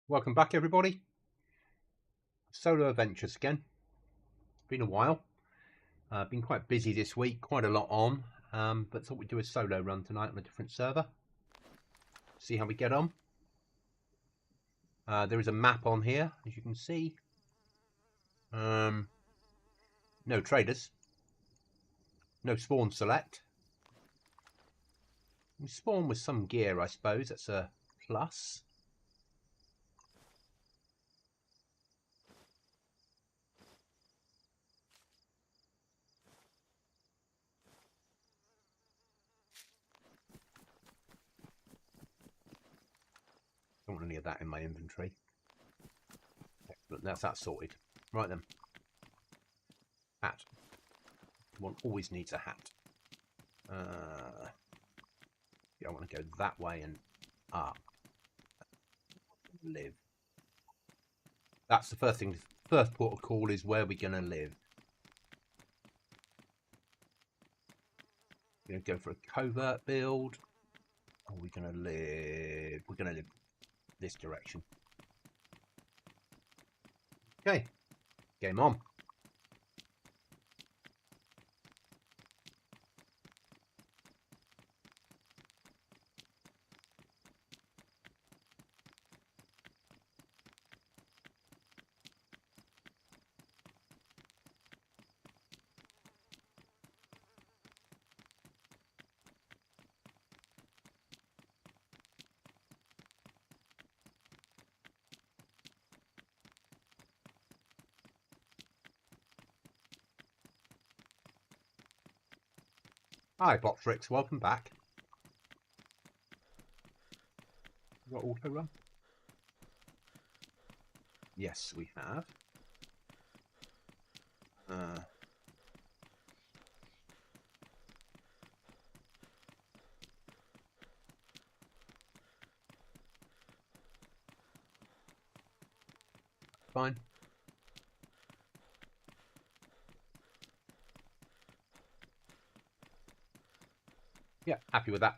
Welcome back, everybody. Solo adventures again. Been a while. Been quite busy this week, quite a lot on. But thought we'd do a solo run tonight on a different server. See how we get on. There is a map on here, as you can see. No traders. No spawn select. We spawn with some gear, I suppose. That's a plus. Don't want any of that in my inventory. Excellent, that's that sorted. Right then. Hat. One always needs a hat. I want to go that way and up. Live. That's the first thing. First port of call is where we're going to live. We're going to go for a covert build. Or we're going to live. We're going to live this direction. Okay. Game on. Hi, Botrix. Welcome back. Got auto run? Yes, we have. Fine. Yeah, happy with that.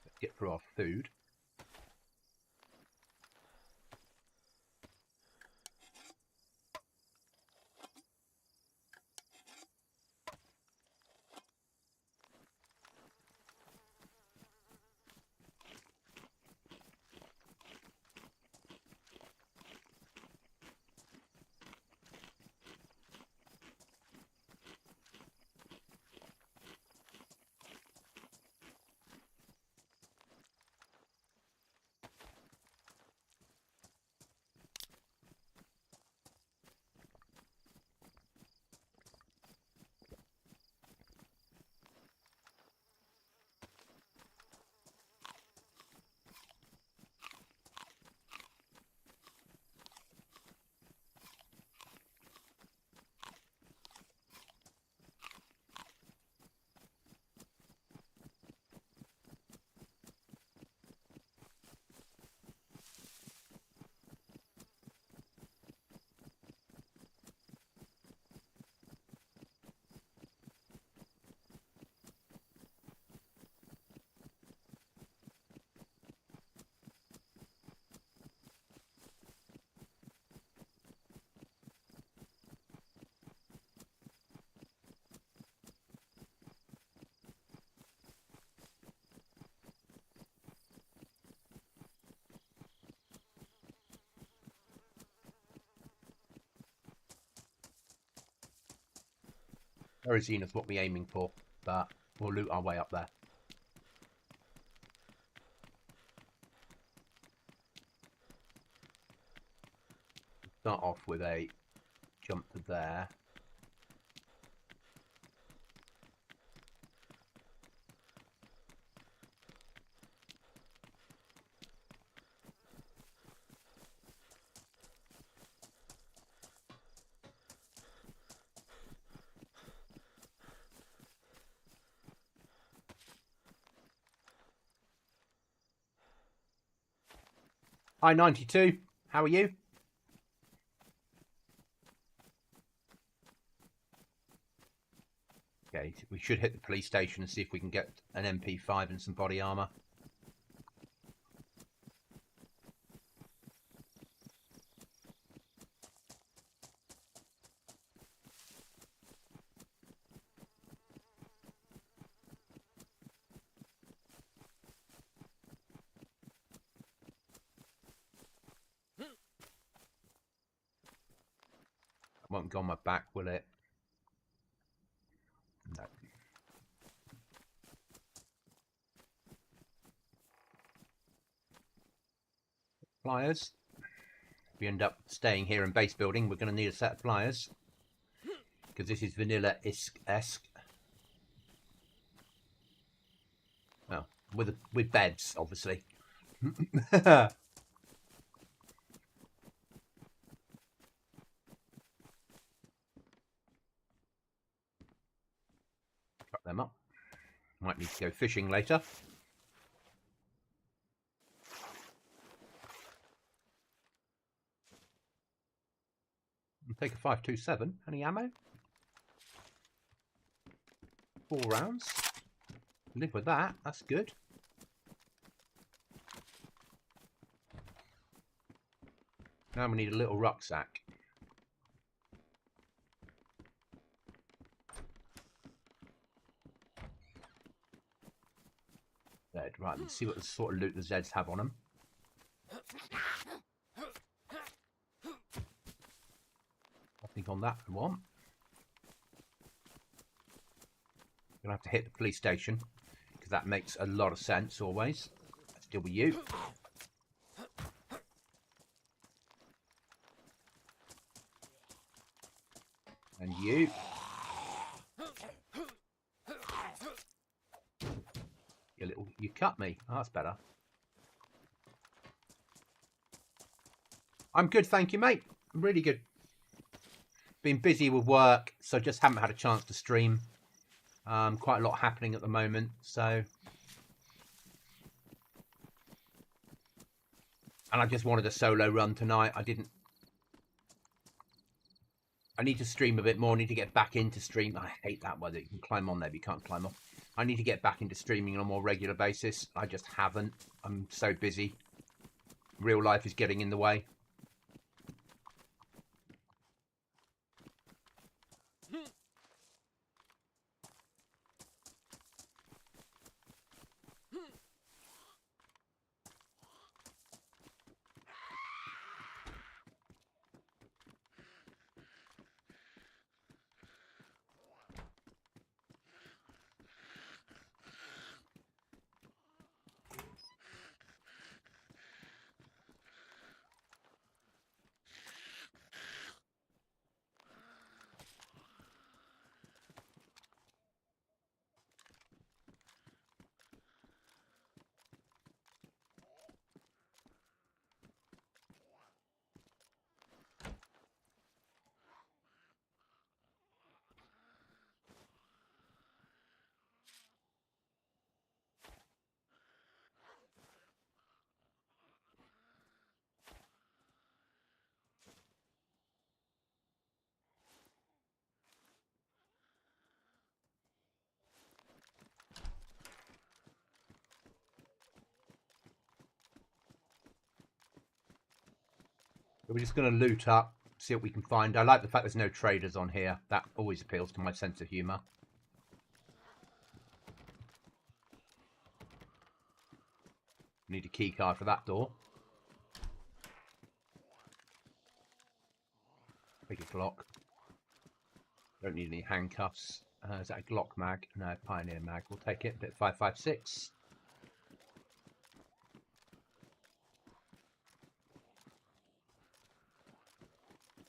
Let's get through our food. Arizena's what we're aiming for, but we'll loot our way up there. Start off with a jump to there. Hi 92, how are you? Okay, we should hit the police station and see if we can get an MP5 and some body armor. Won't go on my back, will it? No. Pliers. If we end up staying here in base building, we're going to need a set of pliers. Because this is vanilla-esque. Well, with beds, obviously. Cut them up. Might need to go fishing later. I'll take a 5.27. Any ammo? 4 rounds. Live with that. That's good. Now we need a little rucksack. Right, let's see what sort of loot the Zeds have on them. Nothing on that I want. Gonna have to hit the police station because that makes a lot of sense always. Let's deal with you. And you. You cut me. Oh, that's better. I'm good, thank you, mate. I'm really good. Been busy with work, so just haven't had a chance to stream. Quite a lot happening at the moment, so. And I just wanted a solo run tonight. I need to stream a bit more. I need to get back into stream. I hate that weather. You can climb on there, but you can't climb off. I need to get back into streaming on a more regular basis. I just haven't. I'm so busy. Real life is getting in the way. We're just going to loot up, see what we can find. I like the fact there's no traders on here. That always appeals to my sense of humour. Need a key card for that door. Take a Glock. Don't need any handcuffs. Is that a Glock mag? No, Pioneer mag. We'll take it. Bit 5.56.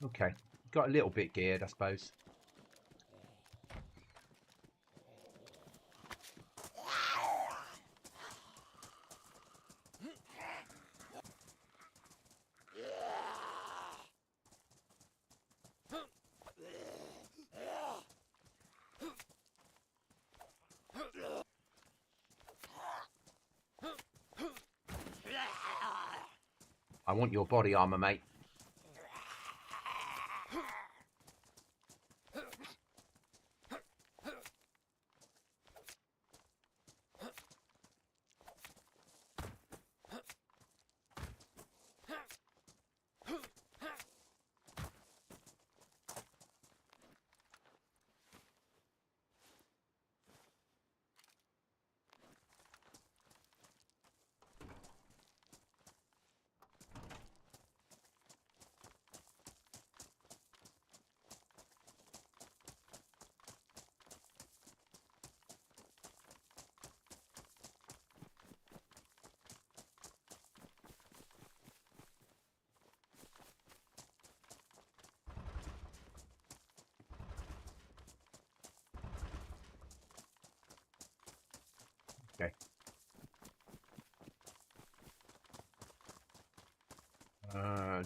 Okay, got a little bit geared, I suppose. I want your body armor, mate.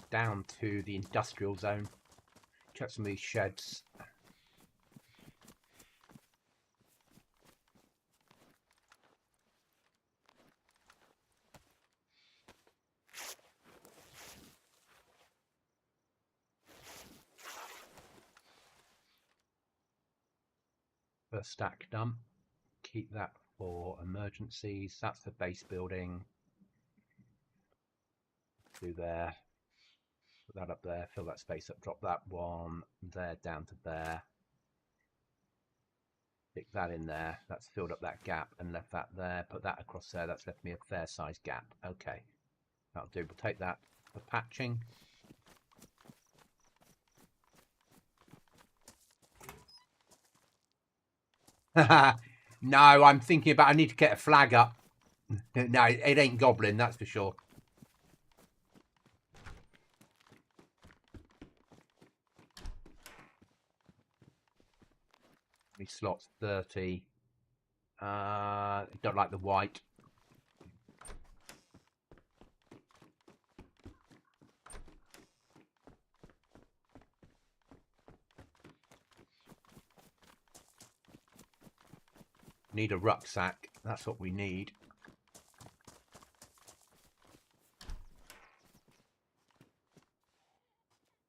down to the industrial zone. Check some of these sheds. First stack done. Keep that for emergencies. That's the base building. Do there. Put that up there. Fill that space up. Drop that one there down to there. Stick that in there. That's filled up that gap and left that there. Put that across there. That's left me a fair sized gap. Okay. That'll do. We'll take that for patching. No, I'm thinking about I need to get a flag up. No, it ain't Goblin, that's for sure. These slots 30. Don't like the white. Need a rucksack. That's what we need.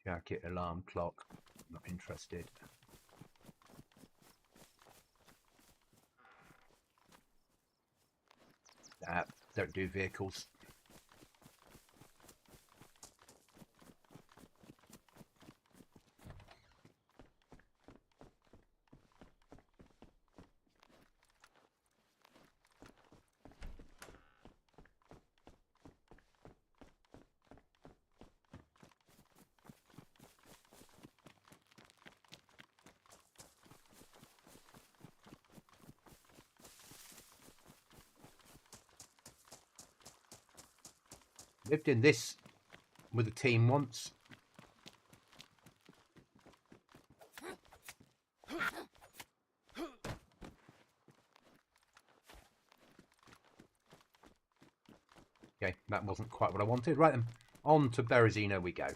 Jacket, alarm clock. Not interested. Don't do vehicles. Lived in this with a team once. Okay, that wasn't quite what I wanted. Right then, on to Berezino we go.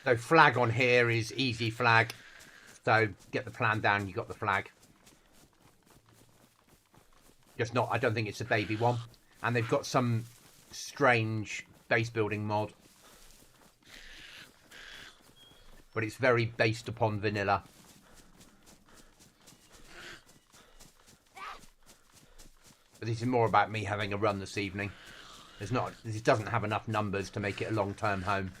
So flag on here is easy flag. So get the plan down, you got the flag. Just not, I don't think it's a baby one. And they've got some strange base building mod. But it's very based upon vanilla. But this is more about me having a run this evening. This doesn't have enough numbers to make it a long-term home.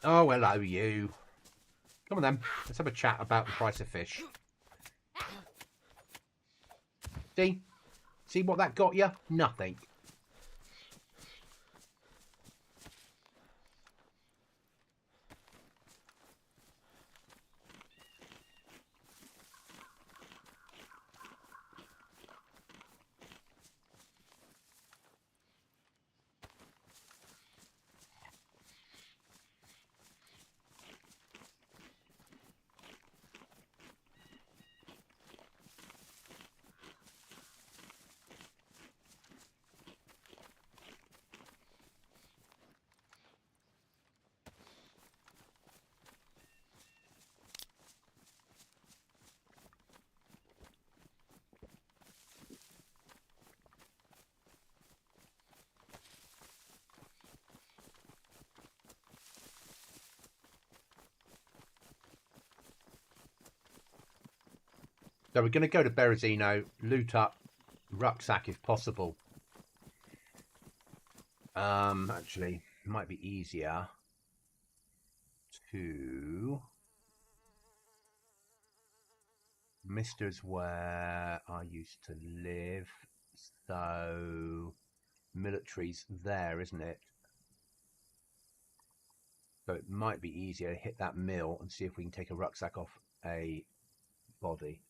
Oh, hello, you. Come on, then. Let's have a chat about the price of fish. See? See what that got you? Nothing. So we're going to go to Berezino, loot up, rucksack if possible. Actually, it might be easier to Mister's where I used to live, so military's there, isn't it? So it might be easier to hit that mill and see if we can take a rucksack off a body.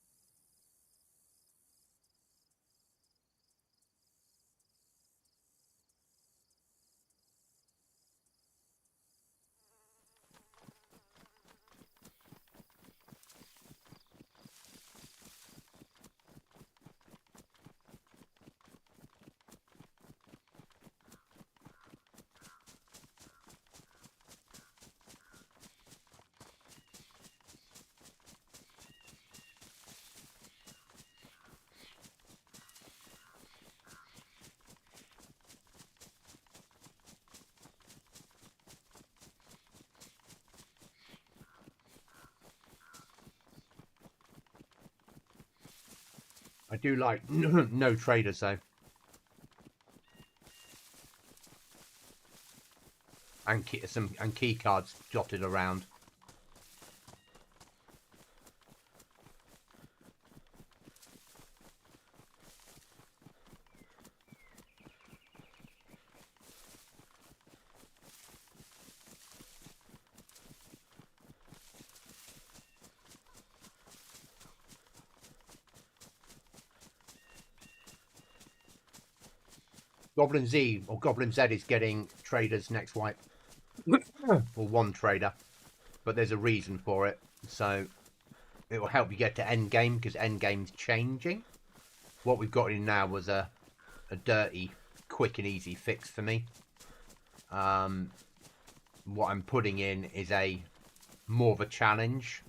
I do like no traders though. And key cards jotted around. GoblinZ or GoblinZ is getting traders next wipe. Or one trader. But there's a reason for it. So it will help you get to end game because end game's changing. What we've got in now was a dirty, quick and easy fix for me. What I'm putting in is more of a challenge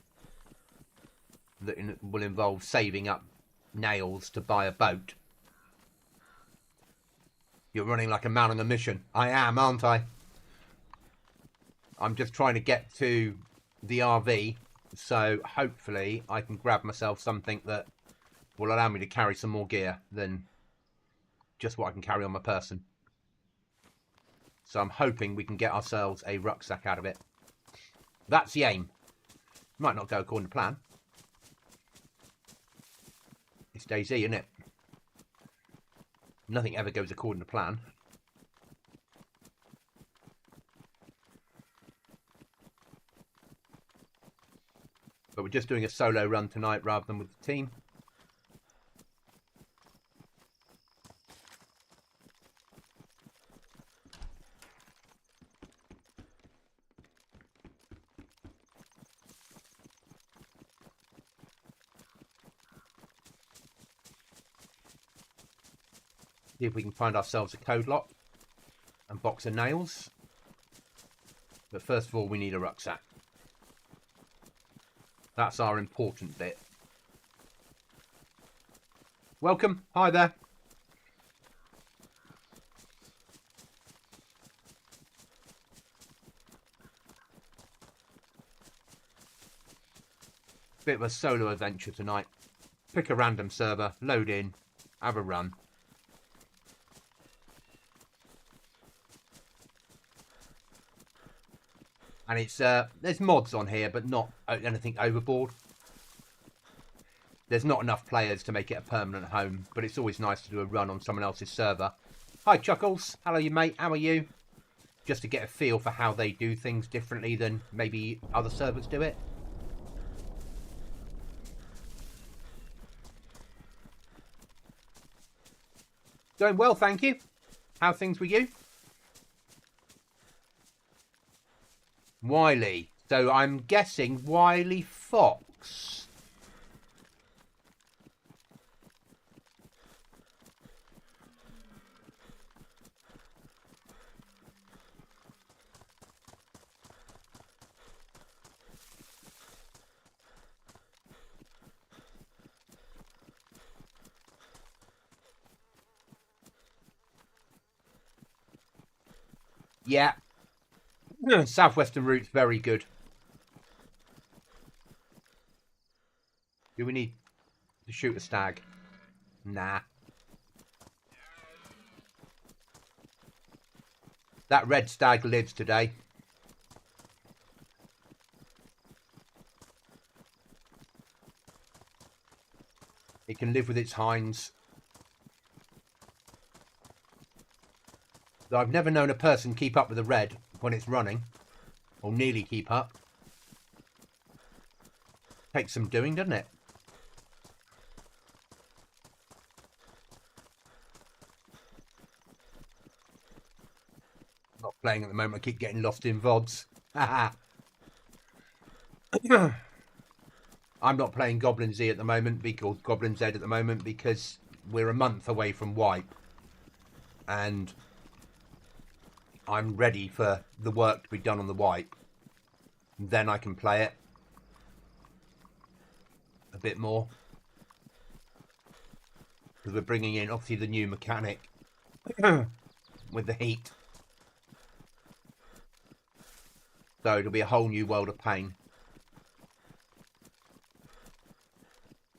that will involve saving up nails to buy a boat. You're running like a man on a mission. I am, aren't I? I'm just trying to get to the RV, so hopefully I can grab myself something that will allow me to carry some more gear than just what I can carry on my person. So I'm hoping we can get ourselves a rucksack out of it. That's the aim. Might not go according to plan. It's DayZ, isn't it? Nothing ever goes according to plan. But we're just doing a solo run tonight rather than with the team. See if we can find ourselves a code lock and box of nails. But first of all, we need a rucksack. That's our important bit. Welcome. Hi there. Bit of a solo adventure tonight. Pick a random server, load in, have a run. And it's there's mods on here, but not anything overboard. There's not enough players to make it a permanent home, but it's always nice to do a run on someone else's server. Hi, Chuckles. Hello, you mate. How are you? Just to get a feel for how they do things differently than maybe other servers do it. Going well, thank you. How are things with you? Wiley. So I'm guessing Wiley Fox. Yeah. Southwestern route's very good. Do we need to shoot a stag? Nah. That red stag lives today. It can live with its hinds. Though I've never known a person keep up with the red when it's running. Or nearly keep up. Takes some doing, doesn't it? Not playing at the moment. I keep getting lost in VODs. I'm not playing GoblinZ at the moment, or GoblinZ at the moment, because we're a month away from wipe. And I'm ready for the work to be done on the wipe. Then I can play it a bit more. Because we're bringing in, obviously, the new mechanic with the heat. So it'll be a whole new world of pain.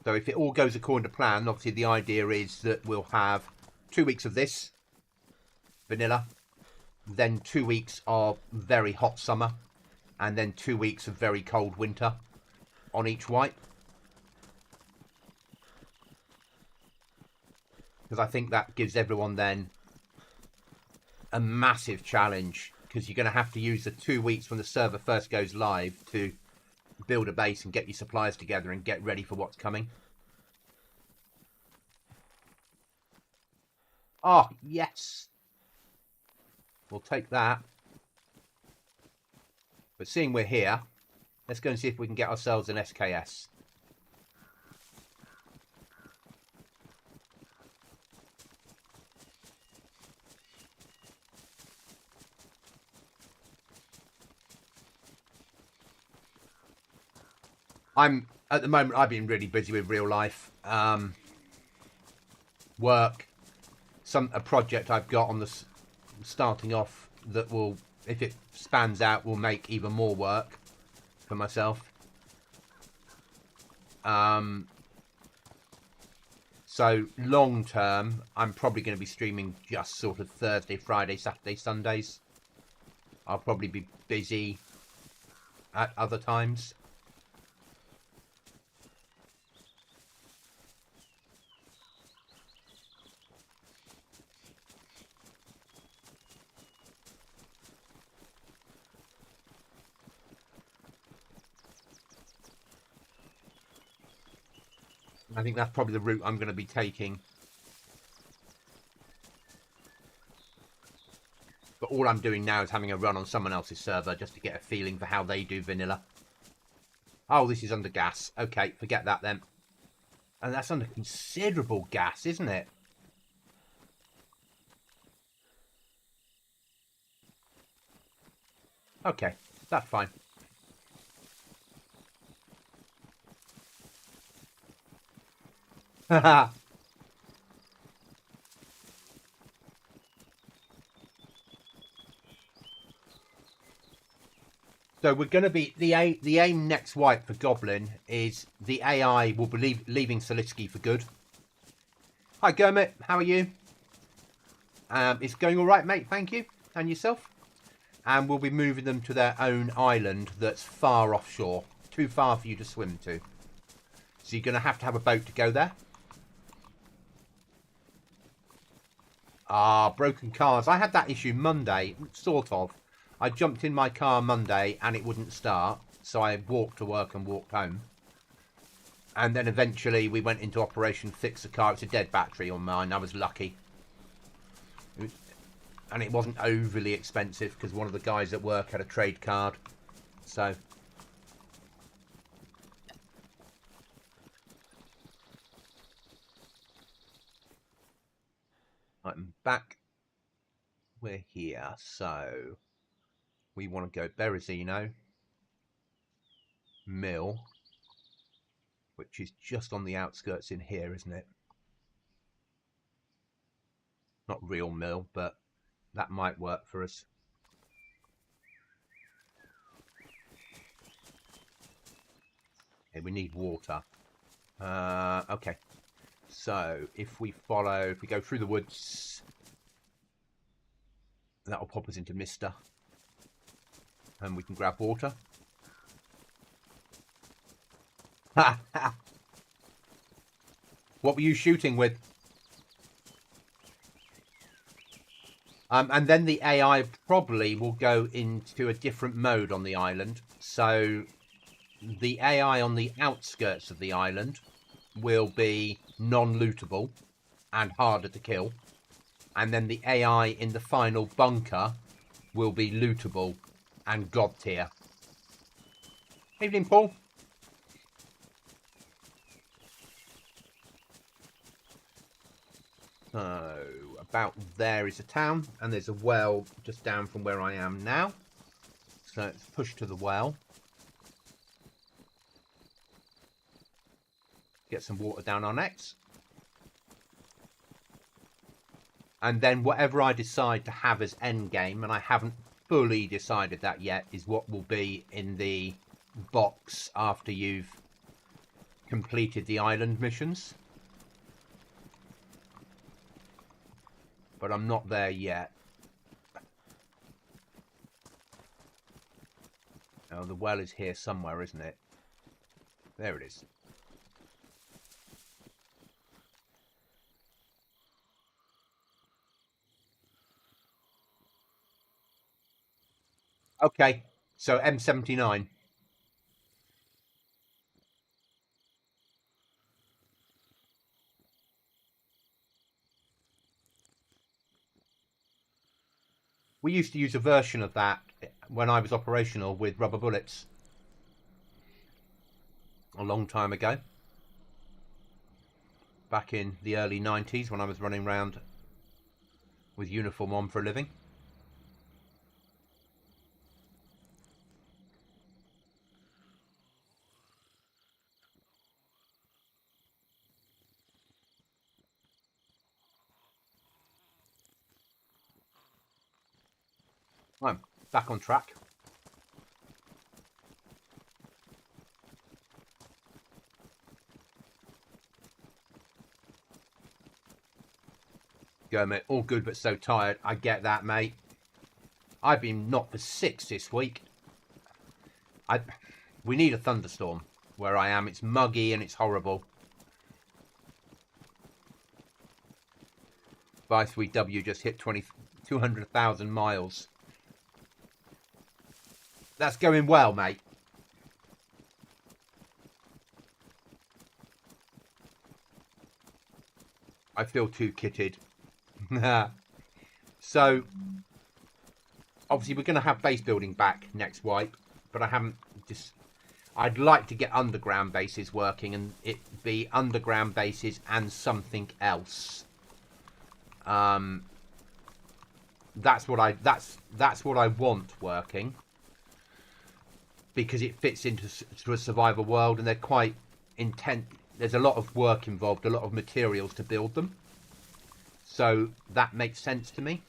So if it all goes according to plan, obviously the idea is that we'll have 2 weeks of this, vanilla, then 2 weeks of very hot summer, and then 2 weeks of very cold winter on each wipe. Because I think that gives everyone then a massive challenge, because you're going to have to use the 2 weeks when the server first goes live to build a base and get your supplies together and get ready for what's coming. Oh, yes. We'll take that. But seeing we're here, let's go and see if we can get ourselves an SKS. At the moment, I've been really busy with real life. Work. A project I've got on the starting off that will, if it spans out, will make even more work for myself. So long term, I'm probably going to be streaming just sort of Thursday, Friday, Saturday, Sundays. I'll probably be busy at other times. I think that's probably the route I'm going to be taking. But all I'm doing now is having a run on someone else's server just to get a feeling for how they do vanilla. Oh, this is under gas. Okay, forget that then. And that's under considerable gas, isn't it? Okay, that's fine. Haha. So we're going to be the aim next wipe for Goblin is the AI will be leaving Solitsky for good. Hi Gurmit, how are you? It's going all right, mate. Thank you, and yourself. And we'll be moving them to their own island that's far offshore, too far for you to swim to. So you're going to have a boat to go there. Ah, broken cars. I had that issue Monday, sort of. I jumped in my car Monday and it wouldn't start. So I walked to work and walked home. And then eventually we went into Operation Fix the Car. It's a dead battery on mine. I was lucky. And it wasn't overly expensive because one of the guys at work had a trade card. So... I'm back. We're here, so... We want to go Berezino, Mill, which is just on the outskirts in here, isn't it? Not real Mill, but that might work for us. Okay, we need water. Okay. So, if we go through the woods, that'll pop us into Mister. And we can grab water. What were you shooting with? And then the AI probably will go into a different mode on the island. So the AI on the outskirts of the island will be non-lootable and harder to kill. And then the AI in the final bunker will be lootable and god tier. Evening, Paul. So about there is a town, and there's a well just down from where I am now. So let's push to the well. Get some water down our necks. And then whatever I decide to have as endgame, and I haven't fully decided that yet, is what will be in the box after you've completed the island missions. But I'm not there yet. Oh, the well is here somewhere, isn't it? There it is. Okay, so M79. We used to use a version of that when I was operational with rubber bullets. A long time ago. Back in the early 90s when I was running around with uniform on for a living. I'm back on track. Go, mate. All good, but so tired. I get that, mate. I've been knocked for 6 this week. We need a thunderstorm where I am. It's muggy and it's horrible. 53W just hit 200,000 miles. That's going well, mate. I feel too kitted. So, obviously we're going to have base building back next wipe, but I haven't just... I'd like to get underground bases working and it be underground bases and something else. That's what I want working, because it fits into a survival world and they're quite intense. There's a lot of work involved, a lot of materials to build them. So that makes sense to me.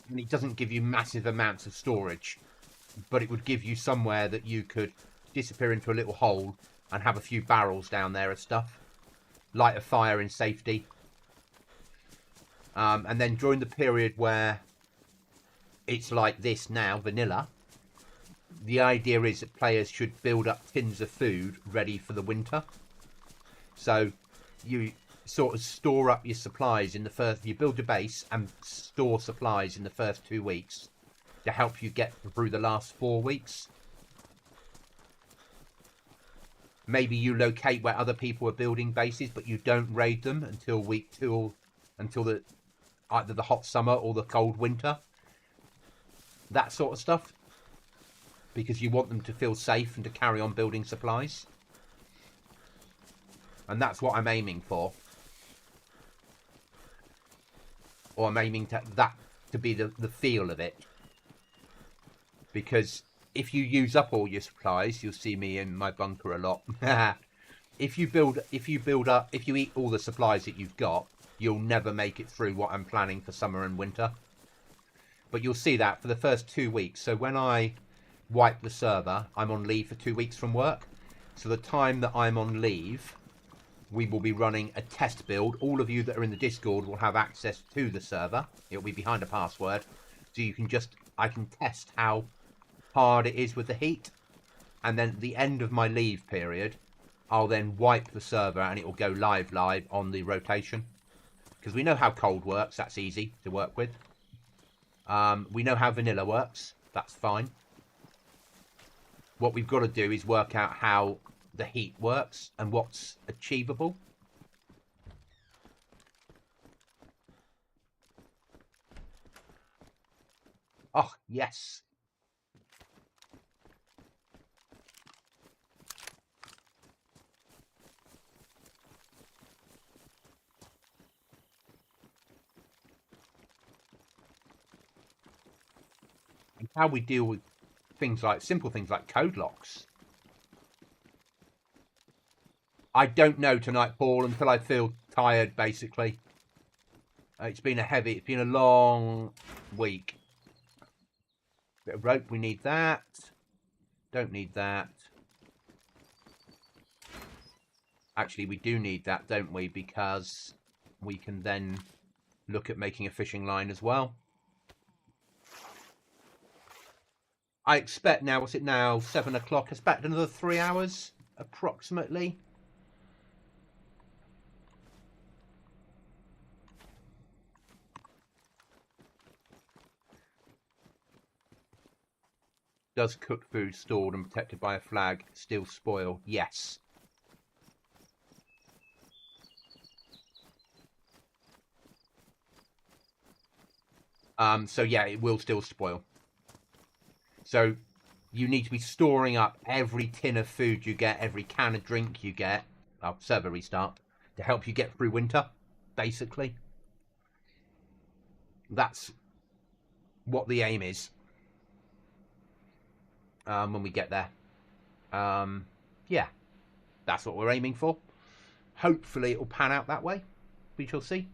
And it doesn't give you massive amounts of storage, but it would give you somewhere that you could disappear into a little hole and have a few barrels down there of stuff. Light a fire in safety. And then during the period where it's like this now, vanilla, the idea is that players should build up tins of food ready for the winter. So you sort of store up your supplies in the first... You build a base and store supplies in the first 2 weeks to help you get through the last 4 weeks. Maybe you locate where other people are building bases, but you don't raid them until week 2, until either the hot summer or the cold winter. That sort of stuff. Because you want them to feel safe and to carry on building supplies. And that's what I'm aiming for. Or I'm aiming to be the feel of it. Because if you use up all your supplies, you'll see me in my bunker a lot. If you eat all the supplies that you've got, you'll never make it through what I'm planning for summer and winter. But you'll see that for the first 2 weeks. So when I wipe the server, I'm on leave for 2 weeks from work. So the time that I'm on leave, we will be running a test build. All of you that are in the Discord will have access to the server. It'll be behind a password. So you can just I can test how hard it is with the heat, and then at the end of my leave period, I'll then wipe the server and it will go live on the rotation. Because we know how cold works, that's easy to work with. We know how vanilla works, that's fine. What we've got to do is work out how the heat works and what's achievable. Oh, yes. And how we deal with things like simple things like code locks. I don't know tonight, Paul, until I feel tired, basically. It's been a long week. Bit of rope, we need that. Don't need that. Actually, we do need that, don't we? Because we can then look at making a fishing line as well. I expect now, what's it now? 7 o'clock. I expect another 3 hours, approximately. Does cooked food stored and protected by a flag still spoil? Yes. So yeah, it will still spoil. So you need to be storing up every tin of food you get, every can of drink you get, server restart, to help you get through winter, basically. That's what the aim is when we get there. Yeah, that's what we're aiming for. Hopefully it will pan out that way. We shall see.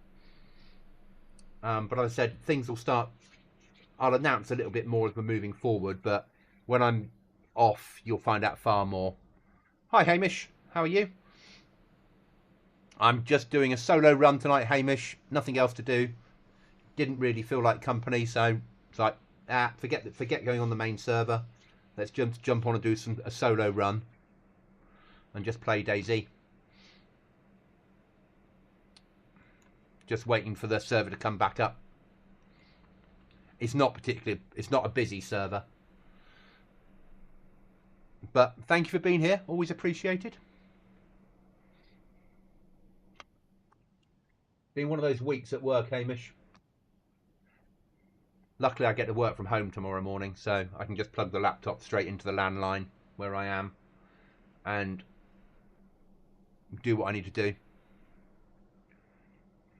But as I said, things will start. I'll announce a little bit more as we're moving forward, but when I'm off, you'll find out far more. Hi, Hamish. How are you? I'm just doing a solo run tonight, Hamish. Nothing else to do. Didn't really feel like company, so it's like, forget going on the main server. Let's jump on and do a solo run and just play DayZ. Just waiting for the server to come back up. It's not a busy server. But thank you for being here. Always appreciated. Been one of those weeks at work, Hamish. Luckily, I get to work from home tomorrow morning, so I can just plug the laptop straight into the landline where I am and do what I need to do.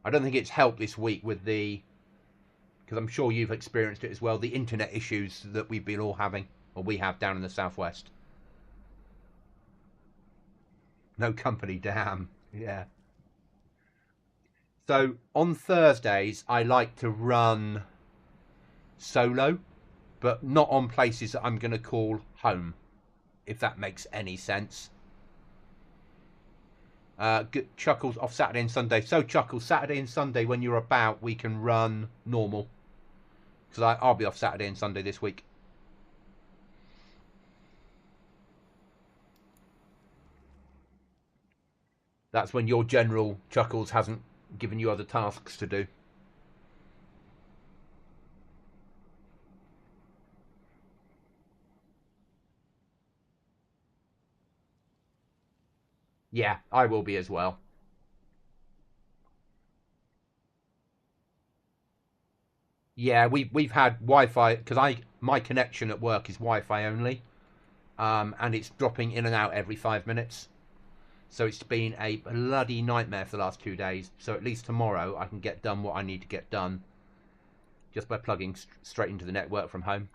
I don't think it's helped this week with because I'm sure you've experienced it as well, the internet issues that we've been all having, or we have down in the southwest. No company, damn. Yeah. So on Thursdays, I like to run solo, but not on places that I'm going to call home, if that makes any sense. Chuckles off Saturday and Sunday. So Chuckles, Saturday and Sunday when you're about, we can run normal. Because I'll be off Saturday and Sunday this week. That's when your general, Chuckles, hasn't given you other tasks to do. Yeah, I will be as well. Yeah, we've had Wi-Fi because my connection at work is Wi-Fi only, and it's dropping in and out every 5 minutes. So it's been a bloody nightmare for the last 2 days. So at least tomorrow I can get done what I need to get done just by plugging straight into the network from home.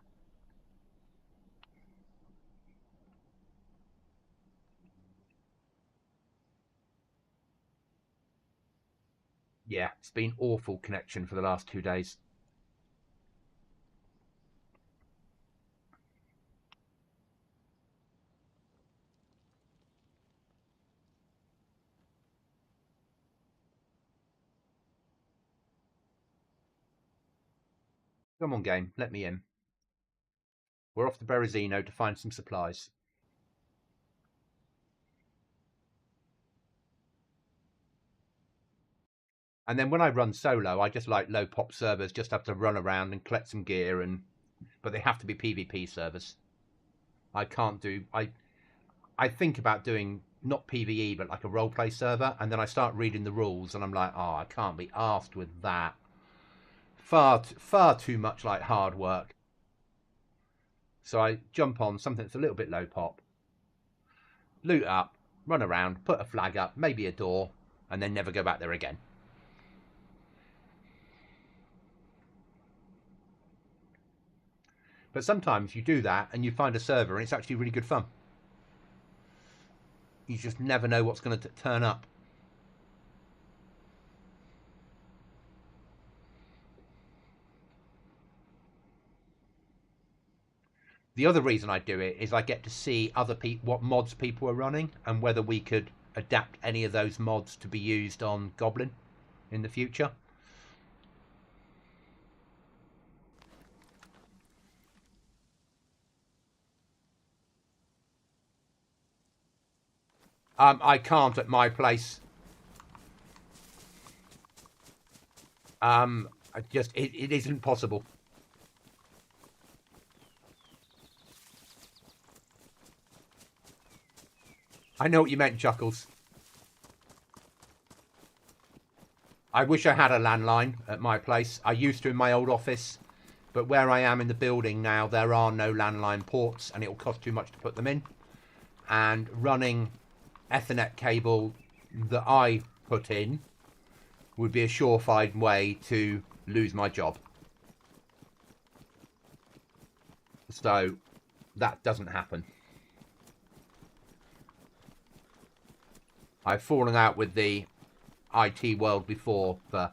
Yeah, it's been awful connection for the last 2 days. Come on, game, let me in. We're off to Berezino to find some supplies. And then when I run solo, I just like low pop servers, just have to run around and collect some gear, but they have to be PvP servers. I can't do... I think about doing not PvE, but like a roleplay server, and then I start reading the rules, and I'm like, oh, I can't be arsed with that. Far too much like hard work. So I jump on something that's a little bit low pop, loot up, run around, put a flag up, maybe a door, and then never go back there again. But sometimes you do that and you find a server and it's actually really good fun. You just never know what's going to turn up. The other reason I do it is I get to see other people, what mods people are running, and whether we could adapt any of those mods to be used on Goblin in the future. I can't at my place. It isn't possible. I know what you meant, Chuckles. I wish I had a landline at my place. I used to in my old office, but where I am in the building now, there are no landline ports, and it will cost too much to put them in. And running Ethernet cable that I put in would be a surefire way to lose my job. So that doesn't happen. I've fallen out with the IT world before for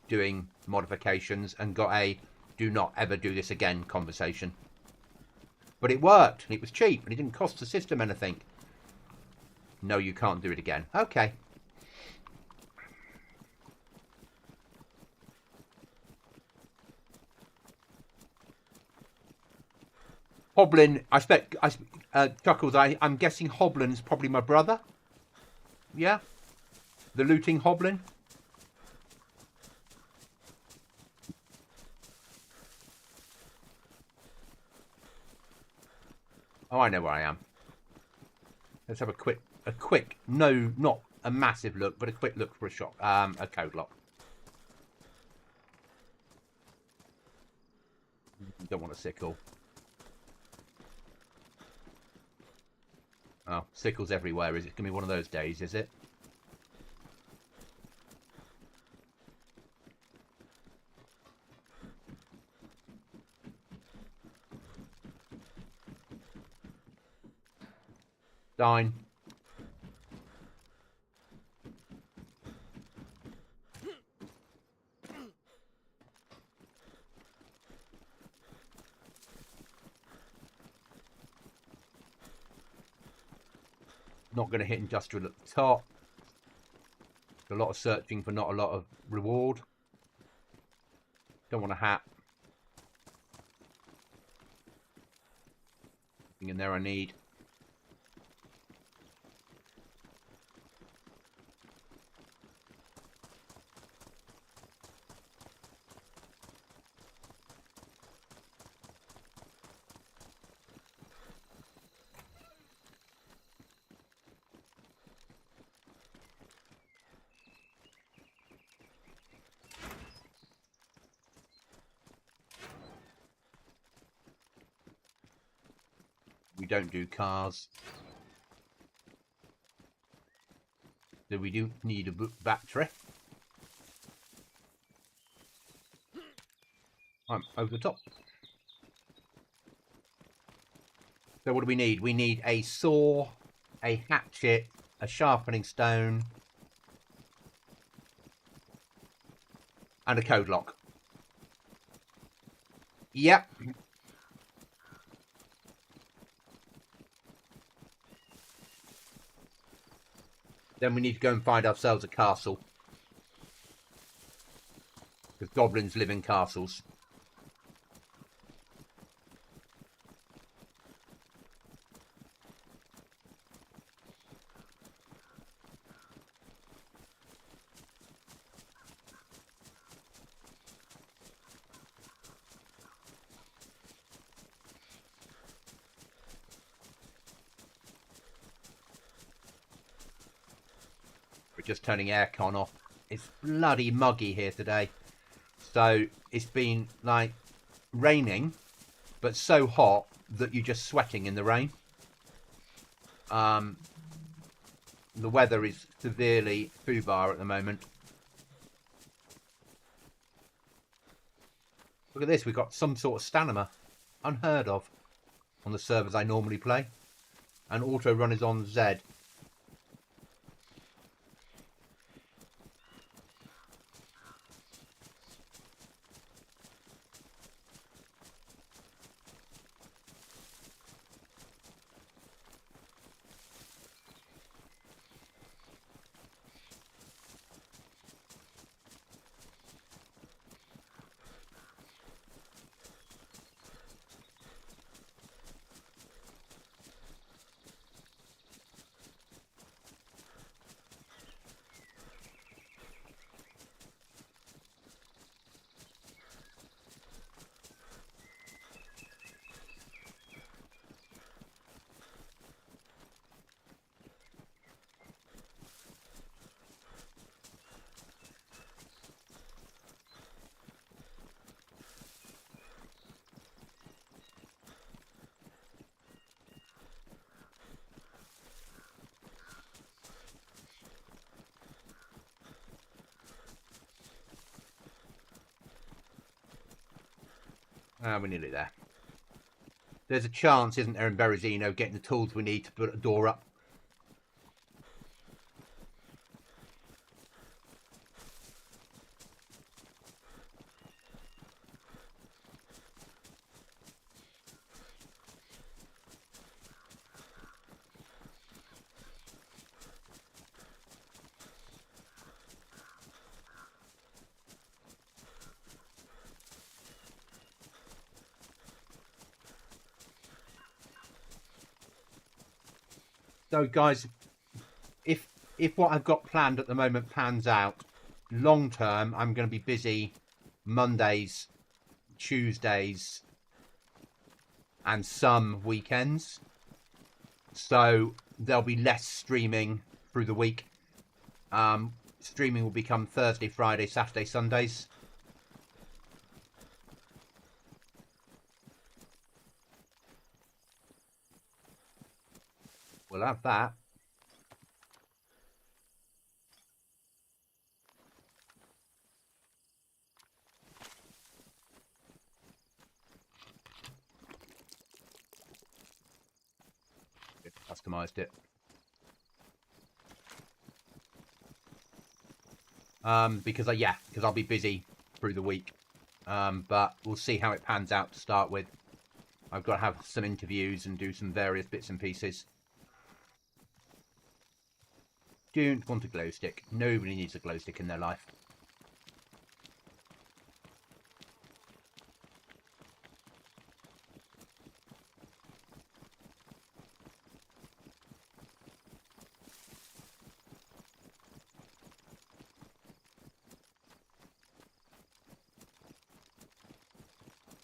doing modifications and got a do not ever do this again conversation. But it worked, and it was cheap, and it didn't cost the system anything. No, you can't do it again. Okay. Goblin, Chuckles, I'm guessing Goblin's probably my brother. Yeah? The looting Goblin. Oh, I know where I am. Let's have a quick, no, not a massive look, but a quick look for a shop, a code lock. Don't want a sickle. Oh, sickles everywhere. Is it going to be one of those days, is it? Dine. Not going to hit industrial at the top. A lot of searching for not a lot of reward. Don't want a hat. Nothing in there I need. We don't do cars. So we do need a battery. I'm over the top. So what do we need? We need a saw, a hatchet, a sharpening stone, and a code lock. Yep. Then we need to go and find ourselves a castle. Because goblins live in castles. just turning aircon off. It's bloody muggy here today. So it's been like raining, but so hot that you're just sweating in the rain. The weather is severely foobar at the moment. Look at this, we've got some sort of stamina. Unheard of on the servers I normally play. And auto run is on Z. We're nearly there. There's a chance, isn't there, in Berezino getting the tools we need to put a door up. So guys, if what I've got planned at the moment pans out, long term I'm going to be busy Mondays, Tuesdays and some weekends. So there'll be less streaming through the week. Streaming will become Thursday, Friday, Saturday, Sundays. We'll have that. Customized it. Because I'll be busy through the week. But we'll see how it pans out to start with. I've got to have some interviews and do some various bits and pieces. Don't want a glow stick. Nobody needs a glow stick in their life.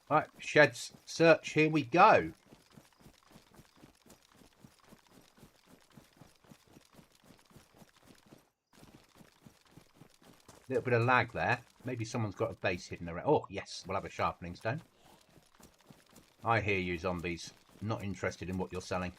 Right, sheds search, here we go. Little bit of lag there. Maybe someone's got a base hidden around. Oh, yes, we'll have a sharpening stone. I hear you, zombies. Not interested in what you're selling.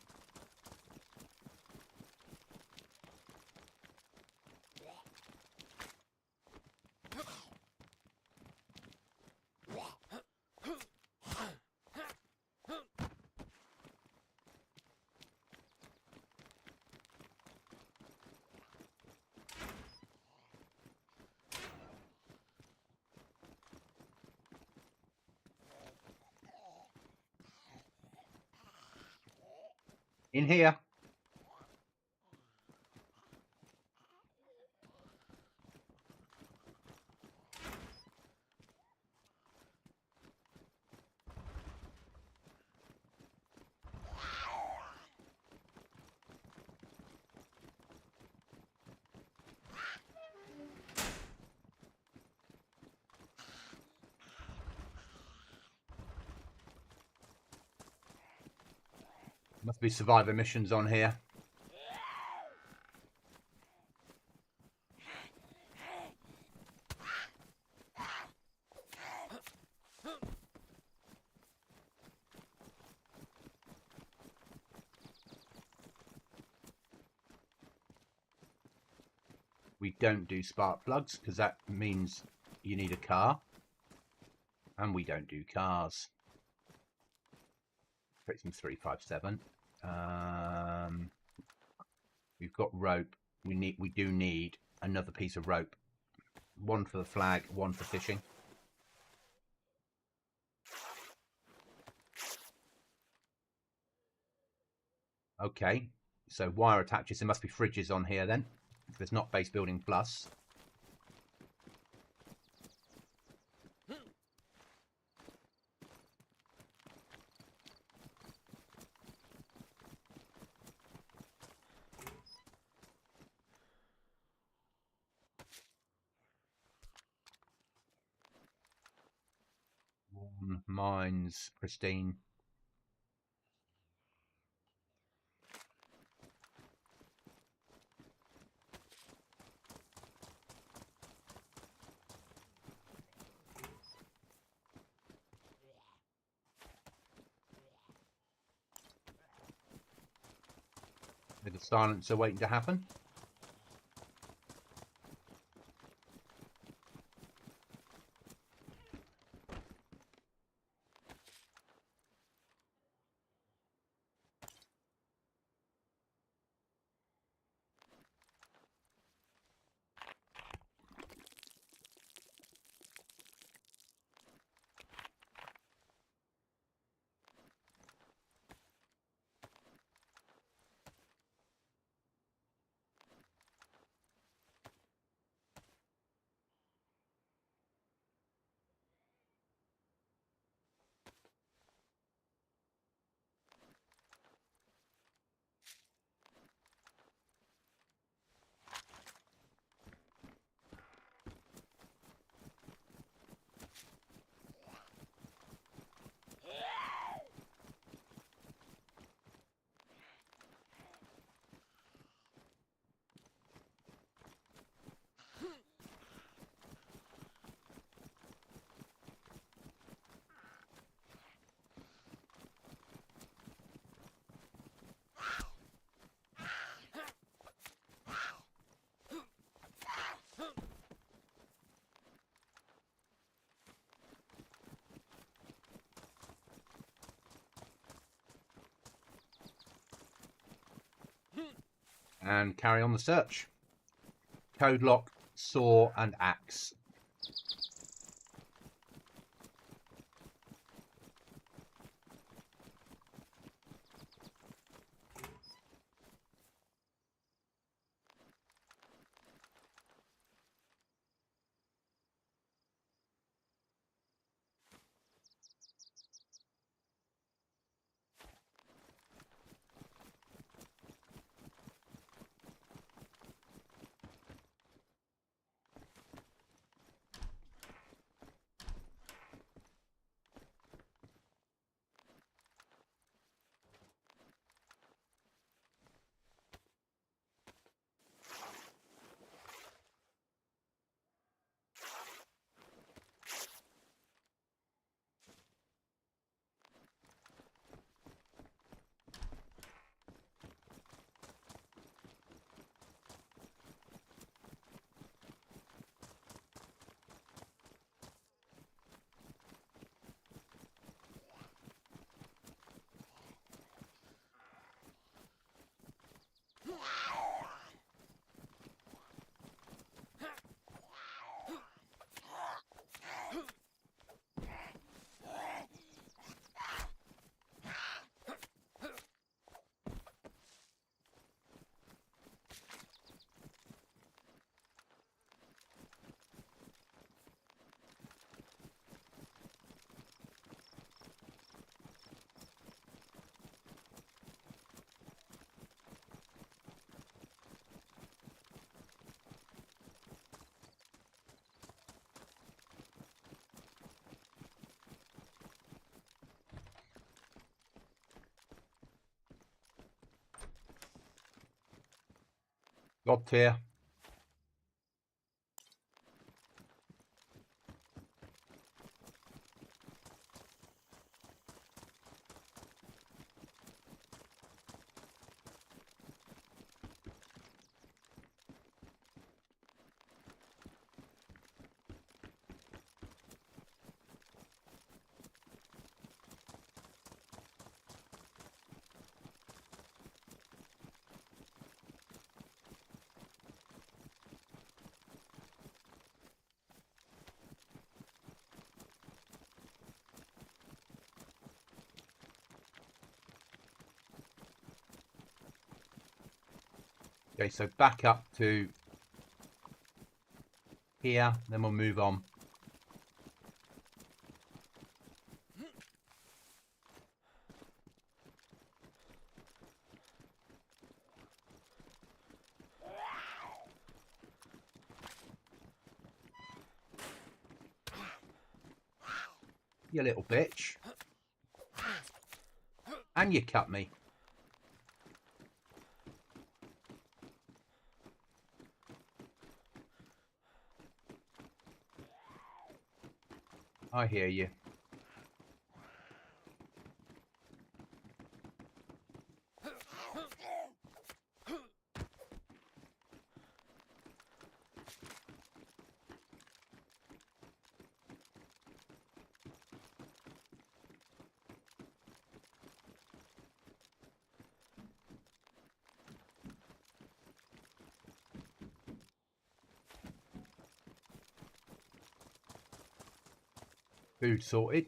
In here. Must be survivor missions on here. We don't do spark plugs because that means you need a car. And we don't do cars. Create some 357. We've got rope. We do need another piece of rope. One for the flag, one for fishing. Okay, so wire attaches. There must be fridges on here then. If there's not base building plus. Mines, pristine. Bit of silencer waiting to happen. And carry on the search. Code lock, saw, and axe. God tier. Okay, so back up to here, then we'll move on. You little bitch. And you cut me. I hear you. Food sorted.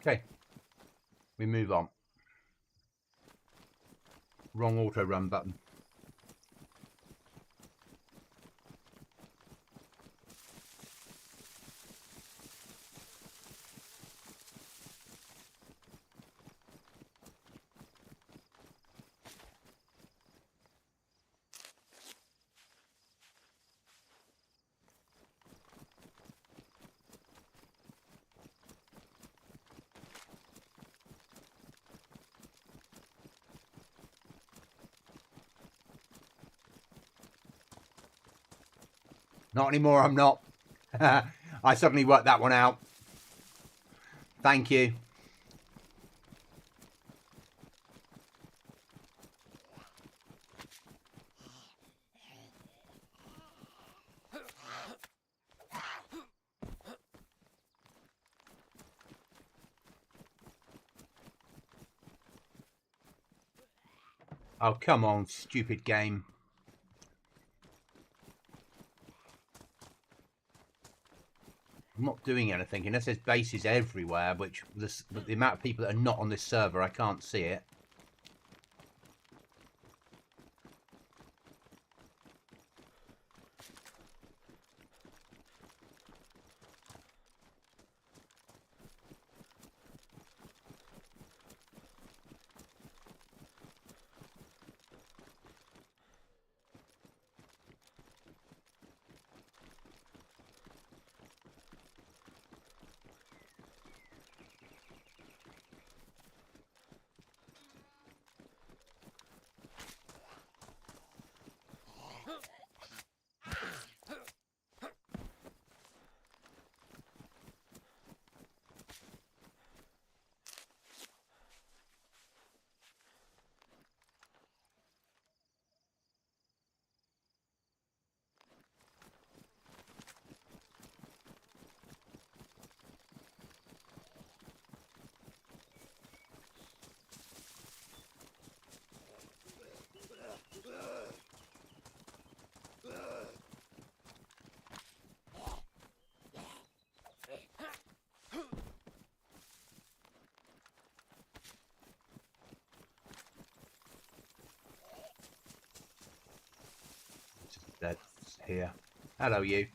Okay, we move on. Wrong auto run button. Not anymore, I'm not. I suddenly worked that one out. Thank you. Oh, come on, stupid game. I'm not doing anything unless there's bases everywhere, which the amount of people that are not on this server, I can't see it. That's here. Hello, you.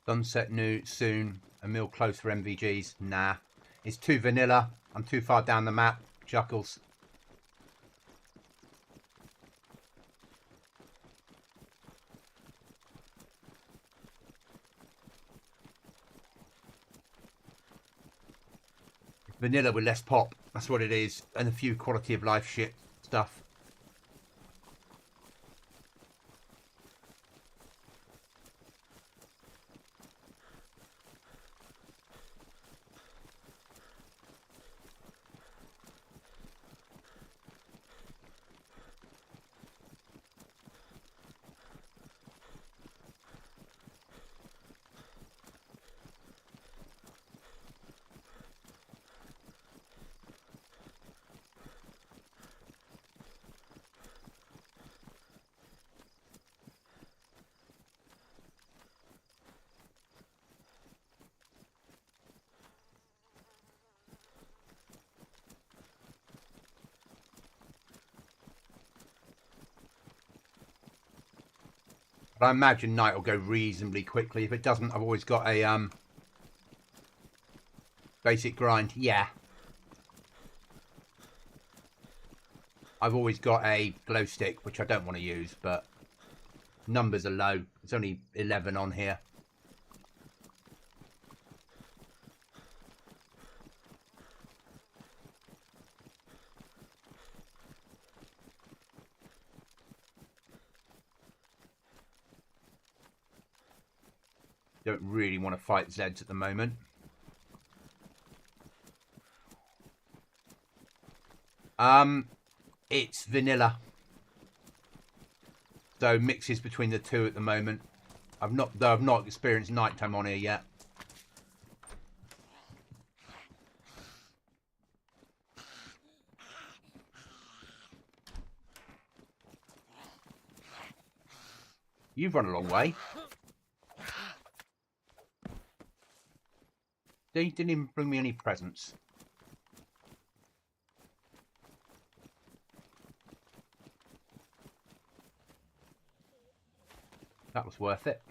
Sunset new soon. A meal close for MVGs. Nah. It's too vanilla. I'm too far down the map. Chuckles. Vanilla with less pop. That's what it is. And a few quality of life shit stuff. But I imagine night will go reasonably quickly. If it doesn't, I've always got a basic grind. Yeah. I've always got a glow stick, which I don't want to use, but numbers are low. It's only 11 on here. Don't really want to fight Zeds at the moment. It's vanilla. So mixes between the two at the moment. I've not experienced nighttime on here yet. You've run a long way. They didn't even bring me any presents. That was worth it.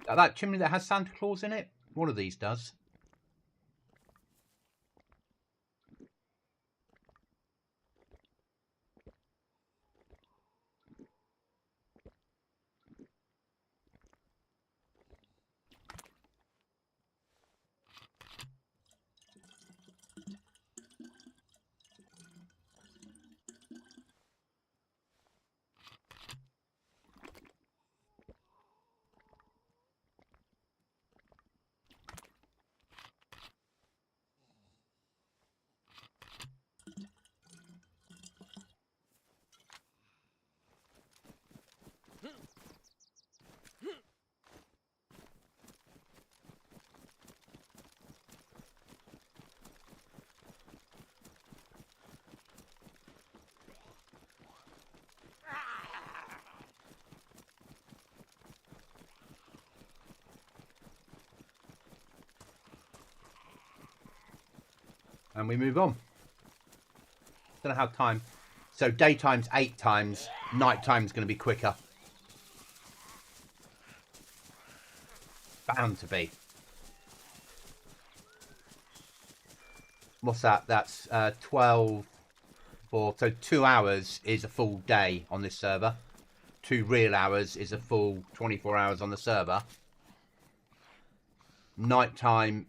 That chimney that has Santa Claus in it? One of these does. And we move on. Don't know how time. So daytime's 8 times. Nighttime's going to be quicker. Bound to be. What's that? That's 12. So 2 hours is a full day on this server. 2 real hours is a full 24 hours on the server. Nighttime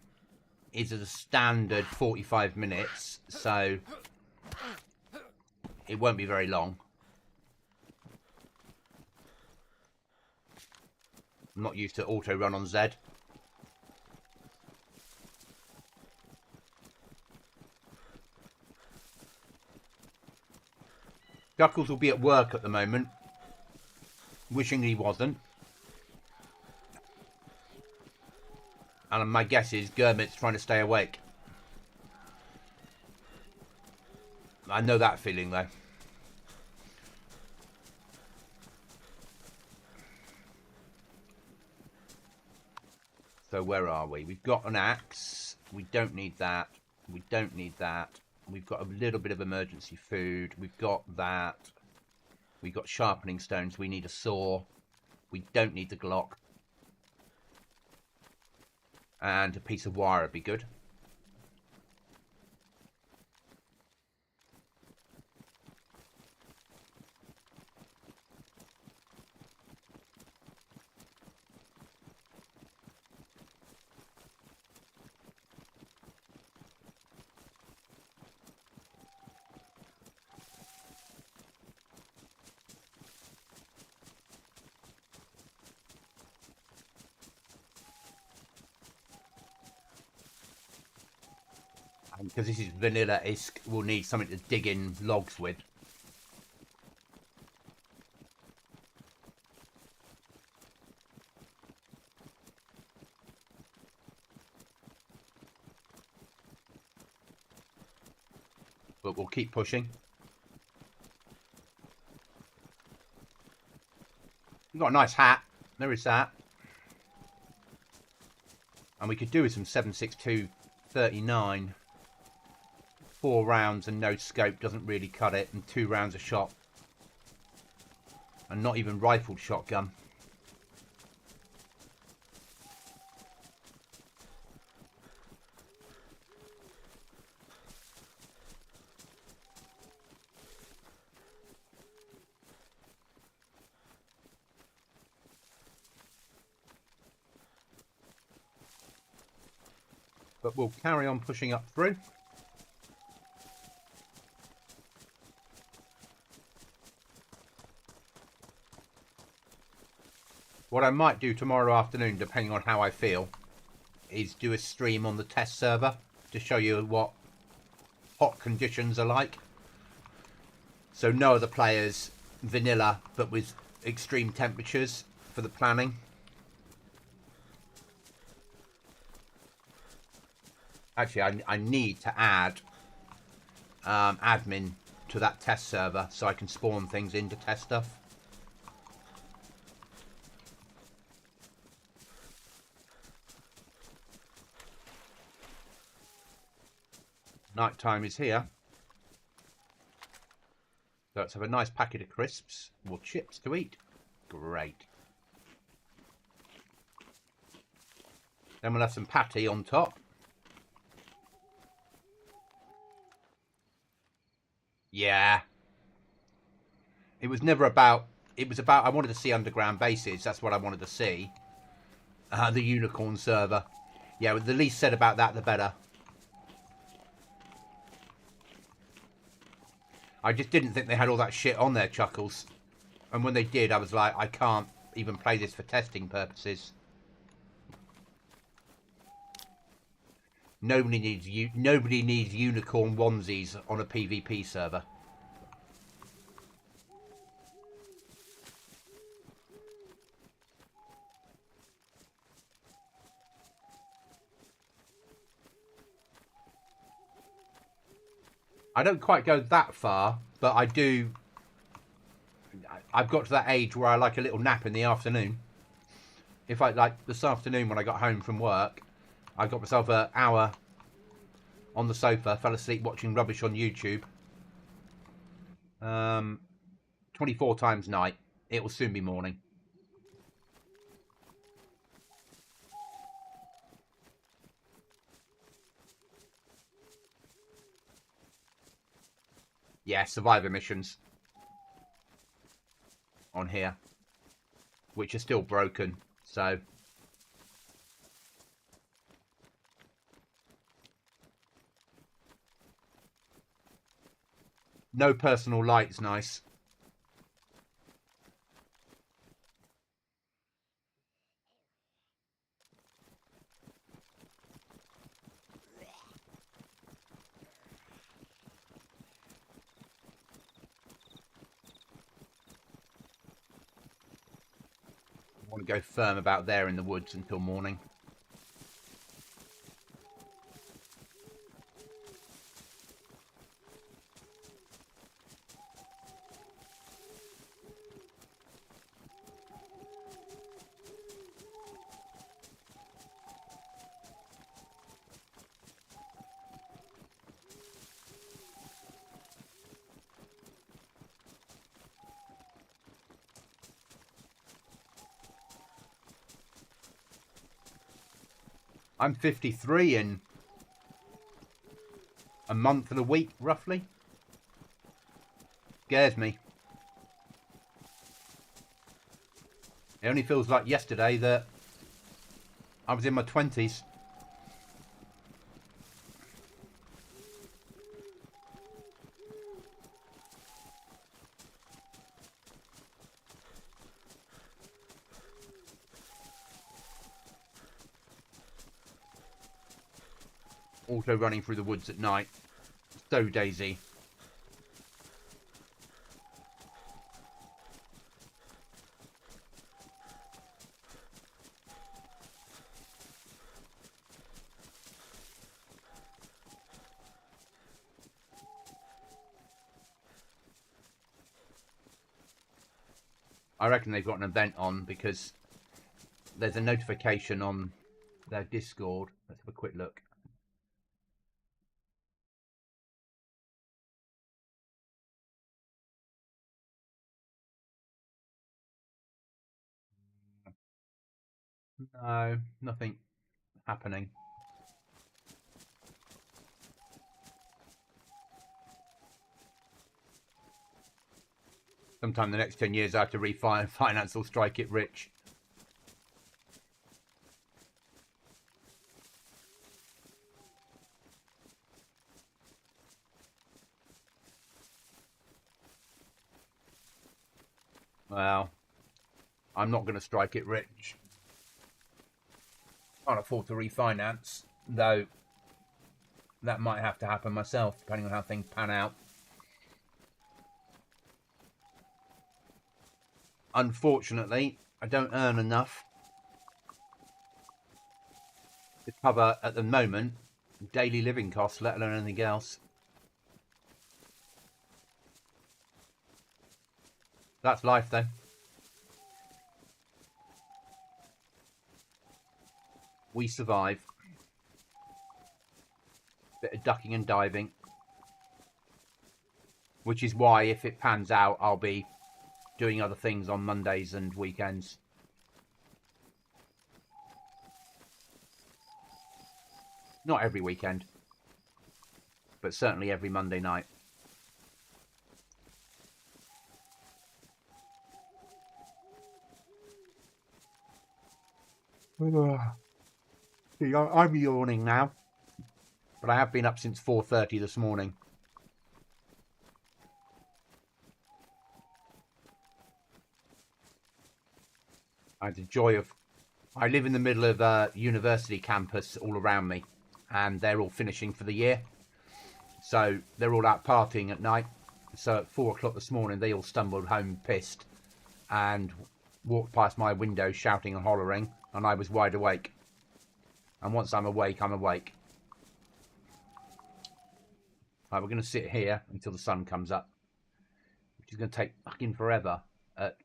is a standard 45 minutes, so it won't be very long. I'm not used to auto run on Z. Chuckles will be at work at the moment, wishing he wasn't. And my guess is Gurmit's trying to stay awake. I know that feeling though. So where are we? We've got an axe. We don't need that. We don't need that. We've got a little bit of emergency food. We've got that. We've got sharpening stones. We need a saw. We don't need the Glock. And a piece of wire would be good. Because this is vanilla-esque, we'll need something to dig in logs with. But we'll keep pushing. We've got a nice hat. There is that. And we could do with some 7.62 39. 4 rounds and no scope doesn't really cut it, and 2 rounds a shot. And not even rifled shotgun. But we'll carry on pushing up through. What I might do tomorrow afternoon, depending on how I feel, is do a stream on the test server to show you what hot conditions are like. So no other players, vanilla, but with extreme temperatures for the planning. Actually, I need to add admin to that test server so I can spawn things in to test stuff. Night time is here. So let's have a nice packet of crisps or chips to eat. Great. Then we'll have some patty on top. Yeah. It was never about... It was about... I wanted to see underground bases. That's what I wanted to see. The unicorn server. Yeah, the least said about that, the better. I just didn't think they had all that shit on their Chuckles. And when they did, I was like, I can't even play this for testing purposes. Nobody needs unicorn onesies on a PvP server. I don't quite go that far, but I do. I've got to that age where I like a little nap in the afternoon. If I like this afternoon when I got home from work, I got myself an hour on the sofa, fell asleep watching rubbish on YouTube. 24 times night. It will soon be morning. Yeah, survivor missions on here, which are still broken, so No personal light's nice. I want to go firm about there in the woods until morning. I'm 53 in a month and a week, roughly. Scares me. It only feels like yesterday that I was in my 20s. Also running through the woods at night. So DayZ. I reckon they've got an event on because there's a notification on their Discord. Let's have a quick look. No, nothing happening. Sometime in the next 10 years I have to refinance or strike it rich. Well, I'm not going to strike it rich. Can't afford to refinance, though that might have to happen myself, depending on how things pan out. Unfortunately, I don't earn enough to cover, at the moment, daily living costs, let alone anything else. That's life, though. We survive. Bit of ducking and diving. Which is why, if it pans out, I'll be doing other things on Mondays and weekends. Not every weekend, but certainly every Monday night. I'm yawning now, but I have been up since 4:30 this morning. I had the joy of... I live in the middle of a university campus all around me, and they're all finishing for the year. So they're all out partying at night. So at 4 o'clock this morning, they all stumbled home pissed and walked past my window shouting and hollering, and I was wide awake. And once I'm awake, I'm awake. Right, we're going to sit here until the sun comes up, which is going to take fucking forever at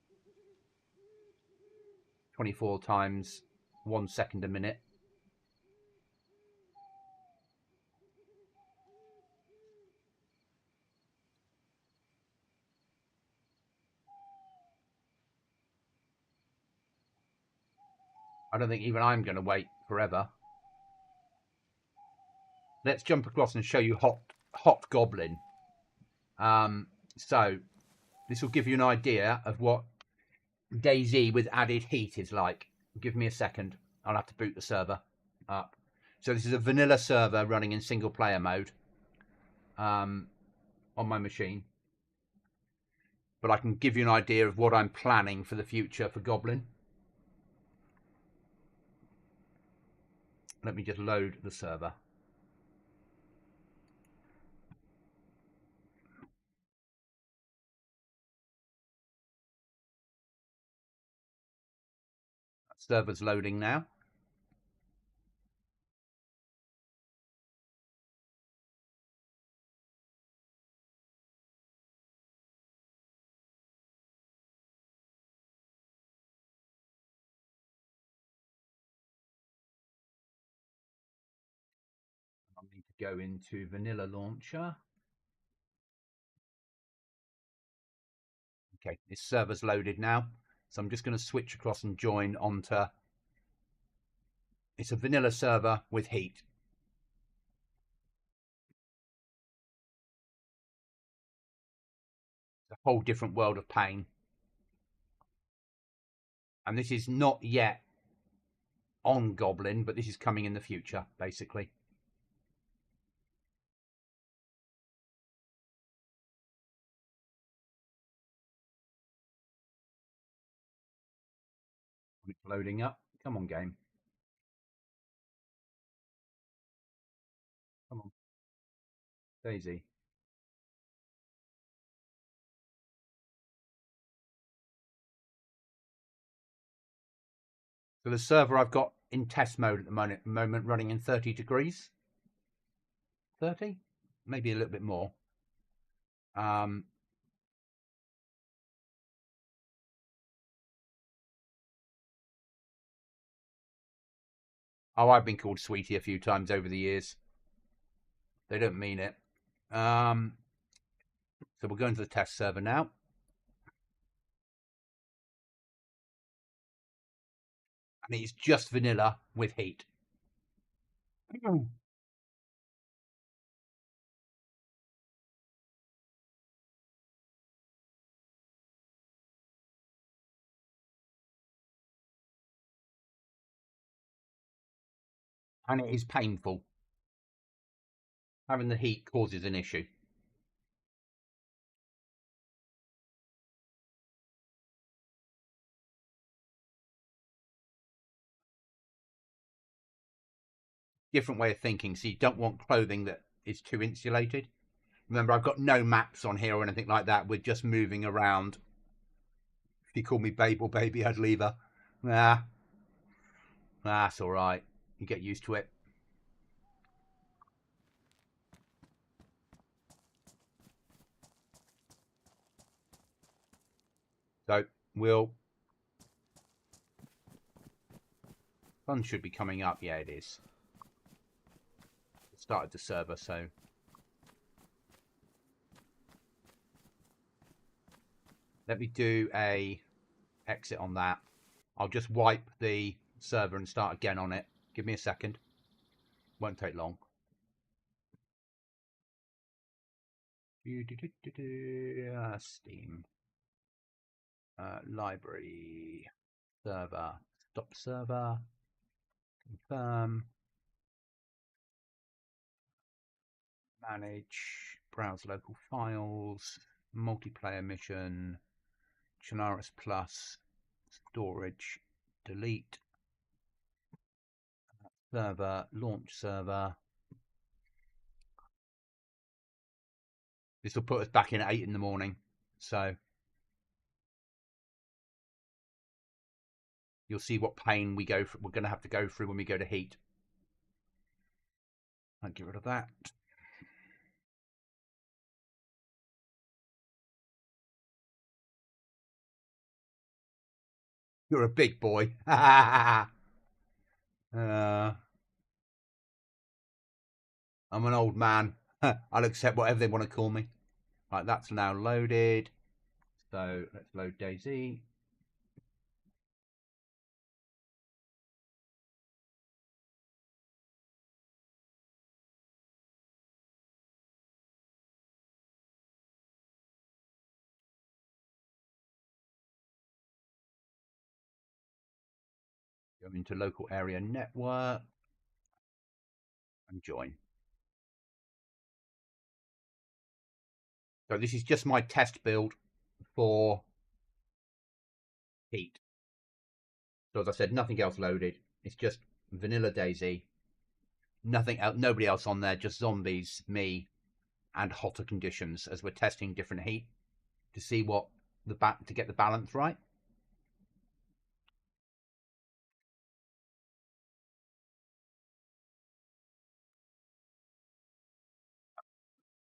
24 times 1 second a minute. I don't think even I'm going to wait forever. Let's jump across and show you hot Goblin. So this will give you an idea of what DayZ with added heat is like. Give me a second. I'll have to boot the server up. So this is a vanilla server running in single player mode on my machine. but I can give you an idea of what I'm planning for the future for Goblin. Let me just load the server. Server's loading now. I need to go into Vanilla Launcher. Okay, this server's loaded now. So I'm just going to switch across and join onto... It's a vanilla server with heat. It's a whole different world of pain. And this is not yet on Goblin, but this is coming in the future, basically. It's loading up. Come on, game. Come on. DayZ. So the server I've got in test mode at the moment running in 30 degrees. 30? Maybe a little bit more. Oh, I've been called sweetie a few times over the years. They don't mean it. So we're going to the test server now. And it's just vanilla with heat. And it is painful. Having the heat causes an issue. Different way of thinking. So you don't want clothing that is too insulated. Remember, I've got no maps on here or anything like that. We're just moving around. If you call me babe or baby, I'd leave her. Nah. That's all right. You get used to it. So we'll... Sun should be coming up. Yeah, it is. It started the server, so... Let me do a exit on that. I'll just wipe the server and start again on it. Give me a second. Won't take long. Steam. Library. Server. Stop server. Confirm. Manage. Browse local files. Multiplayer mission. Chinaris Plus. Storage. Delete. Server. Launch server. This will put us back in at 8 in the morning. So you'll see what pain we're going to have to go through when we go to heat. I'll get rid of that. You're a big boy. I'm an old man. I'll accept whatever they want to call me. Right, that's now loaded. So let's load DayZ. Go into local area network and join. So this is just my test build for heat. So as I said, nothing else loaded. It's just vanilla DayZ. Nothing else, nobody else on there, just zombies, me, and hotter conditions as we're testing different heat to see what to get the balance right.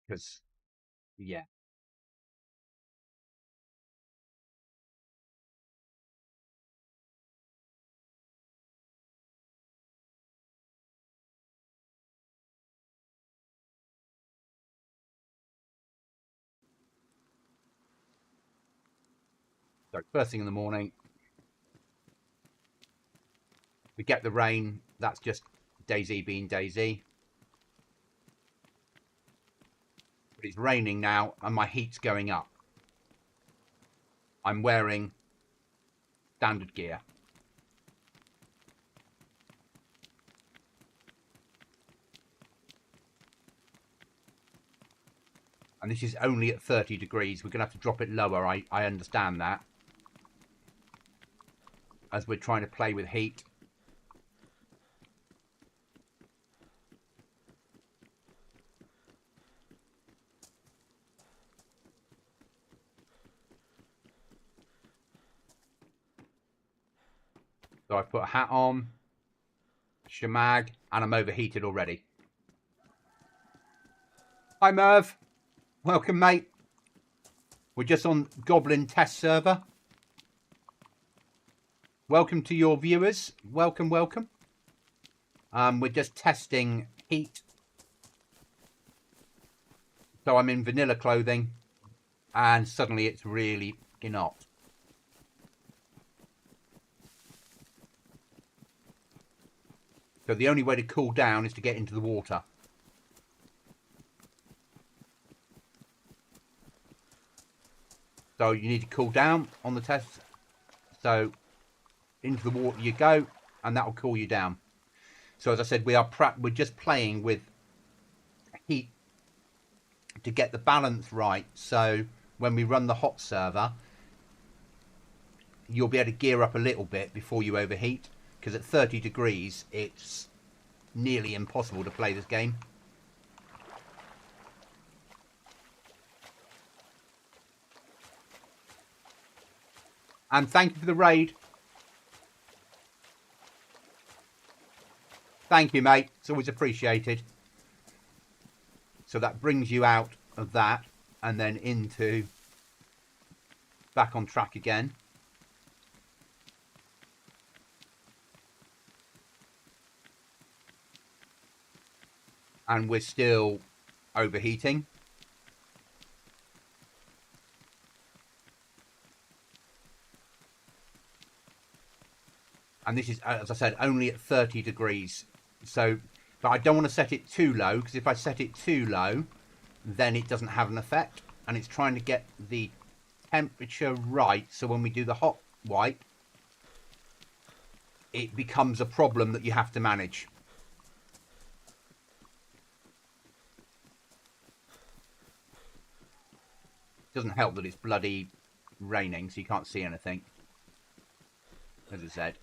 Because yeah. So first thing in the morning, we get the rain. That's just DayZ being DayZ. But it's raining now and my heat's going up. I'm wearing standard gear. And this is only at 30 degrees. We're going to have to drop it lower. I understand that. As we're trying to play with heat. So I've put a hat on, shamag, and I'm overheated already. Hi Merv. Welcome, mate. We're just on Goblin test server. Welcome to your viewers. Welcome, welcome. We're just testing heat. So I'm in vanilla clothing and suddenly it's really fucking hot. So the only way to cool down is to get into the water. So you need to cool down on the test. So into the water you go, and that will cool you down. So as I said, we're just playing with heat to get the balance right. So when we run the hot server, you'll be able to gear up a little bit before you overheat, because at 30 degrees it's nearly impossible to play this game. And thank you for the raid. Thank you, mate. It's always appreciated. So that brings you out of that and then into back on track again. And we're still overheating. And this is, as I said, only at 30 degrees. So, but I don't want to set it too low, because if I set it too low, then it doesn't have an effect. And it's trying to get the temperature right, so when we do the hot wipe, it becomes a problem that you have to manage. It doesn't help that it's bloody raining, so you can't see anything, as I said.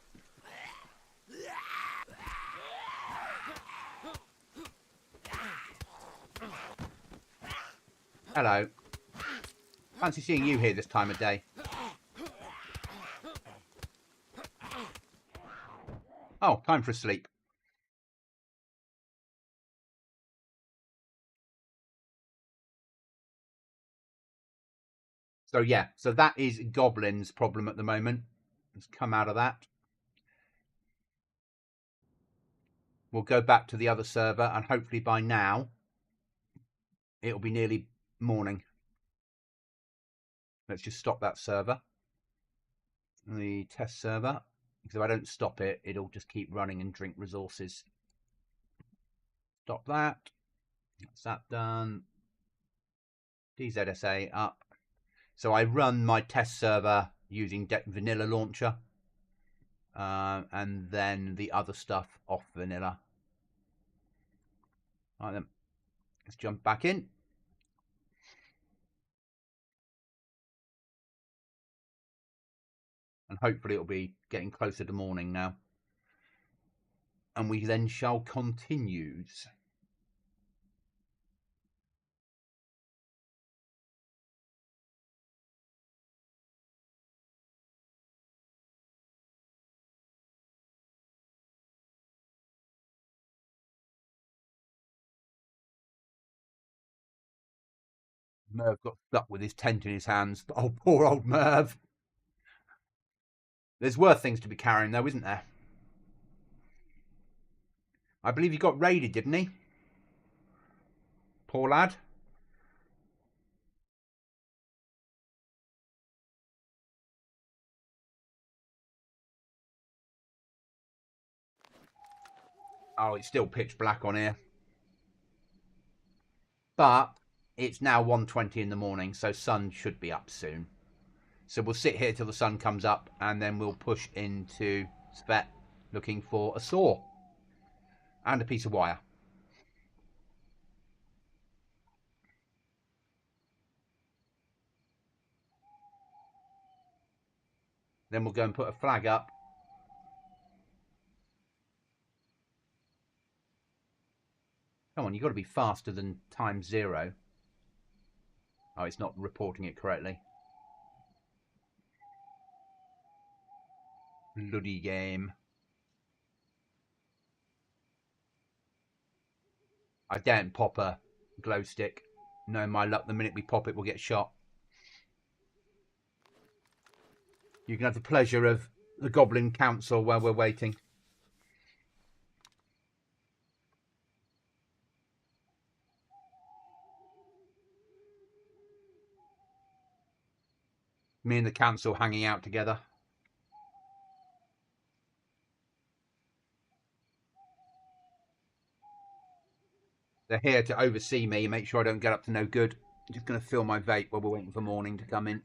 Hello. Fancy seeing you here this time of day. Oh, time for a sleep. So yeah, so that is Goblin's problem at the moment. Let's come out of that. We'll go back to the other server, and hopefully by now it'll be nearly morning. Let's just stop that server, the test server, because if I don't stop it, it'll just keep running and drink resources. Stop that. That's that done. DZSA up. So I run my test server using vanilla launcher, and then the other stuff off vanilla. All right then, let's jump back in. And hopefully it'll be getting closer to morning now. And we then shall continue. Merv got stuck with his tent in his hands. Oh, poor old Merv. There's worse things to be carrying, though, isn't there? I believe he got raided, didn't he? Poor lad. Oh, it's still pitch black on here. But it's now 1:20 in the morning, so sun should be up soon. So we'll sit here till the sun comes up, and then we'll push into Svet looking for a saw and a piece of wire. Then we'll go and put a flag up. Come on, you've got to be faster than ×0. Oh, it's not reporting it correctly. Bloody game. I daren't pop a glow stick. Knowing my luck, the minute we pop it, we'll get shot. You can have the pleasure of the Goblin Council while we're waiting. Me and the council hanging out together. They're here to oversee me and make sure I don't get up to no good. I'm just going to fill my vape while we're waiting for morning to come in.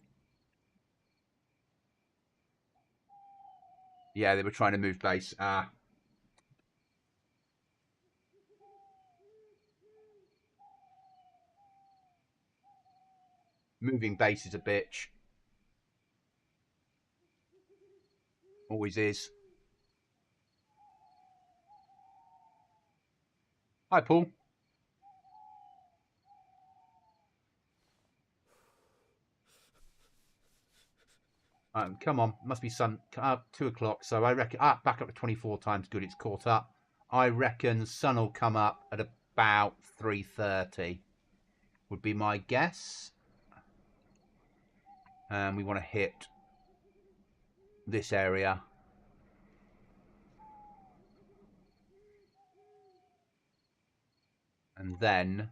Yeah, they were trying to move base. Moving base is a bitch. Always is. Hi, Paul. Come on, must be sun. 2 o'clock. So I reckon back up to 24 times. Good, it's caught up. I reckon sun will come up at about 3:30. Would be my guess. And we want to hit this area. And then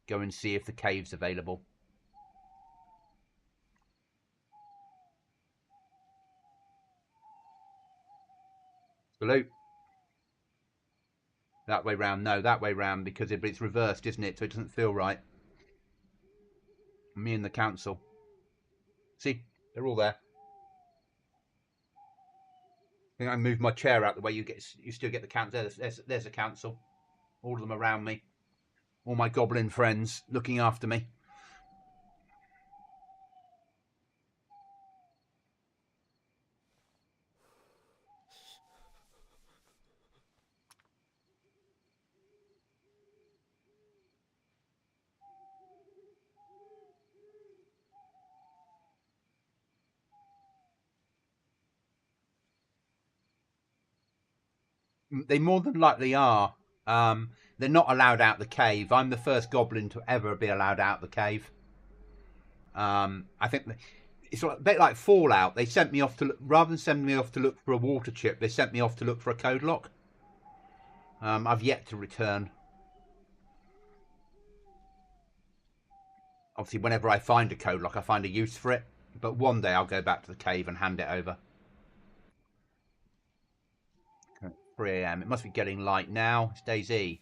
go and see if the cave's available. Salute. That way round. No, that way round, because it's reversed, isn't it? So it doesn't feel right. Me and the council. See, they're all there. I think I moved my chair out the way. You still get the council. There's the council. All of them around me. All my goblin friends looking after me. They more than likely are. They're not allowed out the cave. I'm the first goblin to ever be allowed out the cave. I think it's a bit like Fallout. They sent me off to rather than send me off to look for a water chip, they sent me off to look for a code lock. I've yet to return. Obviously, whenever I find a code lock, I find a use for it. But one day I'll go back to the cave and hand it over. 3 a.m. It must be getting light now. It's DayZ.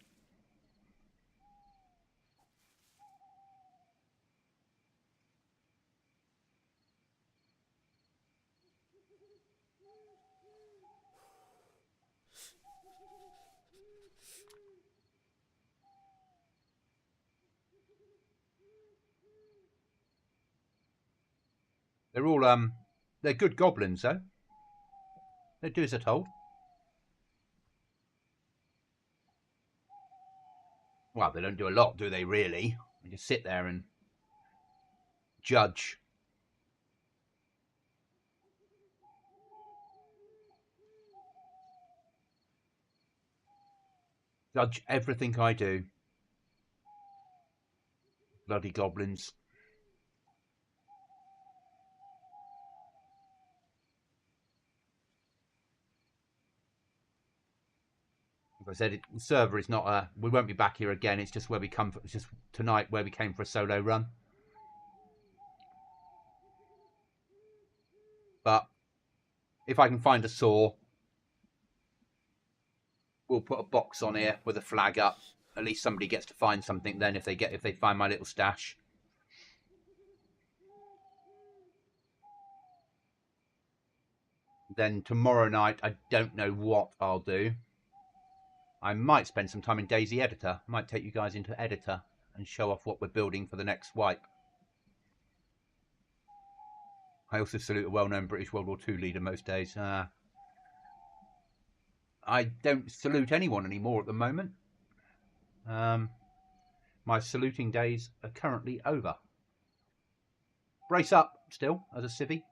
They're all They're good goblins, though. They do as they're told. Well, they don't do a lot, do they, really? They just sit there and judge. Judge everything I do. Bloody goblins. Like I said, the server is not a... We won't be back here again. It's just where we come from. It's just tonight where we came for a solo run. But if I can find a saw, we'll put a box on here with a flag up. At least somebody gets to find something then if they find my little stash. Then tomorrow night, I don't know what I'll do. I might spend some time in DayZ Editor. I might take you guys into Editor and show off what we're building for the next wipe. I also salute a well-known British World War II leader most days. I don't salute anyone anymore at the moment. My saluting days are currently over. Brace up still as a civvy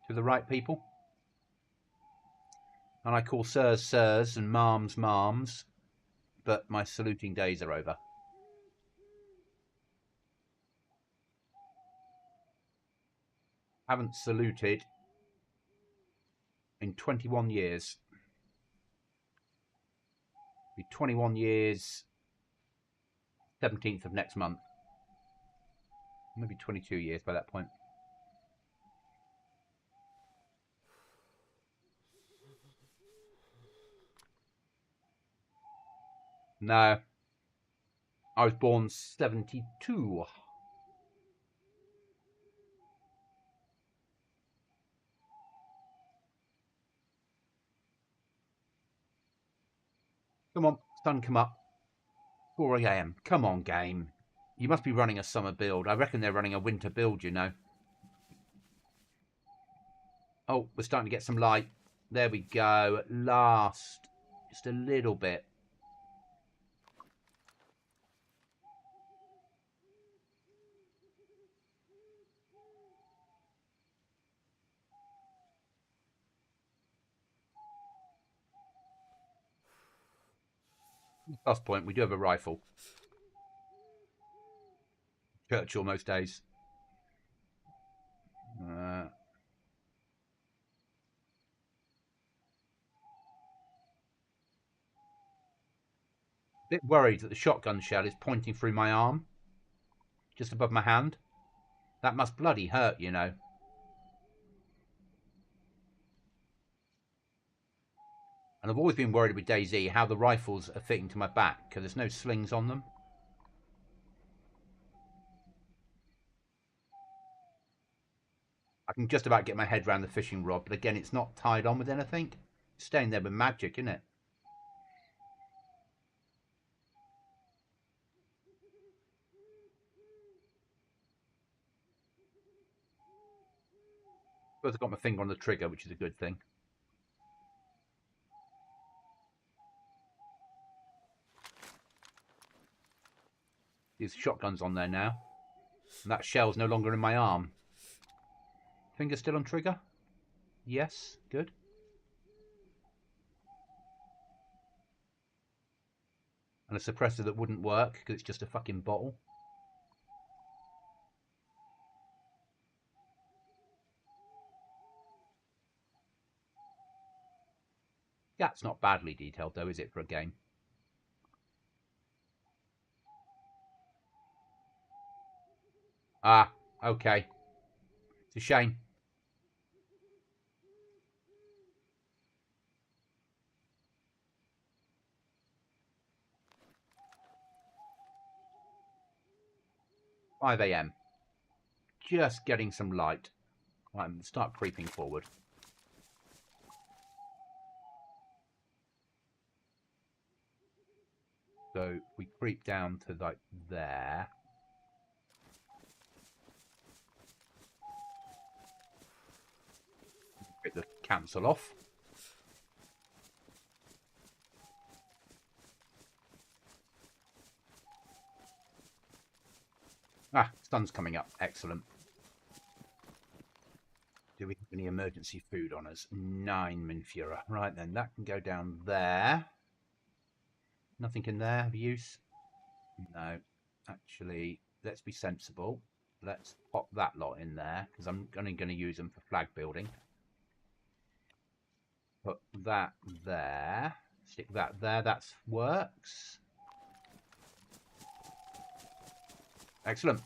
to the right people. And I call sirs sirs and marms marms, but my saluting days are over. Haven't saluted in 21 years. Be 21 years 17th of next month. Maybe 22 years by that point. No. I was born 72. Come on, sun come up. 4 AM. Come on, game. You must be running a summer build. I reckon they're running a winter build, you know. Oh, we're starting to get some light. There we go. At last. Just a little bit. Last point, we do have a rifle. Churchill most days. Bit worried that the shotgun shell is pointing through my arm, just above my hand. That must bloody hurt, you know. And I've always been worried with DayZ how the rifles are fitting to my back because there's no slings on them. I can just about get my head around the fishing rod, but again, it's not tied on with anything. It's staying there with magic, isn't it? But I've got my finger on the trigger, which is a good thing. These shotguns on there now. And that shell's no longer in my arm. Finger still on trigger? Yes, good. And a suppressor that wouldn't work because it's just a fucking bottle. Yeah, it's not badly detailed though, is it, for a game? Ah, okay. It's a shame. "5 AM. Just getting some light. Right, start creeping forward. So we creep down to like there. Get the cancel off. Ah, sun's coming up. Excellent. Do we have any emergency food on us? 9 Minfura. Right then, that can go down there. Nothing in there of use? No. Actually, let's be sensible. Let's pop that lot in there, because I'm only going to use them for flag building. Put that there. Stick that there. That works. Excellent.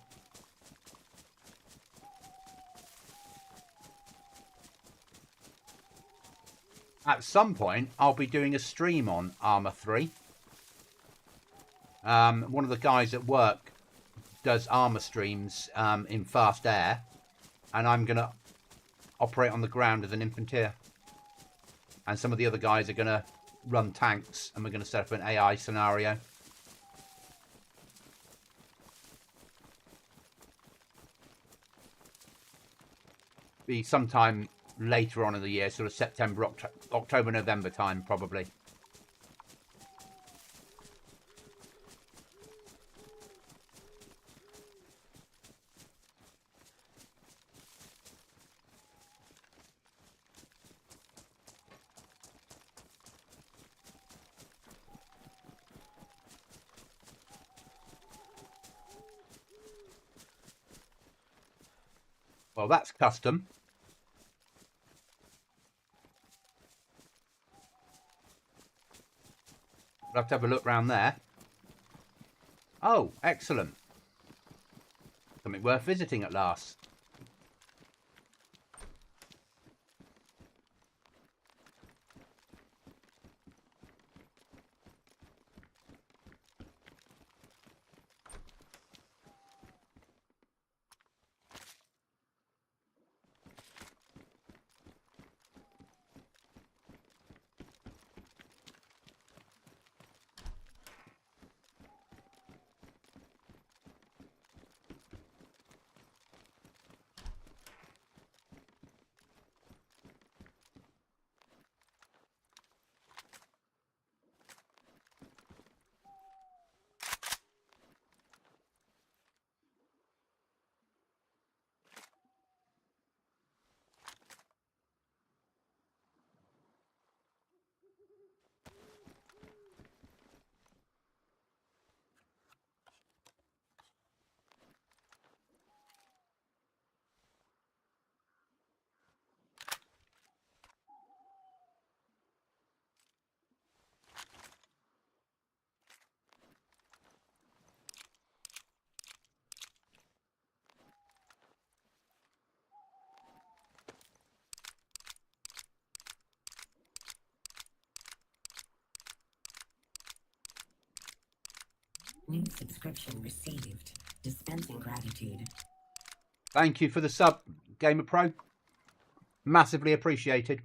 At some point, I'll be doing a stream on Armour 3. One of the guys at work does armour streams in fast air, and I'm going to operate on the ground as an infantry. And some of the other guys are going to run tanks, and we're going to set up an AI scenario. Be sometime later on in the year, sort of September, October, November time, probably. Well, that's custom. We'll have to have a look round there. Oh, excellent. Something worth visiting at last. New subscription received. Dispensing gratitude. Thank you for the sub, Gamer Pro. Massively appreciated.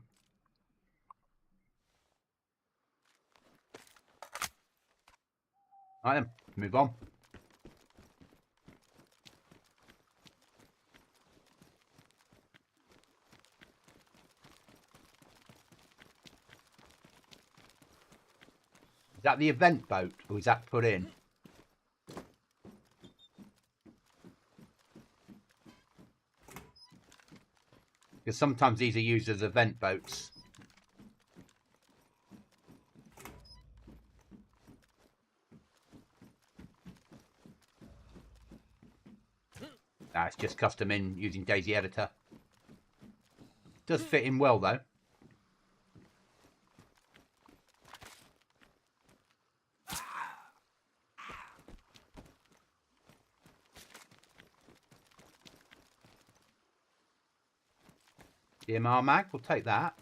Right then, move on. Is that the event boat, or is that put in? Because sometimes these are used as event boats. Nah, it's just custom in using DayZ Editor. Does fit in well though. DMR mag, we'll take that.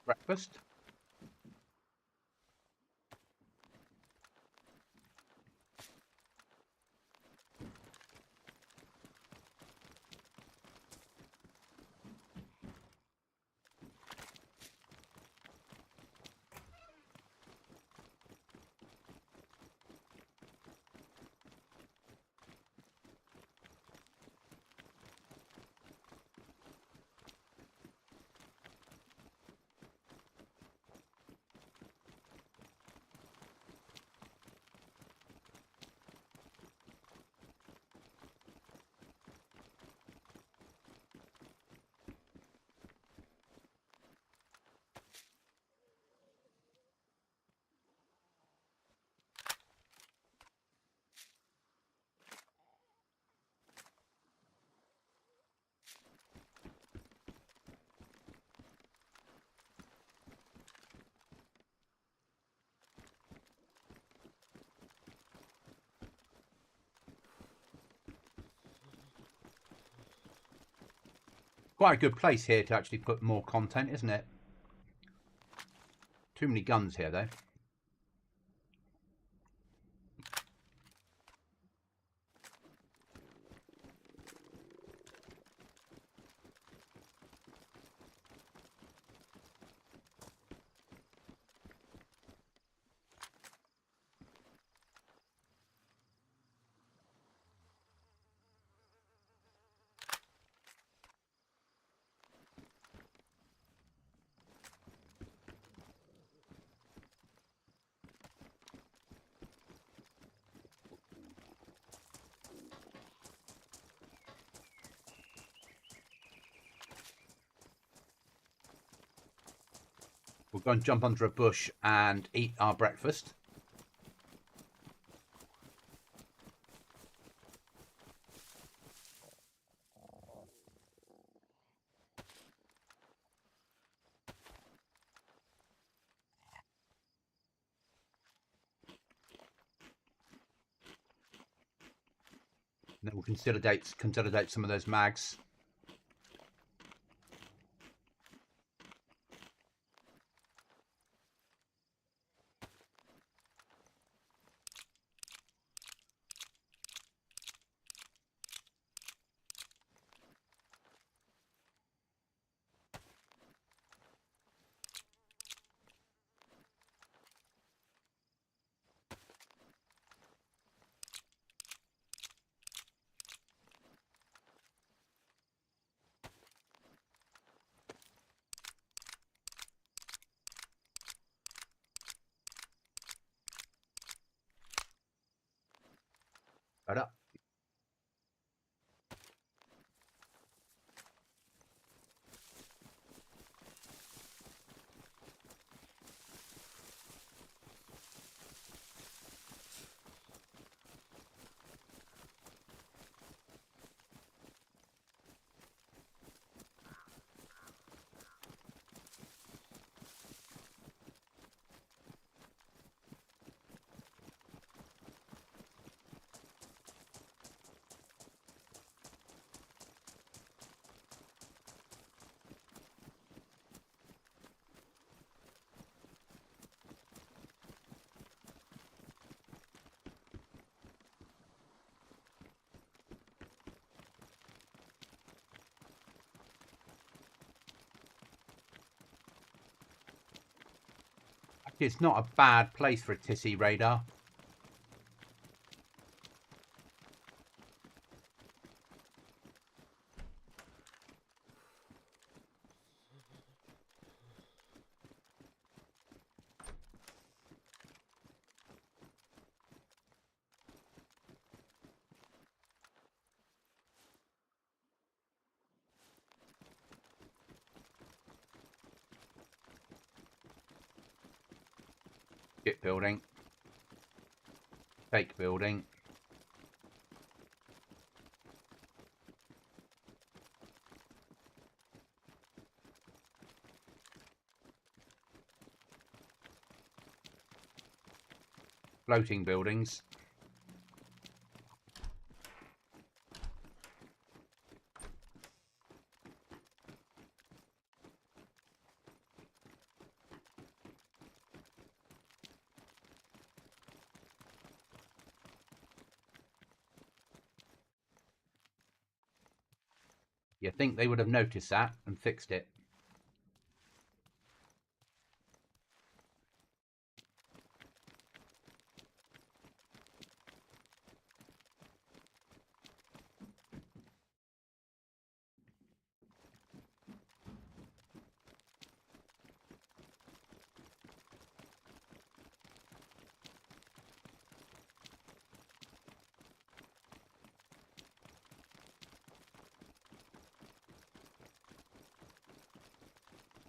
Breakfast. quite a good place here to actually put more content, isn't it? Too many guns here, though. We'll go and jump under a bush and eat our breakfast. And then we'll consolidate some of those mags. Right up. It's not a bad place for a TISI radar. Ship building. Fake building. Floating buildings. You think they would have noticed that and fixed it.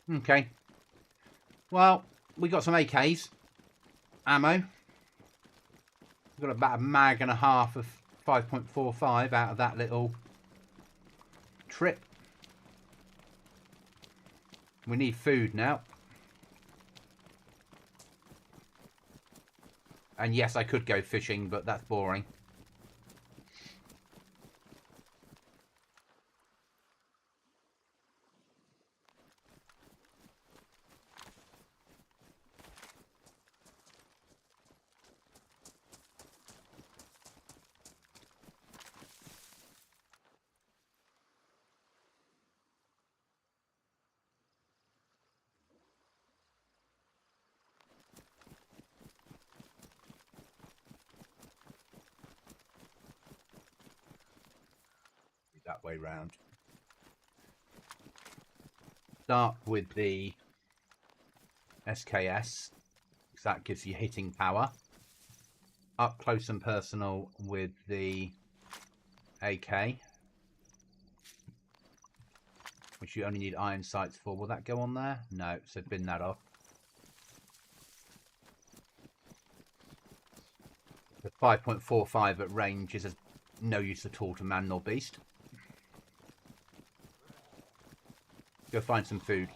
Okay. Well, we got some AKs. Ammo. We've got about a mag and a half of 5.45 out of that little trip. We need food now. And yes, I could go fishing, but that's boring. way round. Start with the SKS, because that gives you hitting power. Up close and personal with the AK, which you only need iron sights for. Will that go on there? No, so bin that off. The 5.45 at range is of no use at all to man nor beast. Go find some food.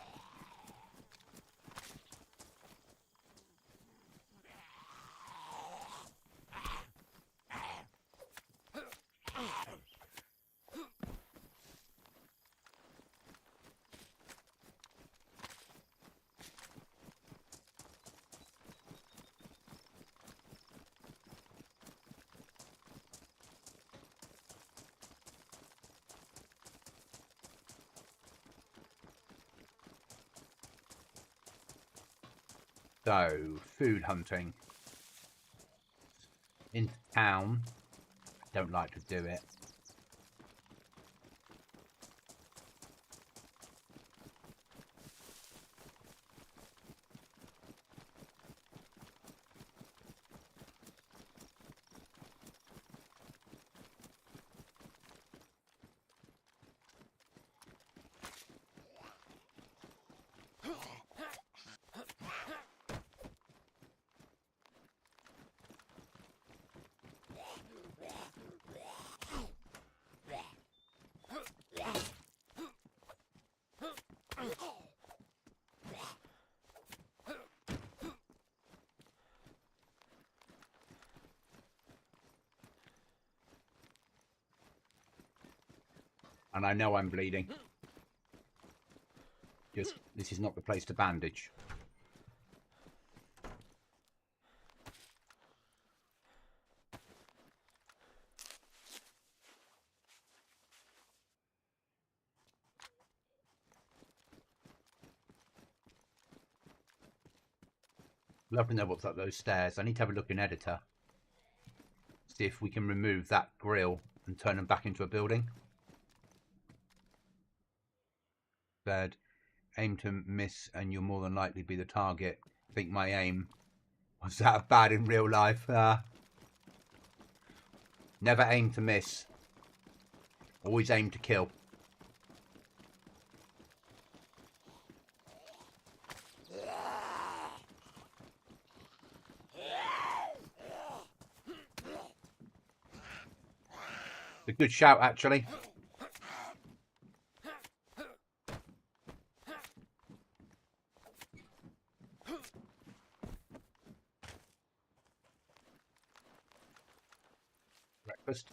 So, food hunting. Into town. Don't like to do it. And I know I'm bleeding. Just, this is not the place to bandage. Love to know what's up those stairs. I need to have a look in editor. See if we can remove that grill and turn them back into a building. Bad. Aim to miss and you'll more than likely be the target. I think my aim was that bad in real life. Never aim to miss. Always aim to kill. A good shout, actually. Breakfast.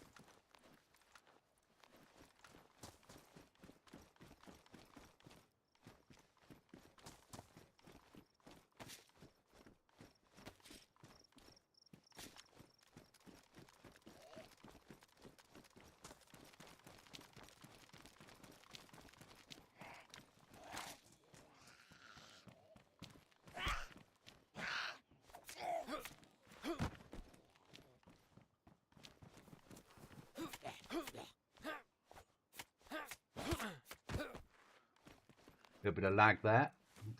A bit of lag there.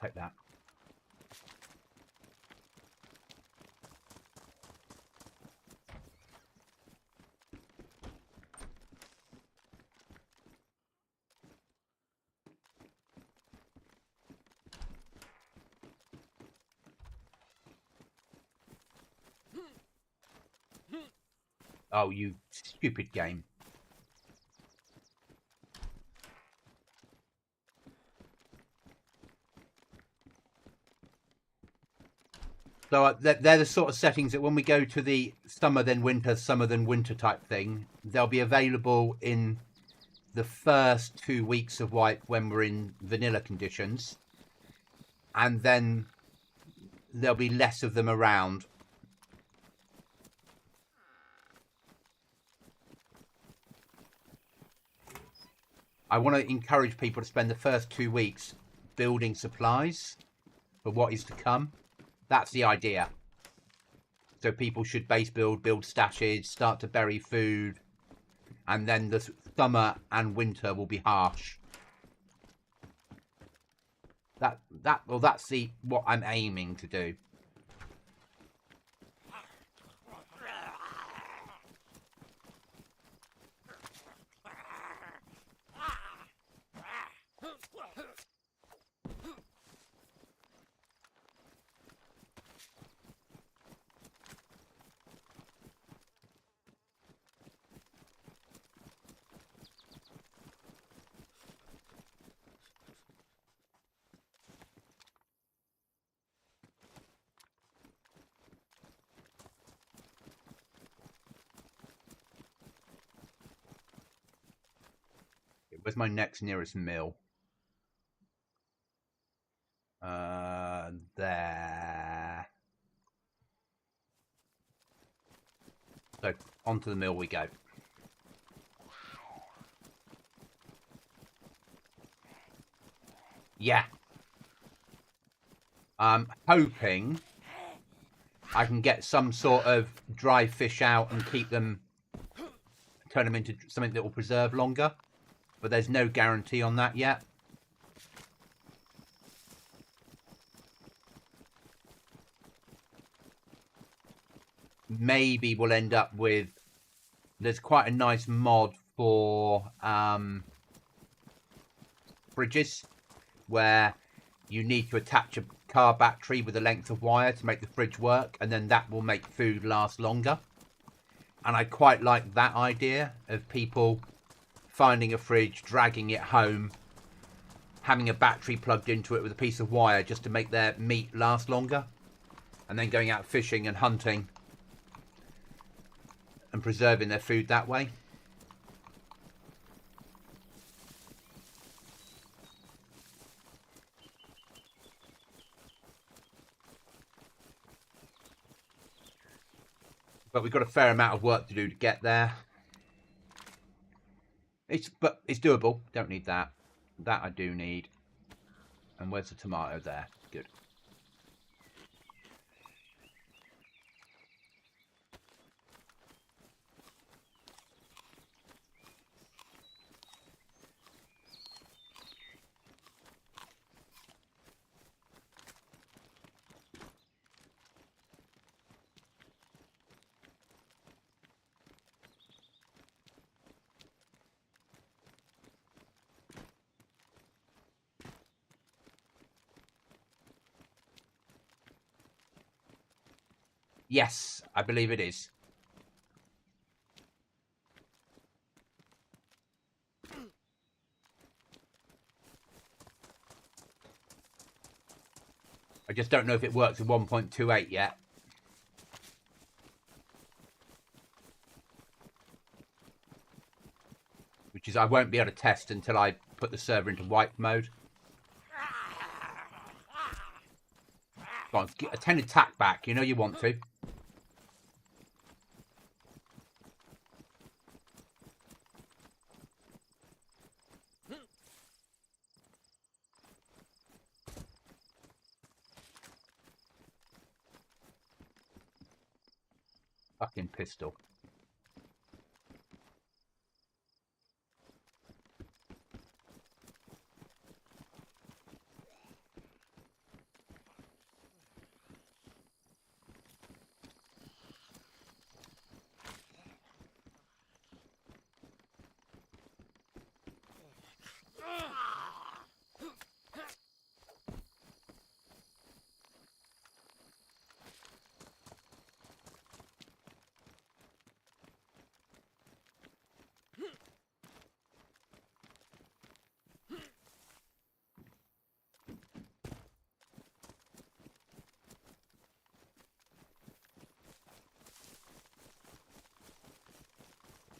Take that. Oh, you stupid game. So they're the sort of settings that when we go to the summer then winter type thing, they'll be available in the first 2 weeks of wipe when we're in vanilla conditions. And then there'll be less of them around. I want to encourage people to spend the first 2 weeks building supplies for what is to come. That's the idea. So people should base build stashes, start to bury food, and then summer and winter will be harsh. Well, that's what I'm aiming to do. Where's my next nearest mill? There. So, onto the mill we go. Yeah. I'm hoping I can get some sort of dry fish out and keep them, turn them into something that will preserve longer. But there's no guarantee on that yet. Maybe we'll end up with... There's quite a nice mod for fridges where you need to attach a car battery with a length of wire to make the fridge work, and then that will make food last longer. And I quite like that idea of people finding a fridge, dragging it home, having a battery plugged into it with a piece of wire just to make their meat last longer, and then going out fishing and hunting and preserving their food that way. But we've got a fair amount of work to do to get there. But it's doable. Don't need that. That I do need. And where's the tomato there? Good. Yes, I believe it is. I just don't know if it works with 1.28 yet. Which is I won't be able to test until I put the server into wipe mode. Go on, get a 10 attack back. You know you want to. Fucking pistol.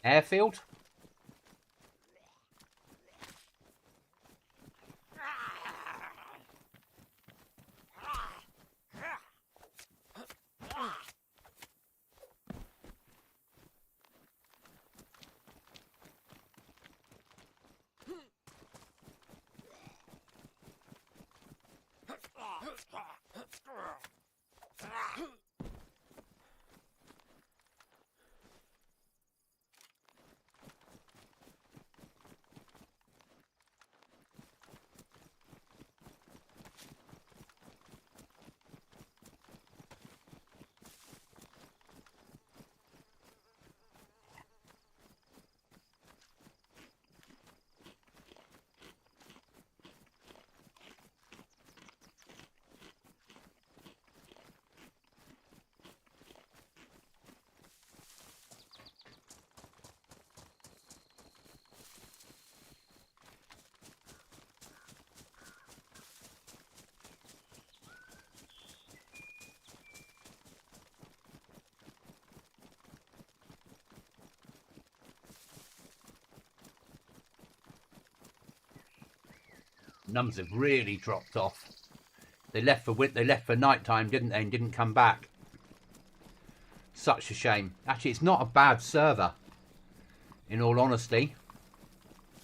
Airfield? Numbers have really dropped off. They left for night time, didn't they? And didn't come back. Such a shame. Actually, it's not a bad server. In all honesty,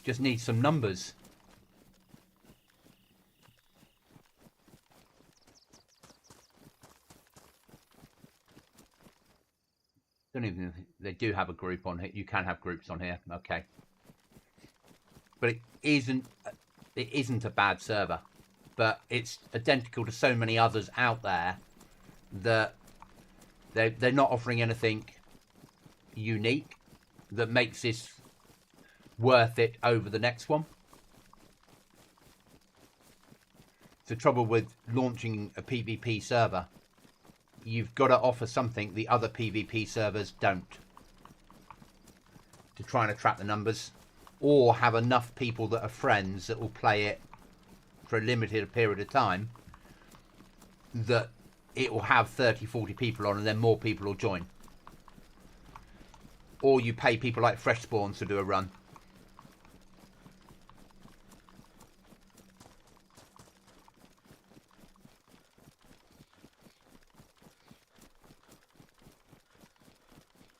just needs some numbers. Don't even. They do have a group on here. You can have groups on here. Okay, but it isn't. It isn't a bad server, but it's identical to so many others out there that they're not offering anything unique that makes this worth it over the next one. The trouble with launching a PvP server, you've got to offer something the other PvP servers don't to try and attract the numbers, or have enough people that are friends that will play it for a limited period of time that it will have 30-40 people on, and then more people will join. Or you pay people like Fresh Spawns to do a run.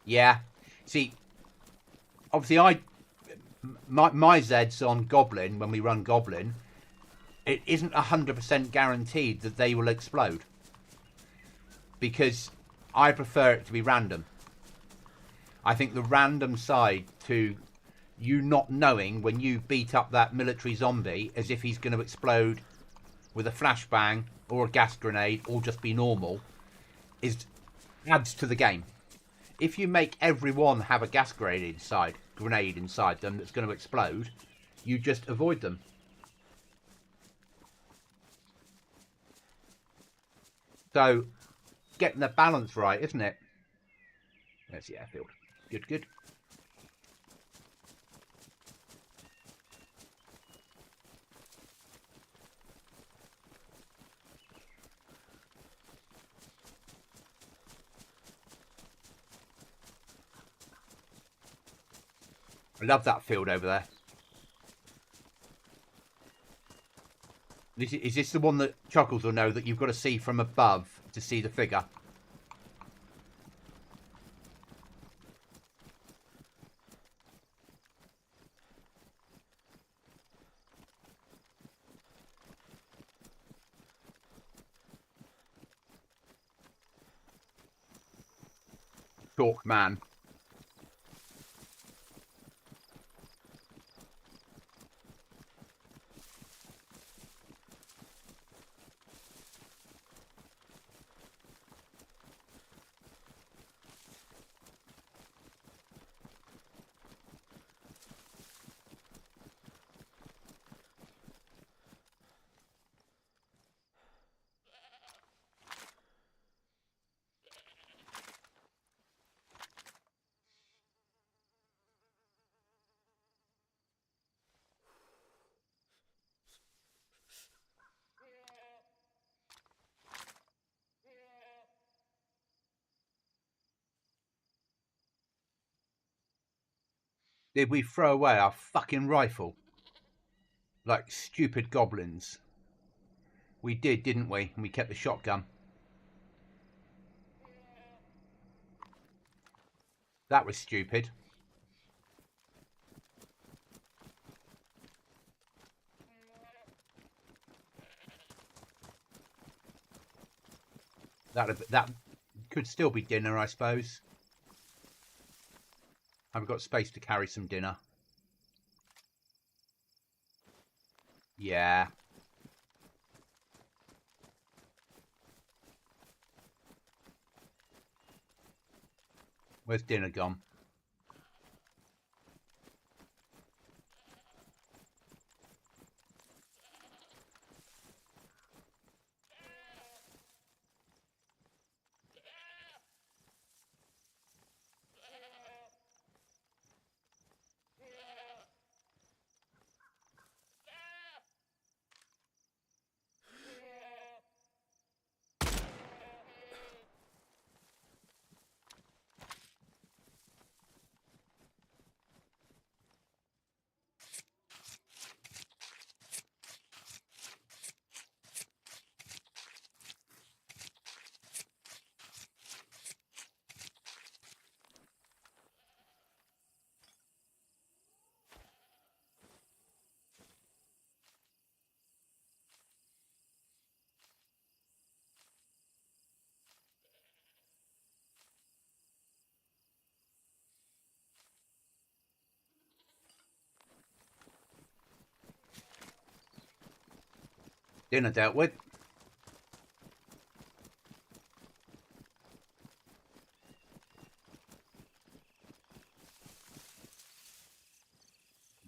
Yeah. See, obviously my Zeds on Goblin, when we run Goblin, it isn't 100% guaranteed that they will explode. Because I prefer it to be random. I think the random side to you not knowing when you beat up that military zombie as if he's going to explode with a flashbang or a gas grenade or just be normal adds to the game. If you make everyone have a gas grenade inside them that's going to explode, you just avoid them. So, getting the balance right, isn't it? There's the airfield. Good, good. I love that field over there. Is this the one that Chuckles will know that you've got to see from above to see the figure? Talk, man. Did we throw away our fucking rifle? Like stupid goblins. We did, didn't we? And we kept the shotgun. That was stupid. That could still be dinner, I suppose. I've got space to carry some dinner. Yeah. Where's dinner gone? Dinner dealt with.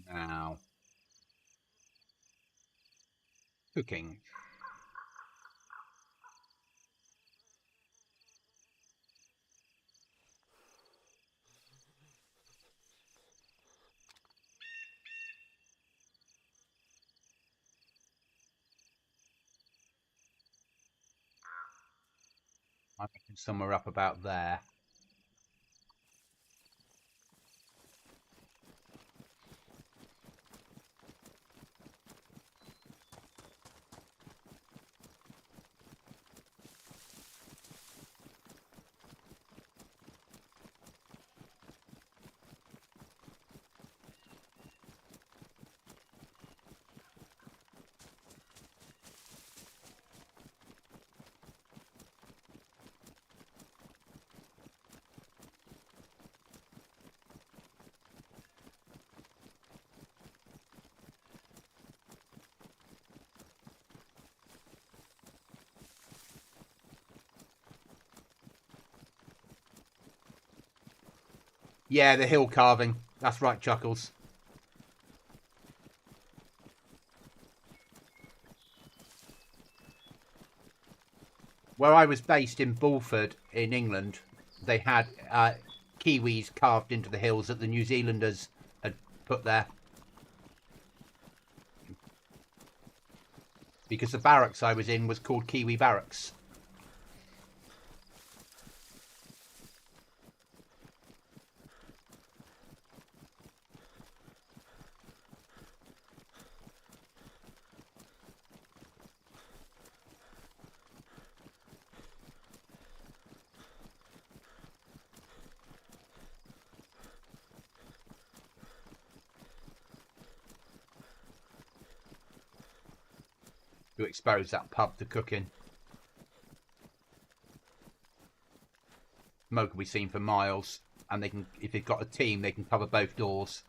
Now, cooking. I reckon somewhere up about there. Yeah, the hill carving. That's right, Chuckles. Where I was based in Bulford in England, they had kiwis carved into the hills that the New Zealanders had put there. Because the barracks I was in was called Kiwi Barracks. To expose that pub to cooking. Smoke will be seen for miles, and they can, if they've got a team, they can cover both doors,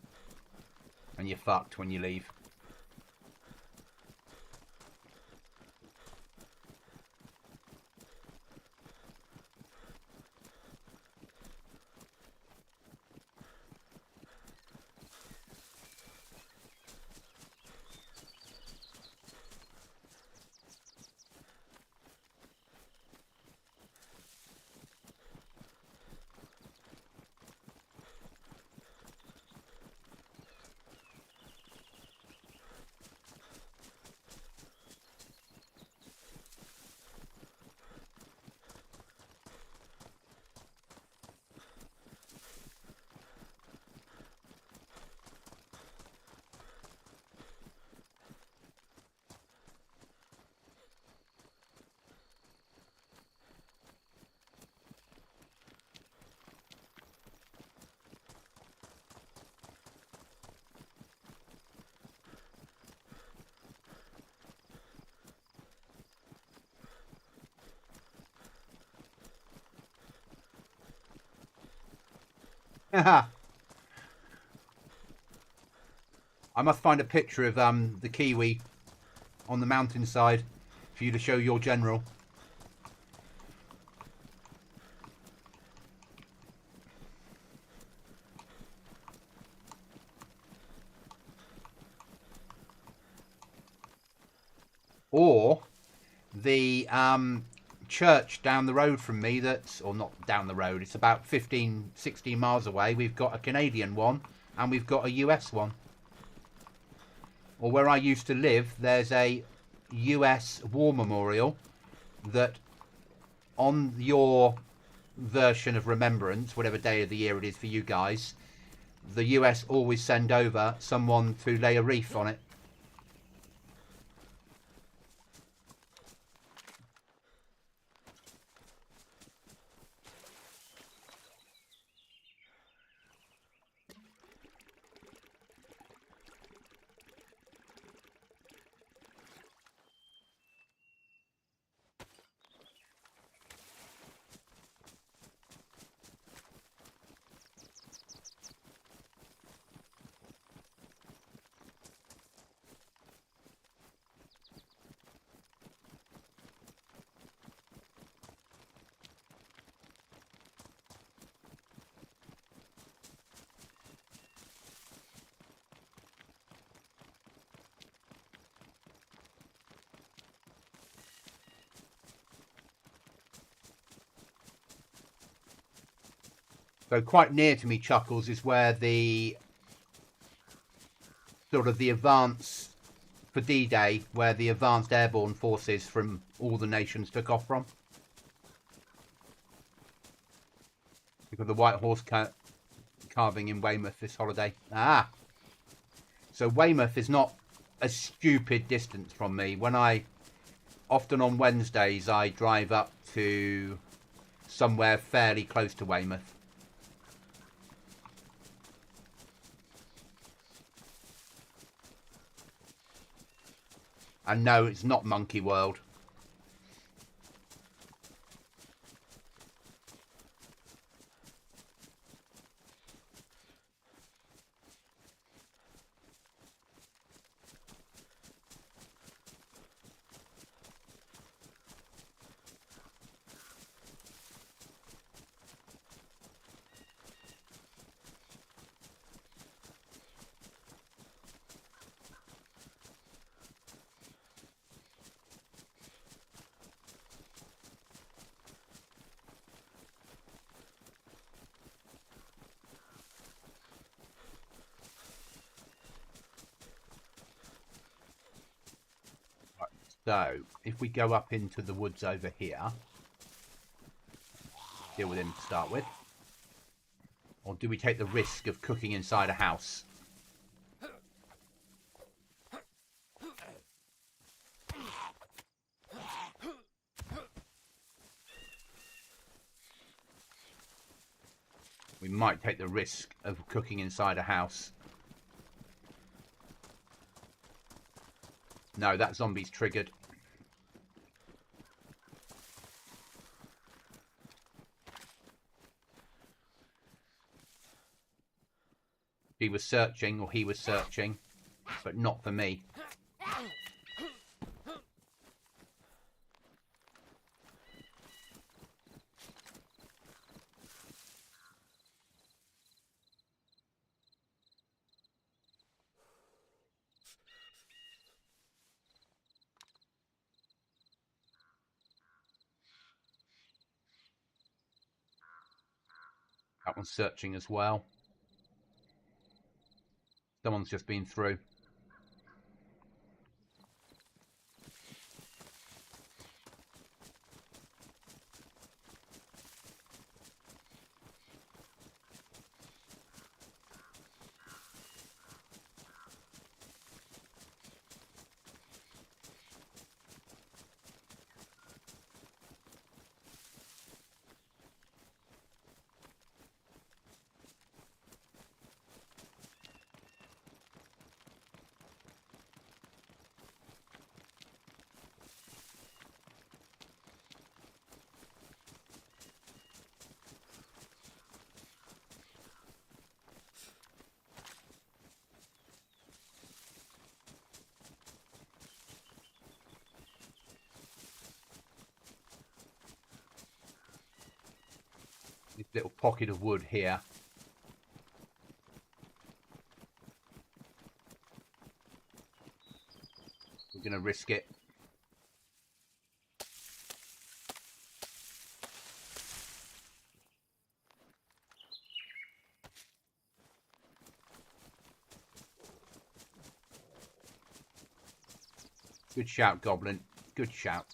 and you're fucked when you leave. I must find a picture of the kiwi on the mountainside for you to show your general. Or the church down the road from me, that's, or not down the road, it's about 15, 16 miles away. We've got a Canadian one and we've got a US one. Or where I used to live, there's a US war memorial that on your version of Remembrance, whatever day of the year it is for you guys, the US always send over someone to lay a wreath on it. So quite near to me, Chuckles, is where the sort of the advance for D-Day, where the advanced airborne forces from all the nations took off from. Because the White Horse carving in Weymouth this holiday. Ah! So Weymouth is not a stupid distance from me. Often on Wednesdays, I drive up to somewhere fairly close to Weymouth. And no, it's not Monkey World. So, if we go up into the woods over here, deal with him to start with. Or do we take the risk of cooking inside a house? We might take the risk of cooking inside a house. No, that zombie's triggered. She was searching, or he was searching, but not for me. That one's searching as well. Someone's just been through. This little pocket of wood here. We're going to risk it. Good shout, Goblin. Good shout.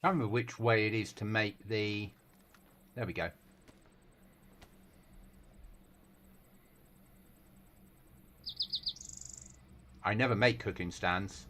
I can't remember which way it is to make the... There we go. I never make cooking stands.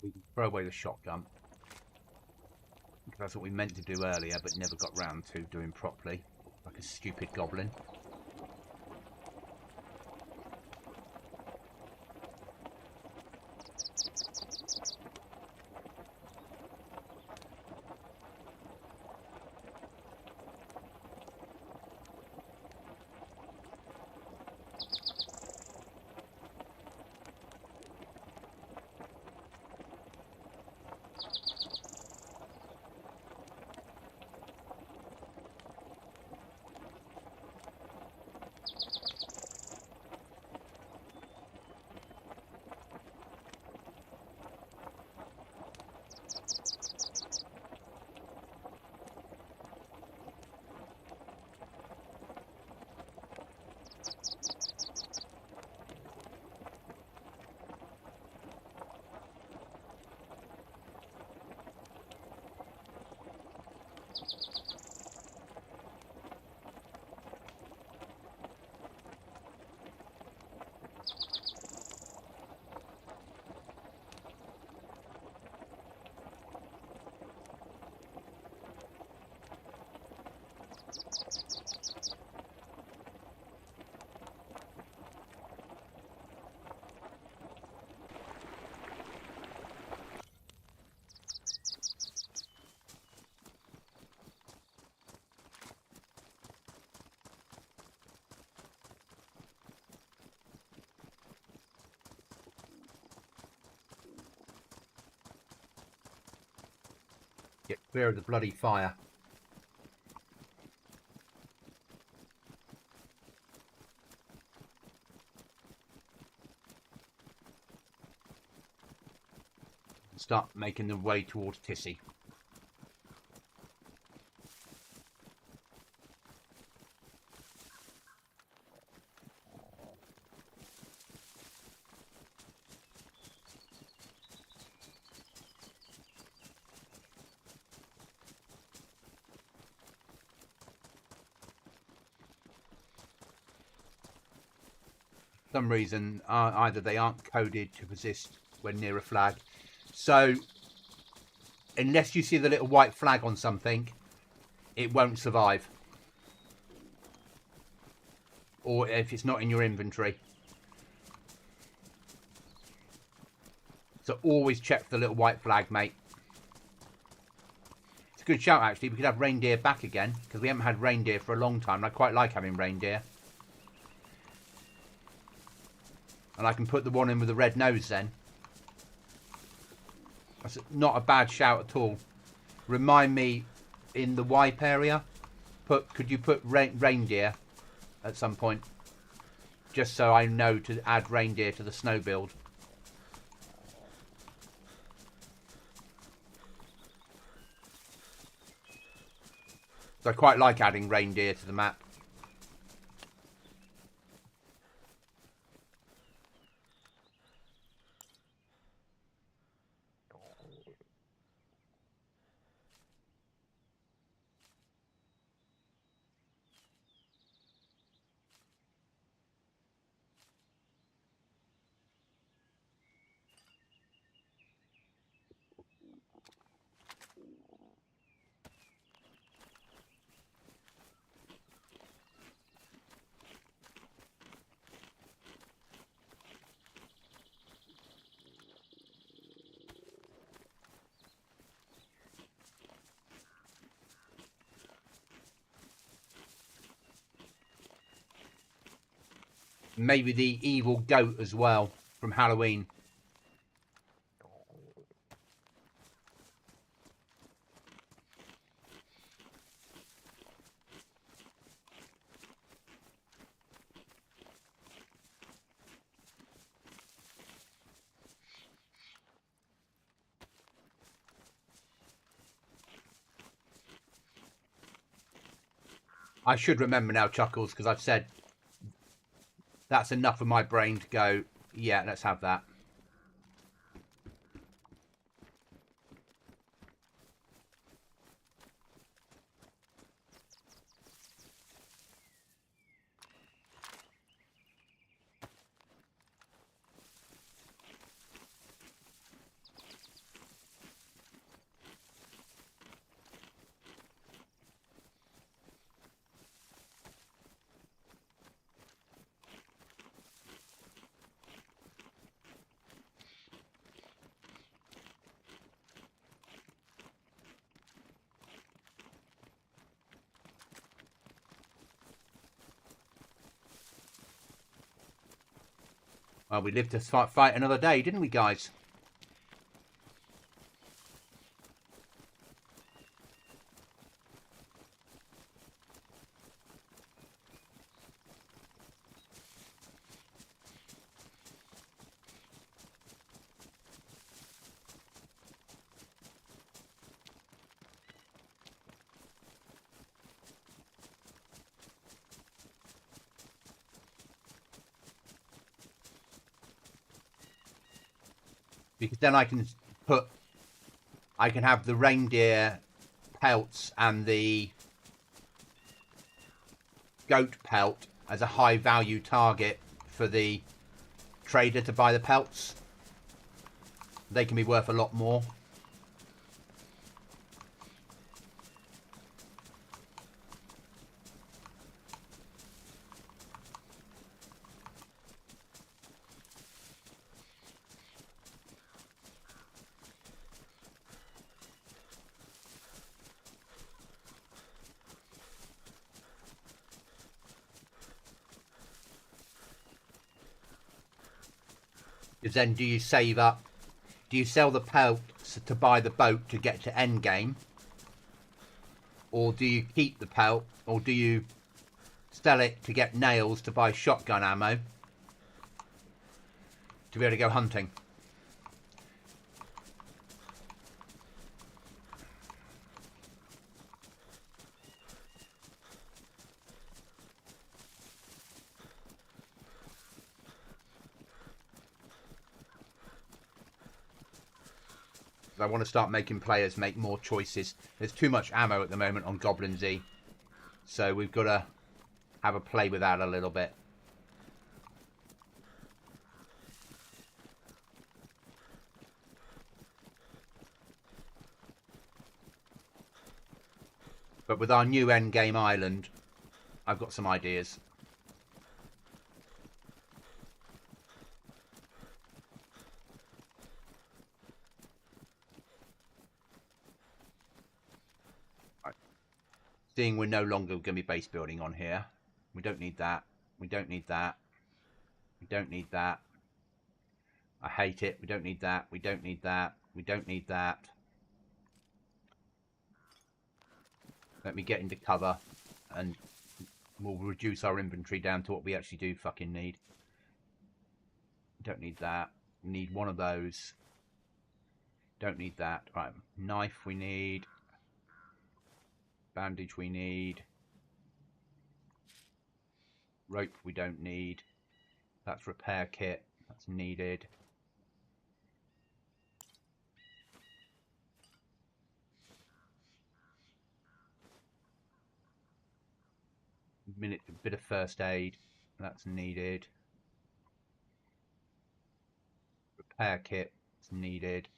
We can throw away the shotgun. That's what we meant to do earlier, but never got round to doing properly. Like a stupid goblin. Get clear of the bloody fire. Start making the way towards Tissy. For some reason, either they aren't coded to persist when near a flag. So, unless you see the little white flag on something, it won't survive. Or if it's not in your inventory. So always check for the little white flag, mate. It's a good shout, actually. We could have reindeer back again, because we haven't had reindeer for a long time, and I quite like having reindeer. And I can put the one in with the red nose then. That's not a bad shout at all. Remind me, in the wipe area, could you put reindeer at some point? Just so I know to add reindeer to the snow build. So I quite like adding reindeer to the map. Maybe the evil goat as well from Halloween. I should remember now, Chuckles, because I've said that's enough of my brain to go, yeah, let's have that. Well, we lived to fight another day, didn't we, guys? Because then I can have the reindeer pelts and the goat pelt as a high value target for the trader to buy the pelts. They can be worth a lot more. Because then do you save up? Do you sell the pelts to buy the boat to get to end game? Or do you keep the pelt? Or do you sell it to get nails to buy shotgun ammo? To be able to go hunting? I want to start making players make more choices. There's too much ammo at the moment on GoblinZ. So we've got to have a play with that a little bit. But with our new endgame island, I've got some ideas. Right. Seeing we're no longer going to be base building on here. We don't need that. We don't need that. We don't need that. I hate it. We don't need that. We don't need that. We don't need that. Let me get into cover and we'll reduce our inventory down to what we actually do fucking need. Don't need that. We need one of those. Don't need that. Right, knife we need. Bandage we need. Rope we don't need. That's repair kit. That's needed. Bit of first aid. That's needed. Repair kit. That's needed.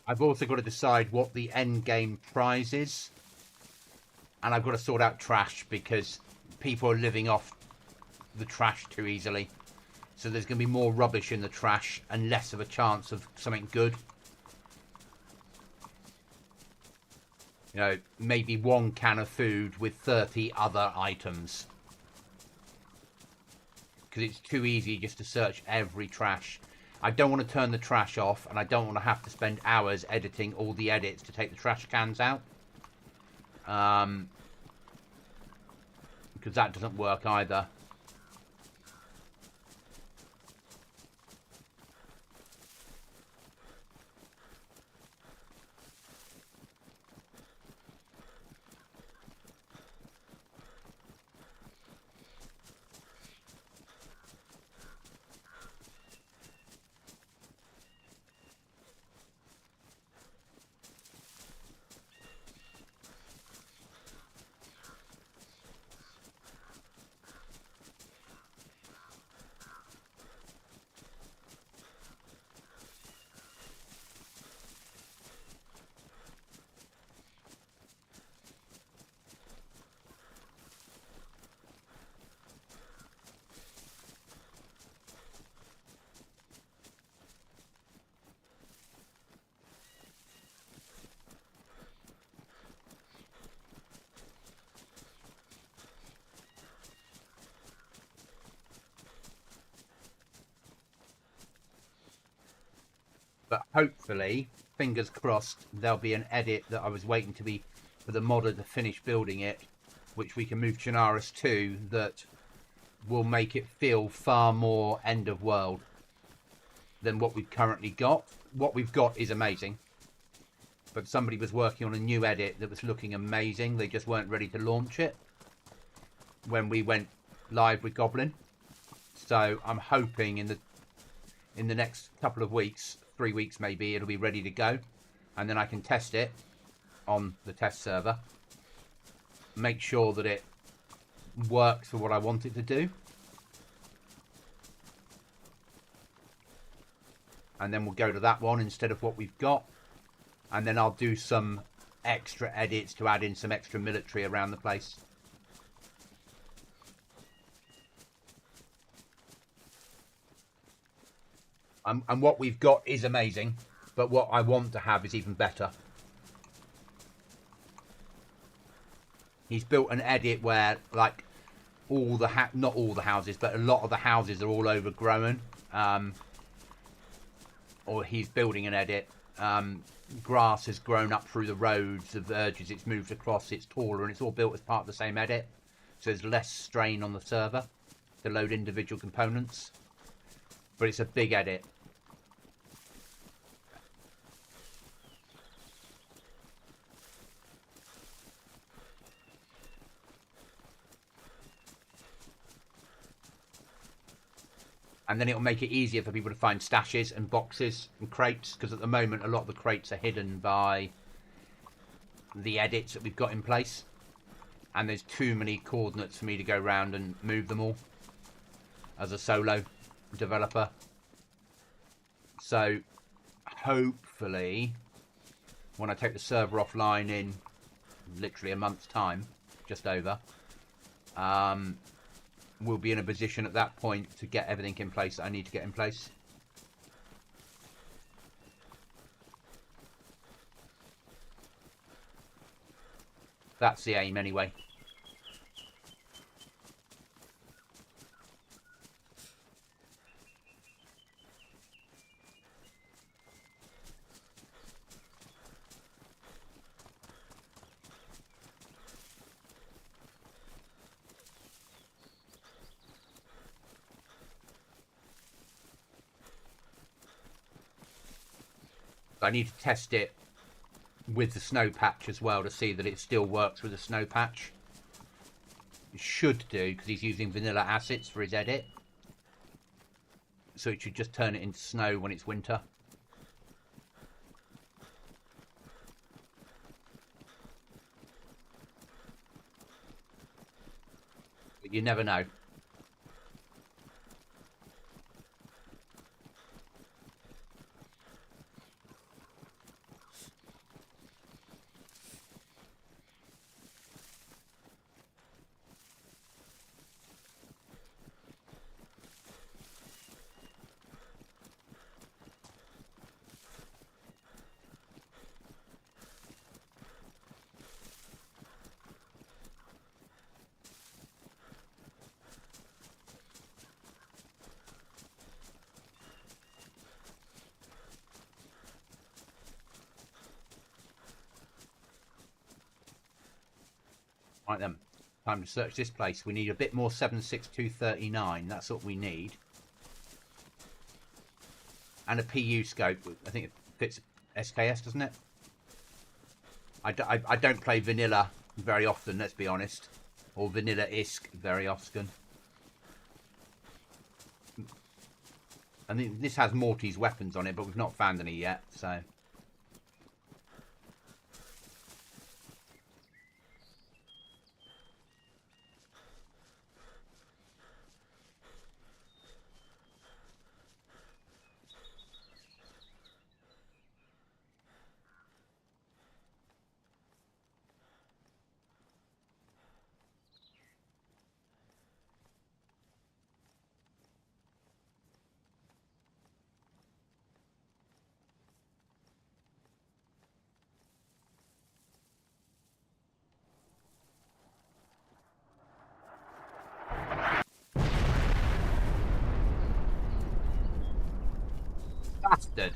I've also got to decide what the end game prize is. And I've got to sort out trash because people are living off the trash too easily. So there's going to be more rubbish in the trash and less of a chance of something good. You know, maybe one can of food with 30 other items. Because it's too easy just to search every trash. I don't want to turn the trash off, and I don't want to have to spend hours editing all the edits to take the trash cans out. Because that doesn't work either. But hopefully, fingers crossed, there'll be an edit that I was waiting to be for the modder to finish building it, which we can move Chernarus to, that will make it feel far more end of world than what we've currently got. What we've got is amazing, but somebody was working on a new edit that was looking amazing. They just weren't ready to launch it when we went live with Goblin. So I'm hoping in the next couple of weeks, 3 weeks maybe, it'll be ready to go, and then I can test it on the test server, make sure that it works for what I want it to do, and then we'll go to that one instead of what we've got, and then I'll do some extra edits to add in some extra military around the place. And what we've got is amazing, but what I want to have is even better. He's built an edit where, like, all the not all the houses, but a lot of the houses are all overgrown. Or he's building an edit. Grass has grown up through the roads, the verges it's moved across, it's taller, and it's all built as part of the same edit. So there's less strain on the server to load individual components. But it's a big edit. And then it'll make it easier for people to find stashes and boxes and crates, because at the moment a lot of the crates are hidden by the edits that we've got in place, and there's too many coordinates for me to go around and move them all as a solo developer. So hopefully when I take the server offline in literally a month's time, just over, we'll be in a position at that point to get everything in place that I need to get in place. That's the aim anyway. I need to test it with the snow patch as well to see that it still works with the snow patch. It should do, because he's using vanilla assets for his edit. So it should just turn it into snow when it's winter. But you never know. Right then, time to search this place. We need a bit more 76239. That's what we need. And a PU scope. I think it fits SKS, doesn't it? I don't play vanilla very often, let's be honest. Or vanilla ISK very often. And this has Morty's weapons on it, but we've not found any yet, so... Bastard!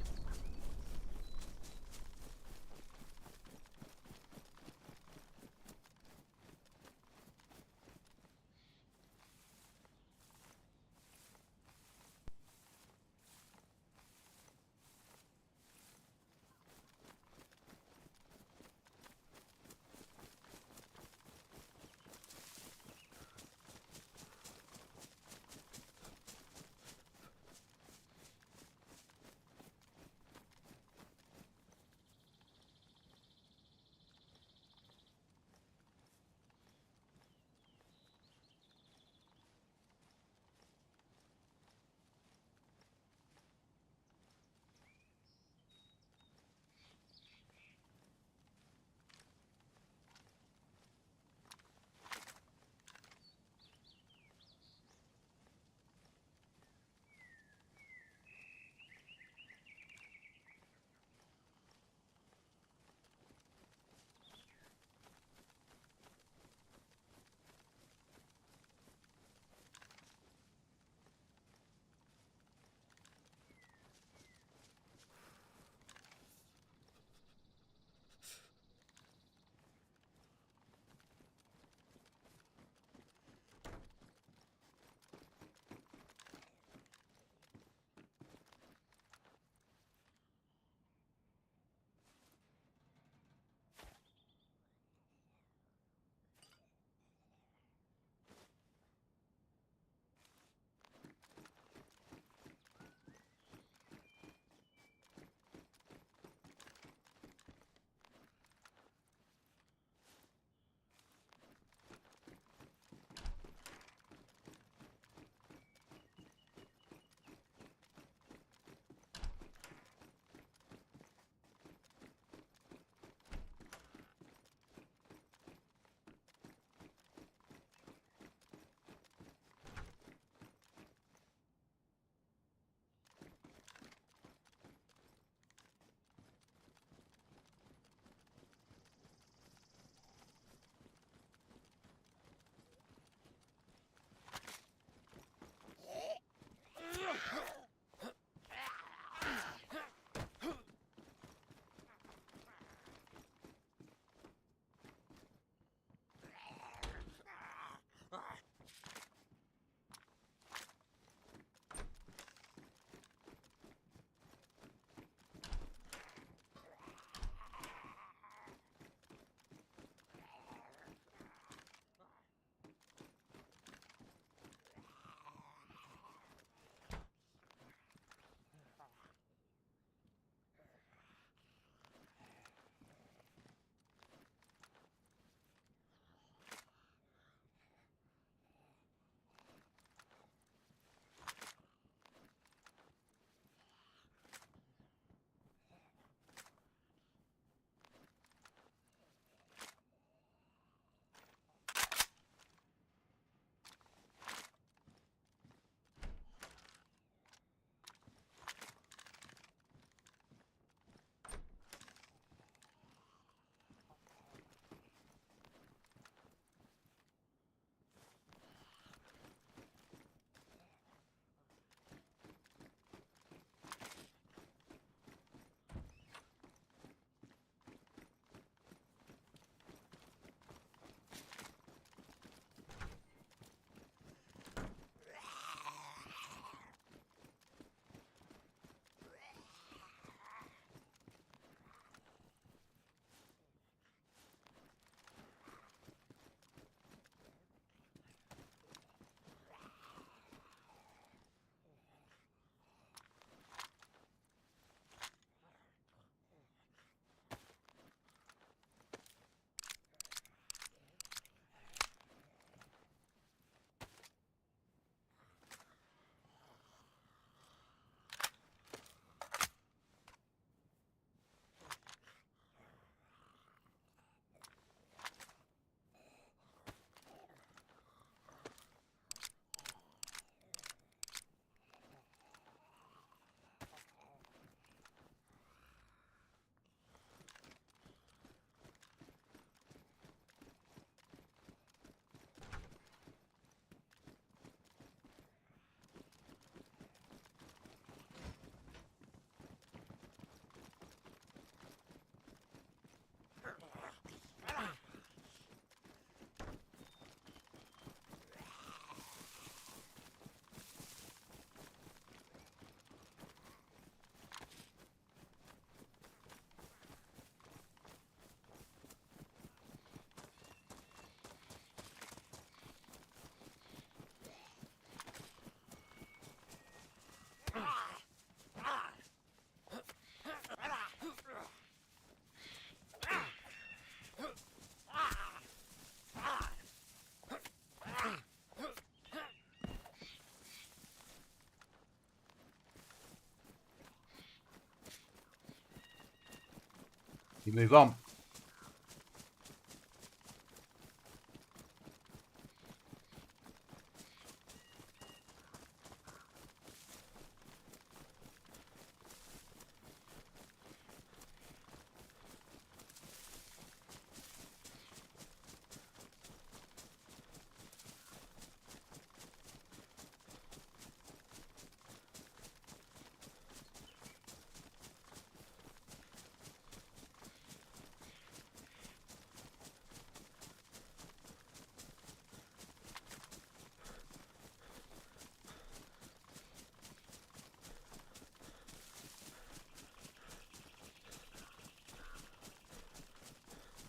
You move on.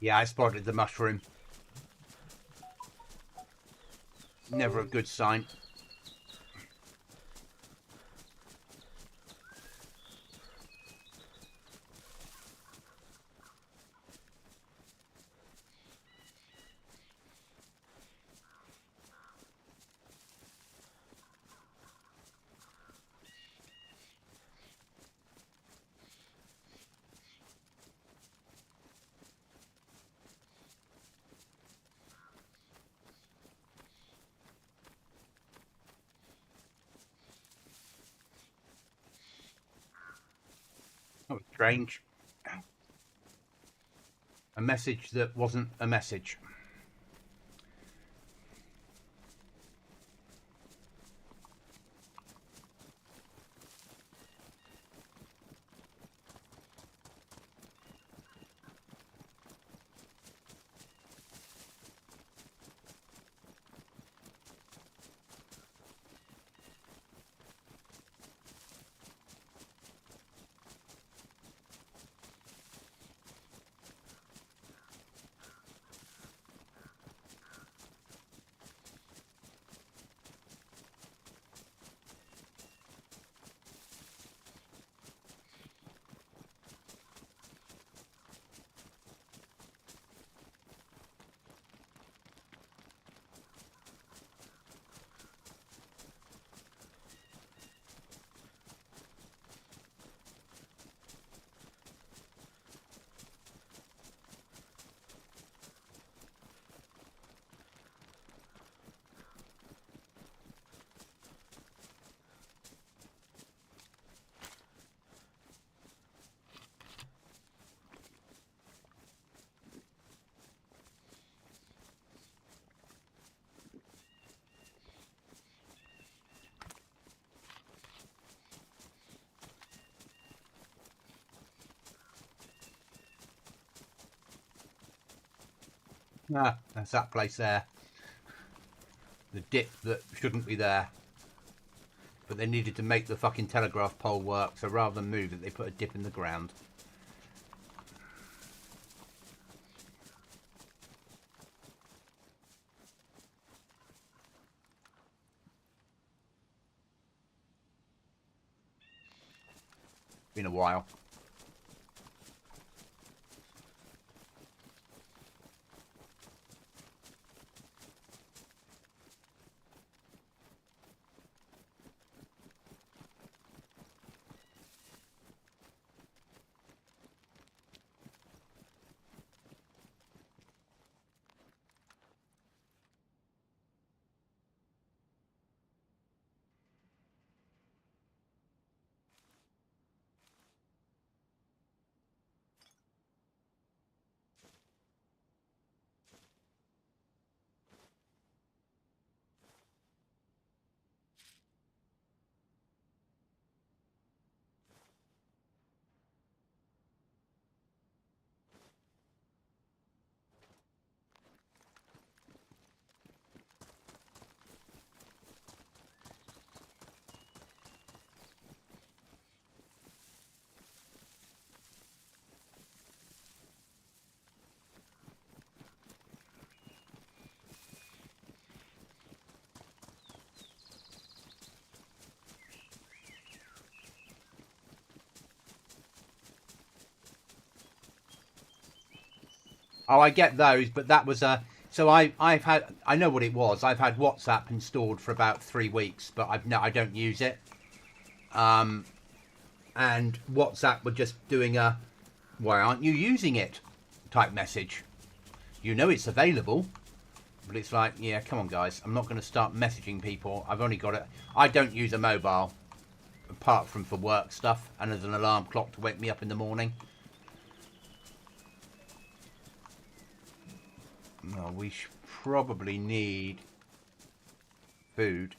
Yeah, I spotted the mushroom. Never a good sign. That was strange. A message that wasn't a message. Ah, that's that place there. The dip that shouldn't be there. But they needed to make the fucking telegraph pole work, so rather than move it, they put a dip in the ground. Been a while. Oh, I get those, but that was a. So I've had. I know what it was. I've had WhatsApp installed for about 3 weeks, but I don't use it. And WhatsApp were just doing a Why aren't you using it? Type message. You know it's available, but it's like, yeah, come on guys, I'm not going to start messaging people. I've only got it. I don't use a mobile apart from for work stuff and as an alarm clock to wake me up in the morning. Well, we probably need food.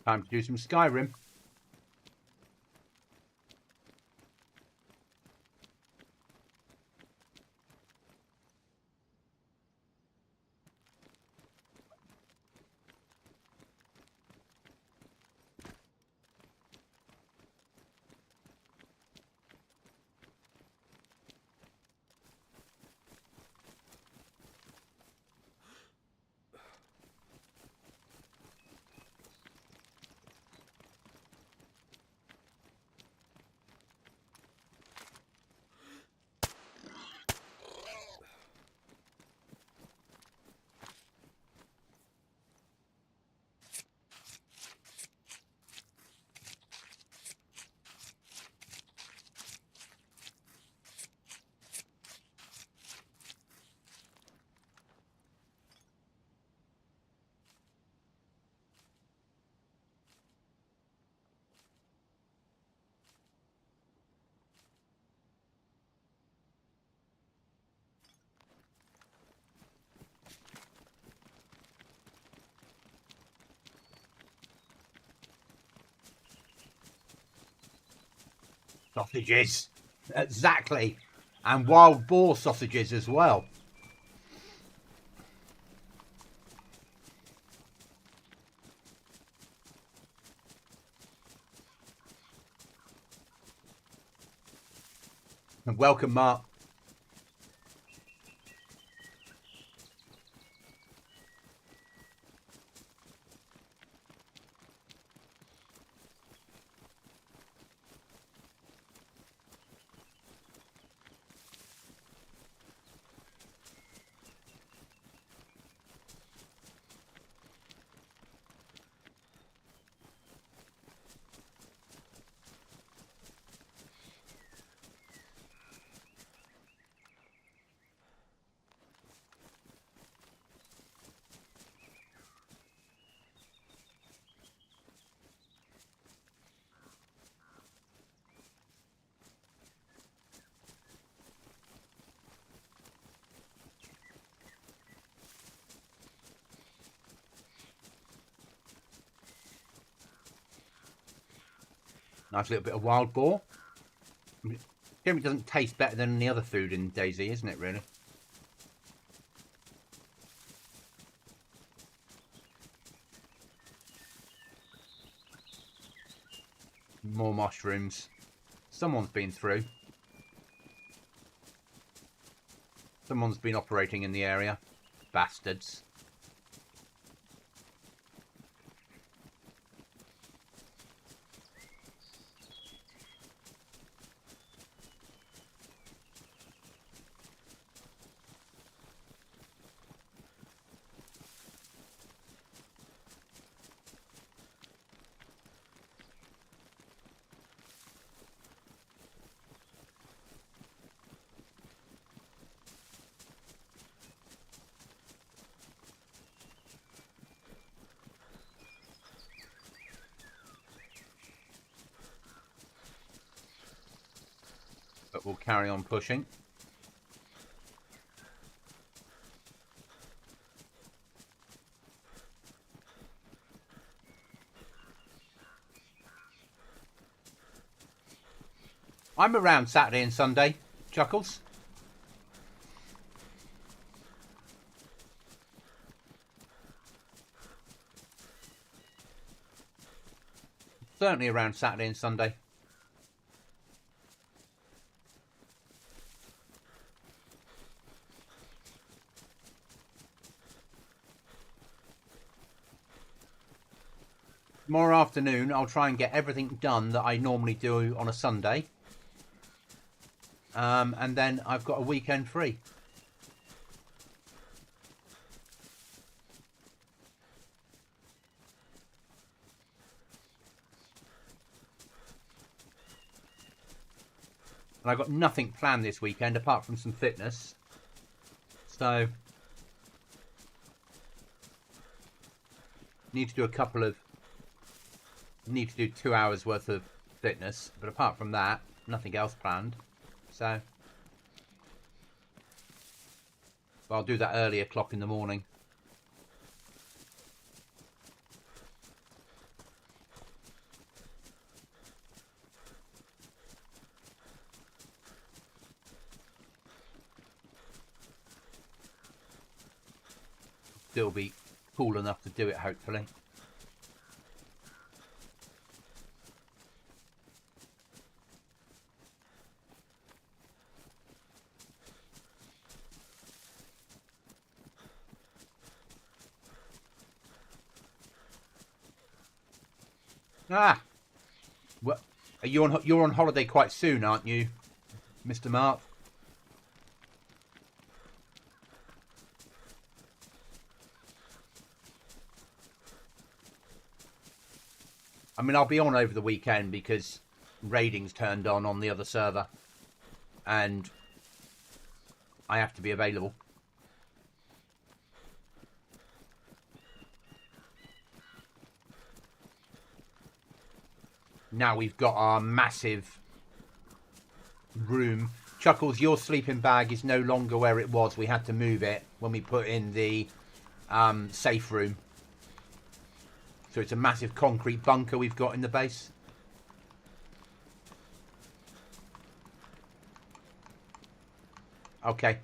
Time to do some Skyrim. Sausages. Exactly. And wild boar sausages as well. And welcome, Mark. Nice little bit of wild boar. Generally doesn't taste better than the other food in DayZ, isn't it, really? More mushrooms. Someone's been through. Someone's been operating in the area. Bastards. But we'll carry on pushing. I'm around Saturday and Sunday, Chuckles. Certainly around Saturday and Sunday. Tomorrow afternoon, I'll try and get everything done that I normally do on a Sunday. And then I've got a weekend free. And I've got nothing planned this weekend apart from some fitness. So, need to do 2 hours worth of fitness. But apart from that, nothing else planned. So, well, I'll do that early o'clock in the morning. Still be cool enough to do it, hopefully. Ah, well, you're on holiday quite soon, aren't you, Mr. Mark? I mean, I'll be on over the weekend because raiding's turned on the other server, and I have to be available. Now we've got our massive room. Chuckles, your sleeping bag is no longer where it was. We had to move it when we put in the safe room. So it's a massive concrete bunker we've got in the base. Okay.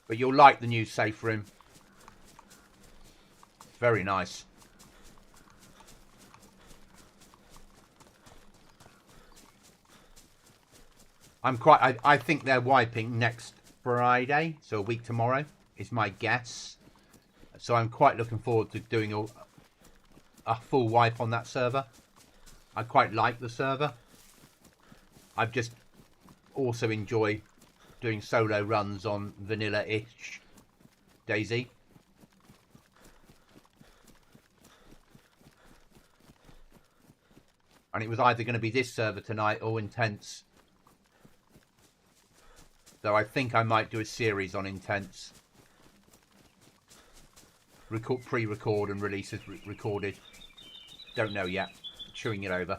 But you'll like the new safe room. Very nice. I think they're wiping next Friday, so a week tomorrow is my guess. So I'm quite looking forward to doing a full wipe on that server. I quite like the server. I just also enjoy doing solo runs on vanilla-ish DayZ. And it was either going to be this server tonight or Intense. So I think I might do a series on Intense. Pre-record and release as recorded. Don't know yet. Chewing it over.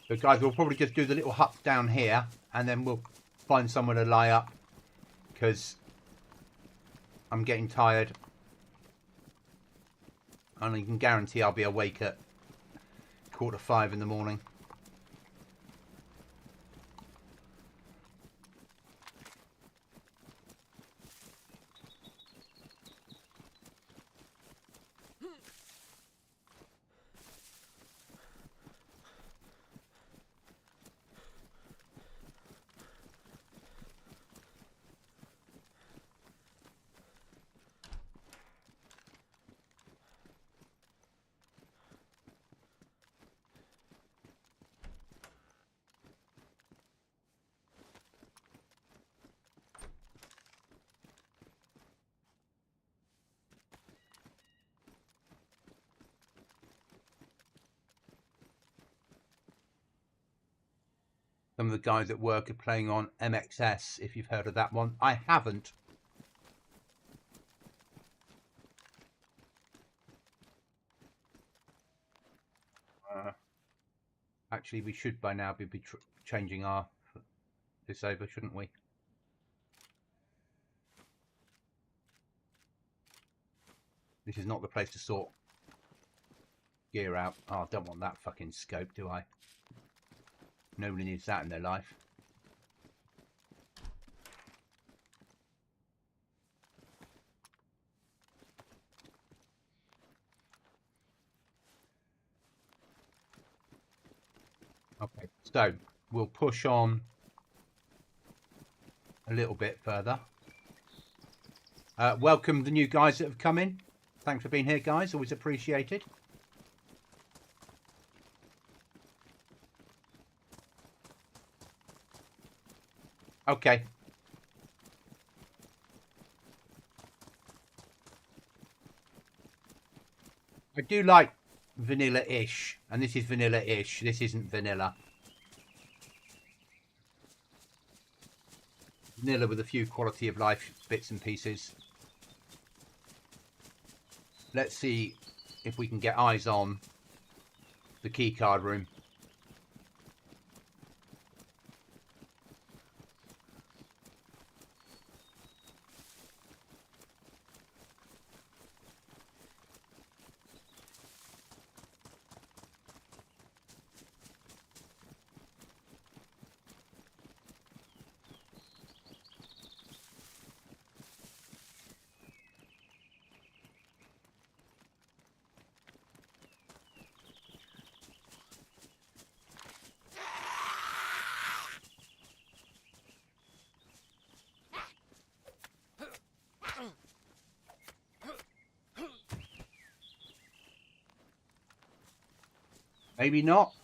So guys, we'll probably just do the little hut down here and then we'll find somewhere to lie up because I'm getting tired. And I can guarantee I'll be awake at 4:45 in the morning. Some of the guys at work are playing on MXS, if you've heard of that one. I haven't. Actually, we should by now be changing this over, shouldn't we? This is not the place to sort gear out. Oh, I don't want that fucking scope, do I? Nobody needs that in their life. Okay, so we'll push on a little bit further. Welcome the new guys that have come in. Thanks for being here, guys. Always appreciated. Okay. I do like vanilla-ish, and this is vanilla-ish. This isn't vanilla. Vanilla with a few quality of life bits and pieces. Let's see if we can get eyes on the keycard room. Maybe not.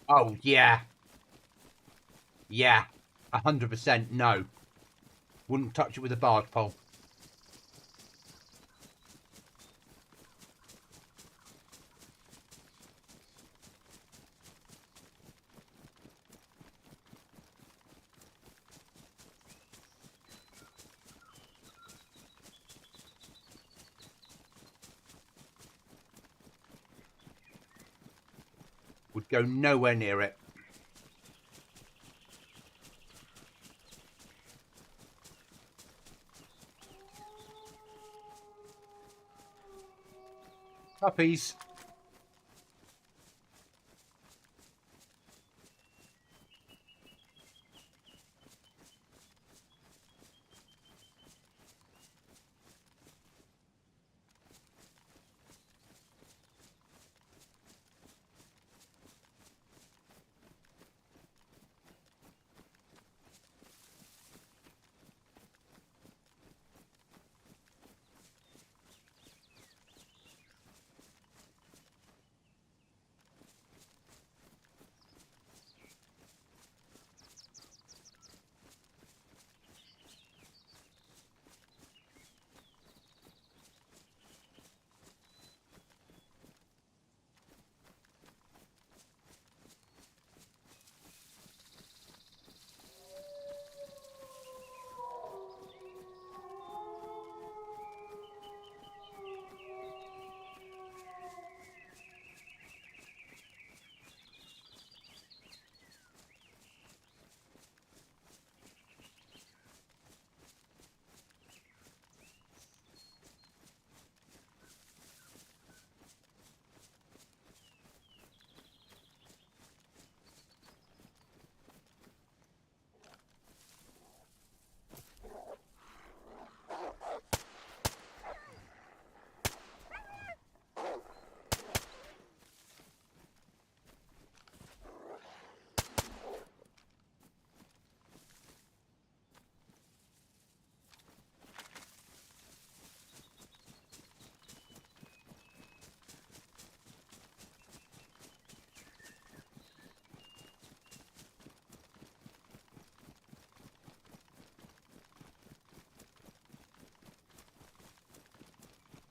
Oh, yeah. Yeah. 100% no. Wouldn't touch it with a barge pole. Would go nowhere near it. Puppies.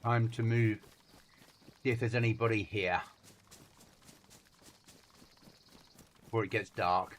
Time to move. See if there's anybody here before it gets dark.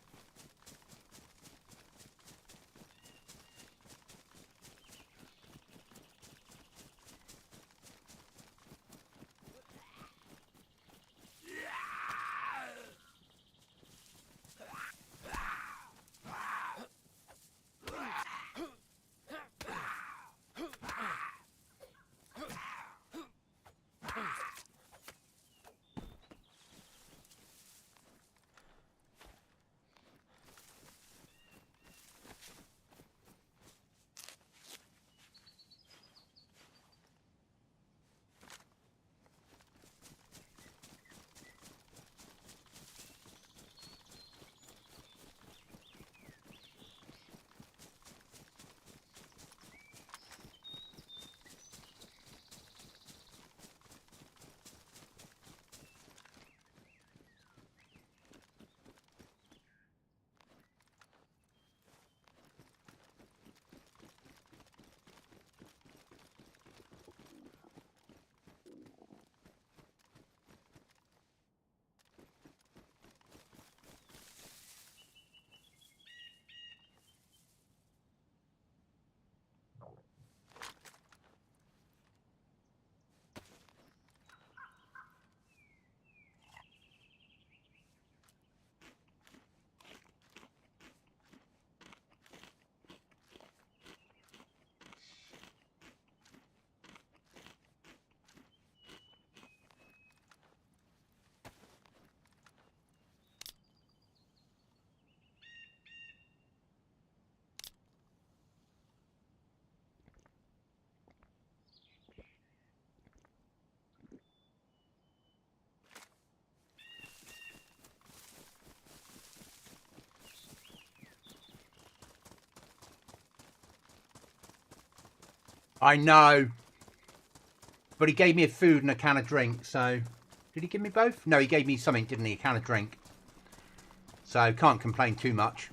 I know. But he gave me a food and a can of drink, so... Did he give me both? No, he gave me something, didn't he? A can of drink. So, can't complain too much.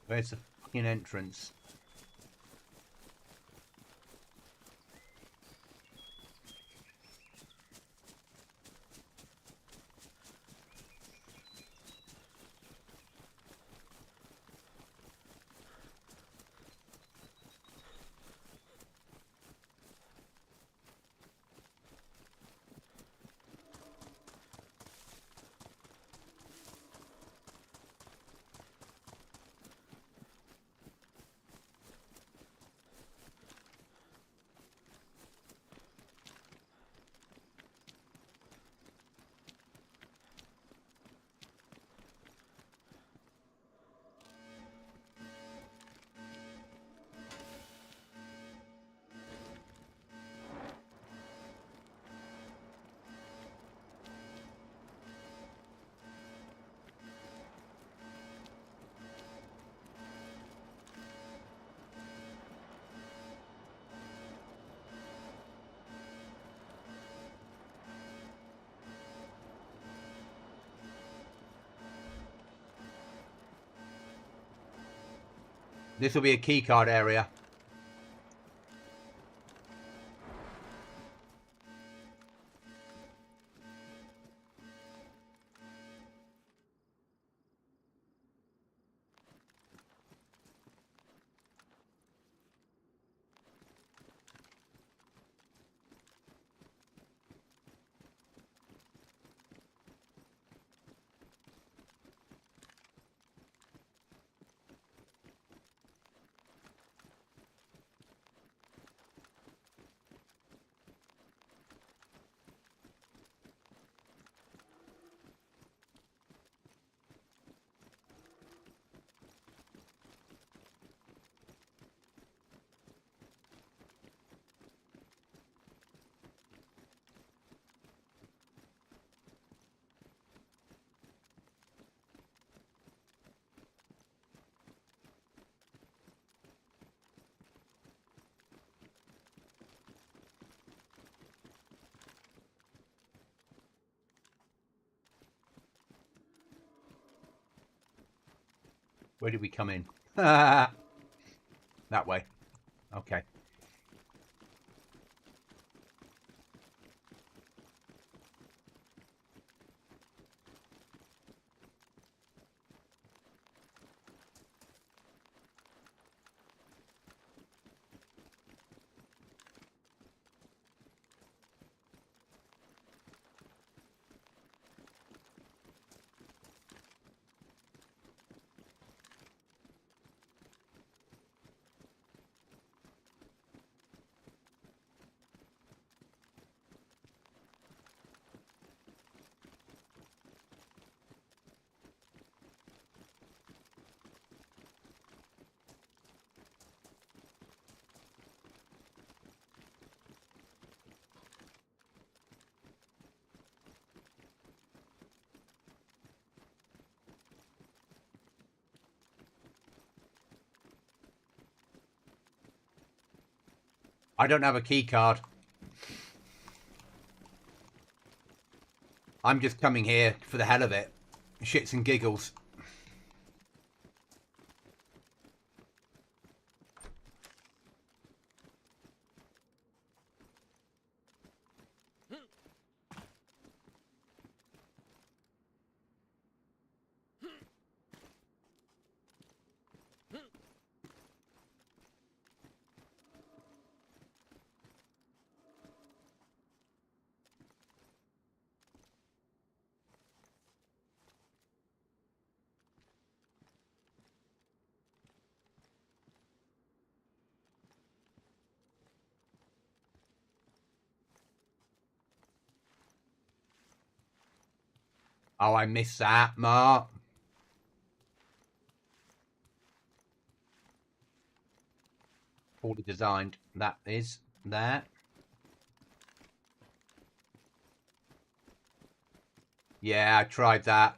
Where's the fucking entrance? This will be a keycard area. Where did we come in? That way. Okay. I don't have a key card. I'm just coming here for the hell of it. Shits and giggles. Oh, I missed that, Mark. Poorly designed. That is there. Yeah, I tried that.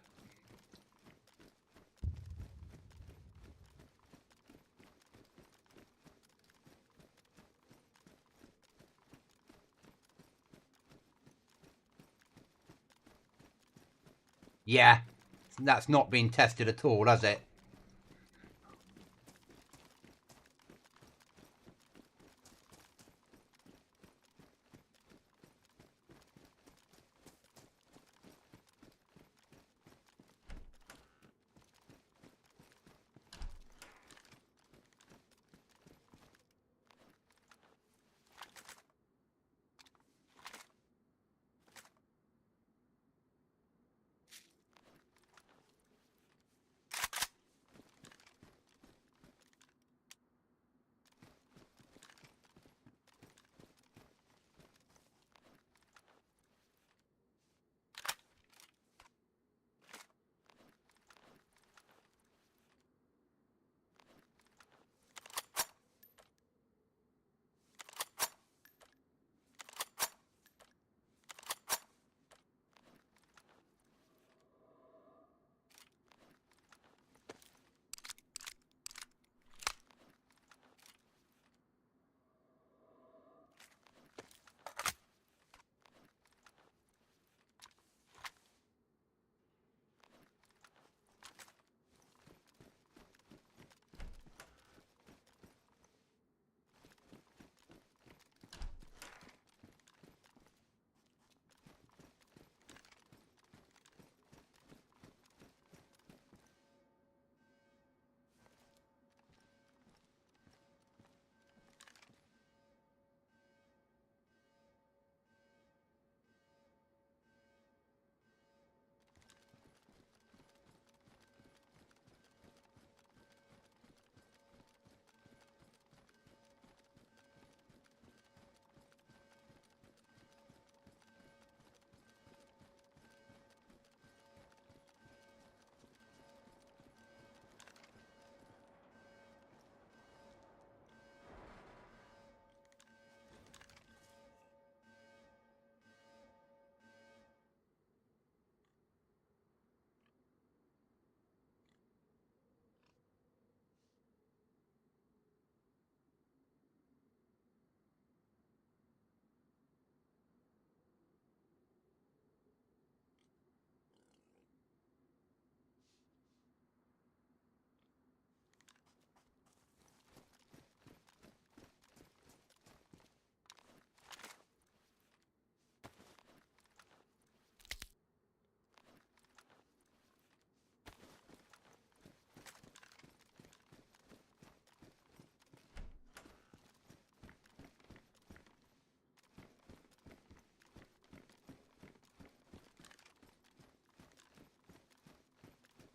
Yeah, that's not been tested at all, has it?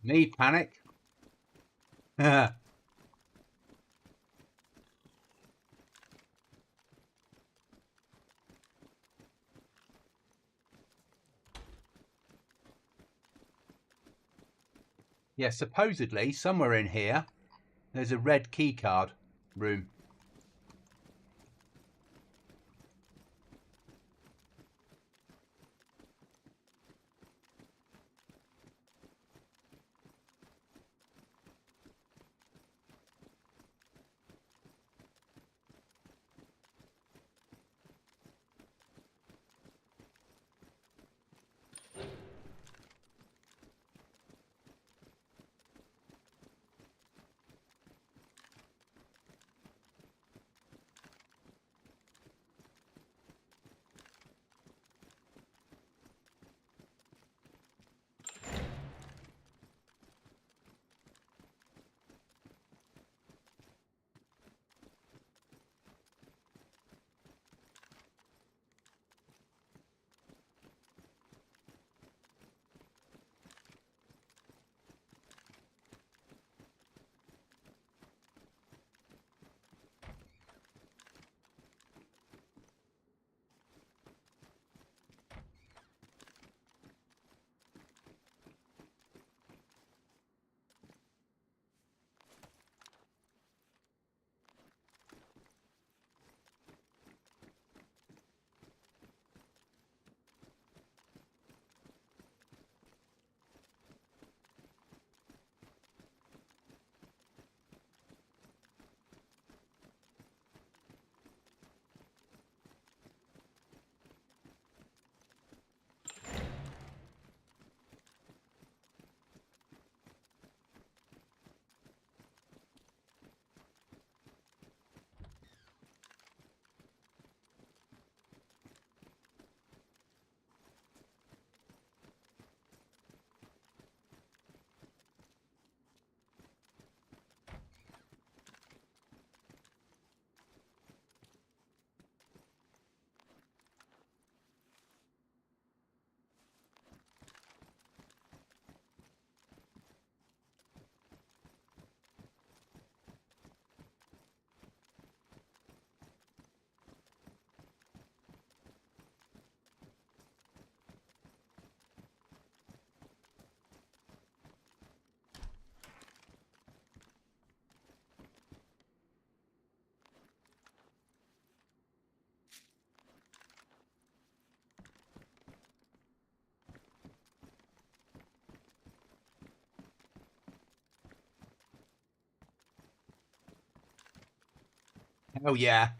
Me panic. Yeah, supposedly somewhere in here there's a red key card room. Oh yeah.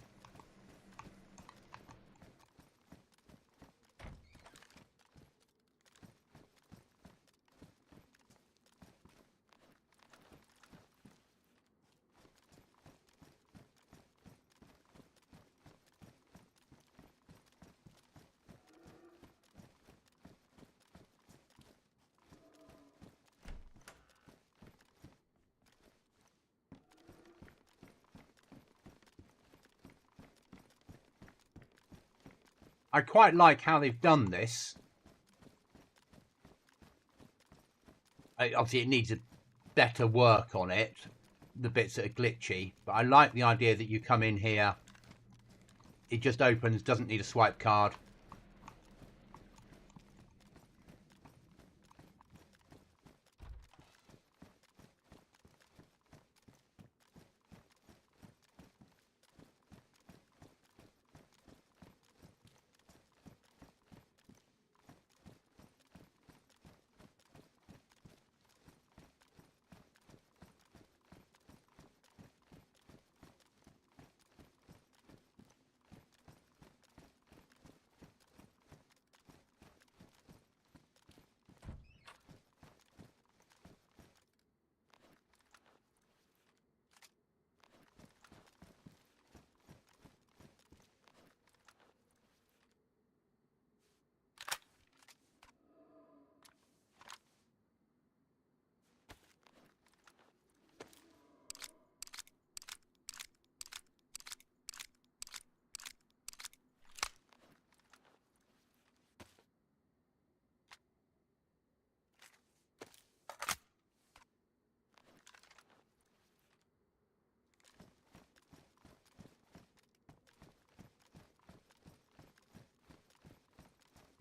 I quite like how they've done this. Obviously, it needs a better work on it, the bits that are glitchy. But I like the idea that you come in here, it just opens, doesn't need a swipe card.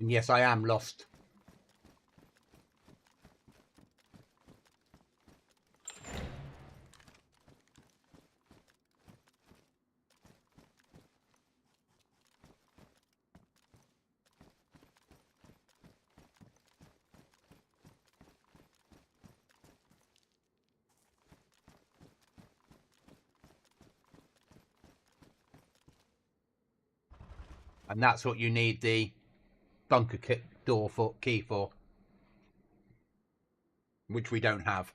And yes, I am lost. And that's what you need the bunker door key for, which we don't have.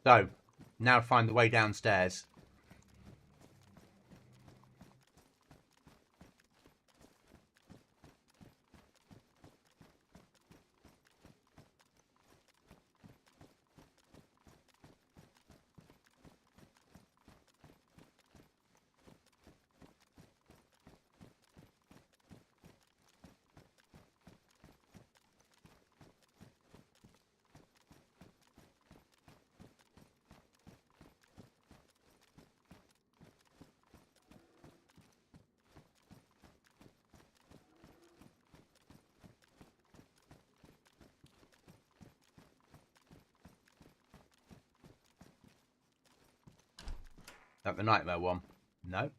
So, now find the way downstairs. That the nightmare one? No.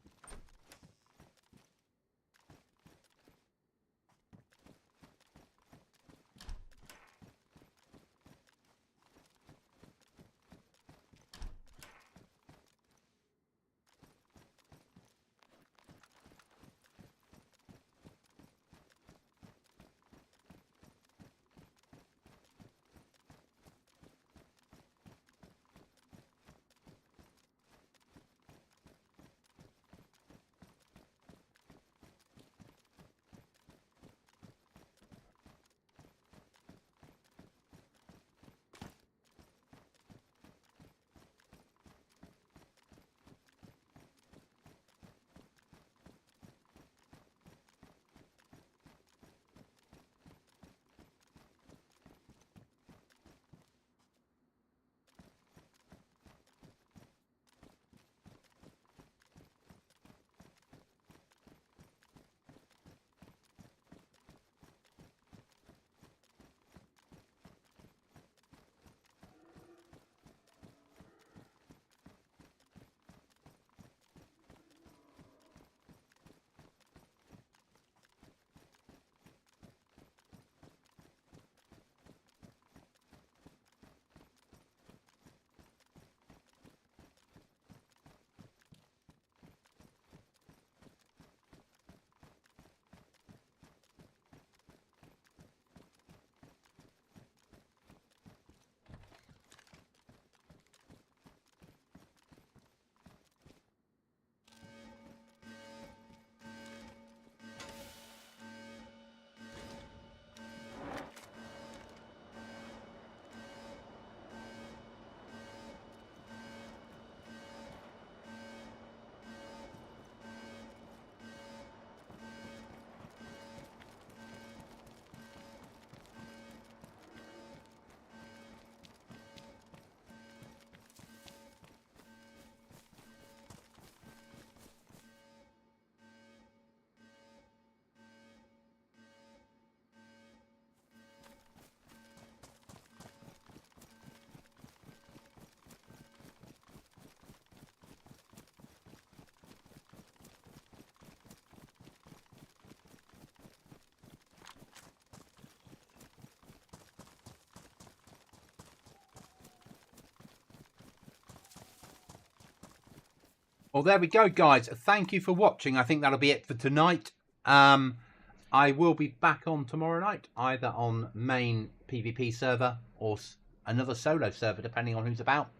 Well, there we go, guys. Thank you for watching. I think that'll be it for tonight. I will be back on tomorrow night, either on main PvP server or another solo server, depending on who's about.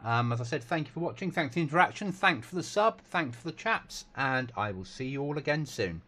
As I said, thank you for watching. Thanks for the interaction. Thanks for the sub. Thanks for the chats. And I will see you all again soon.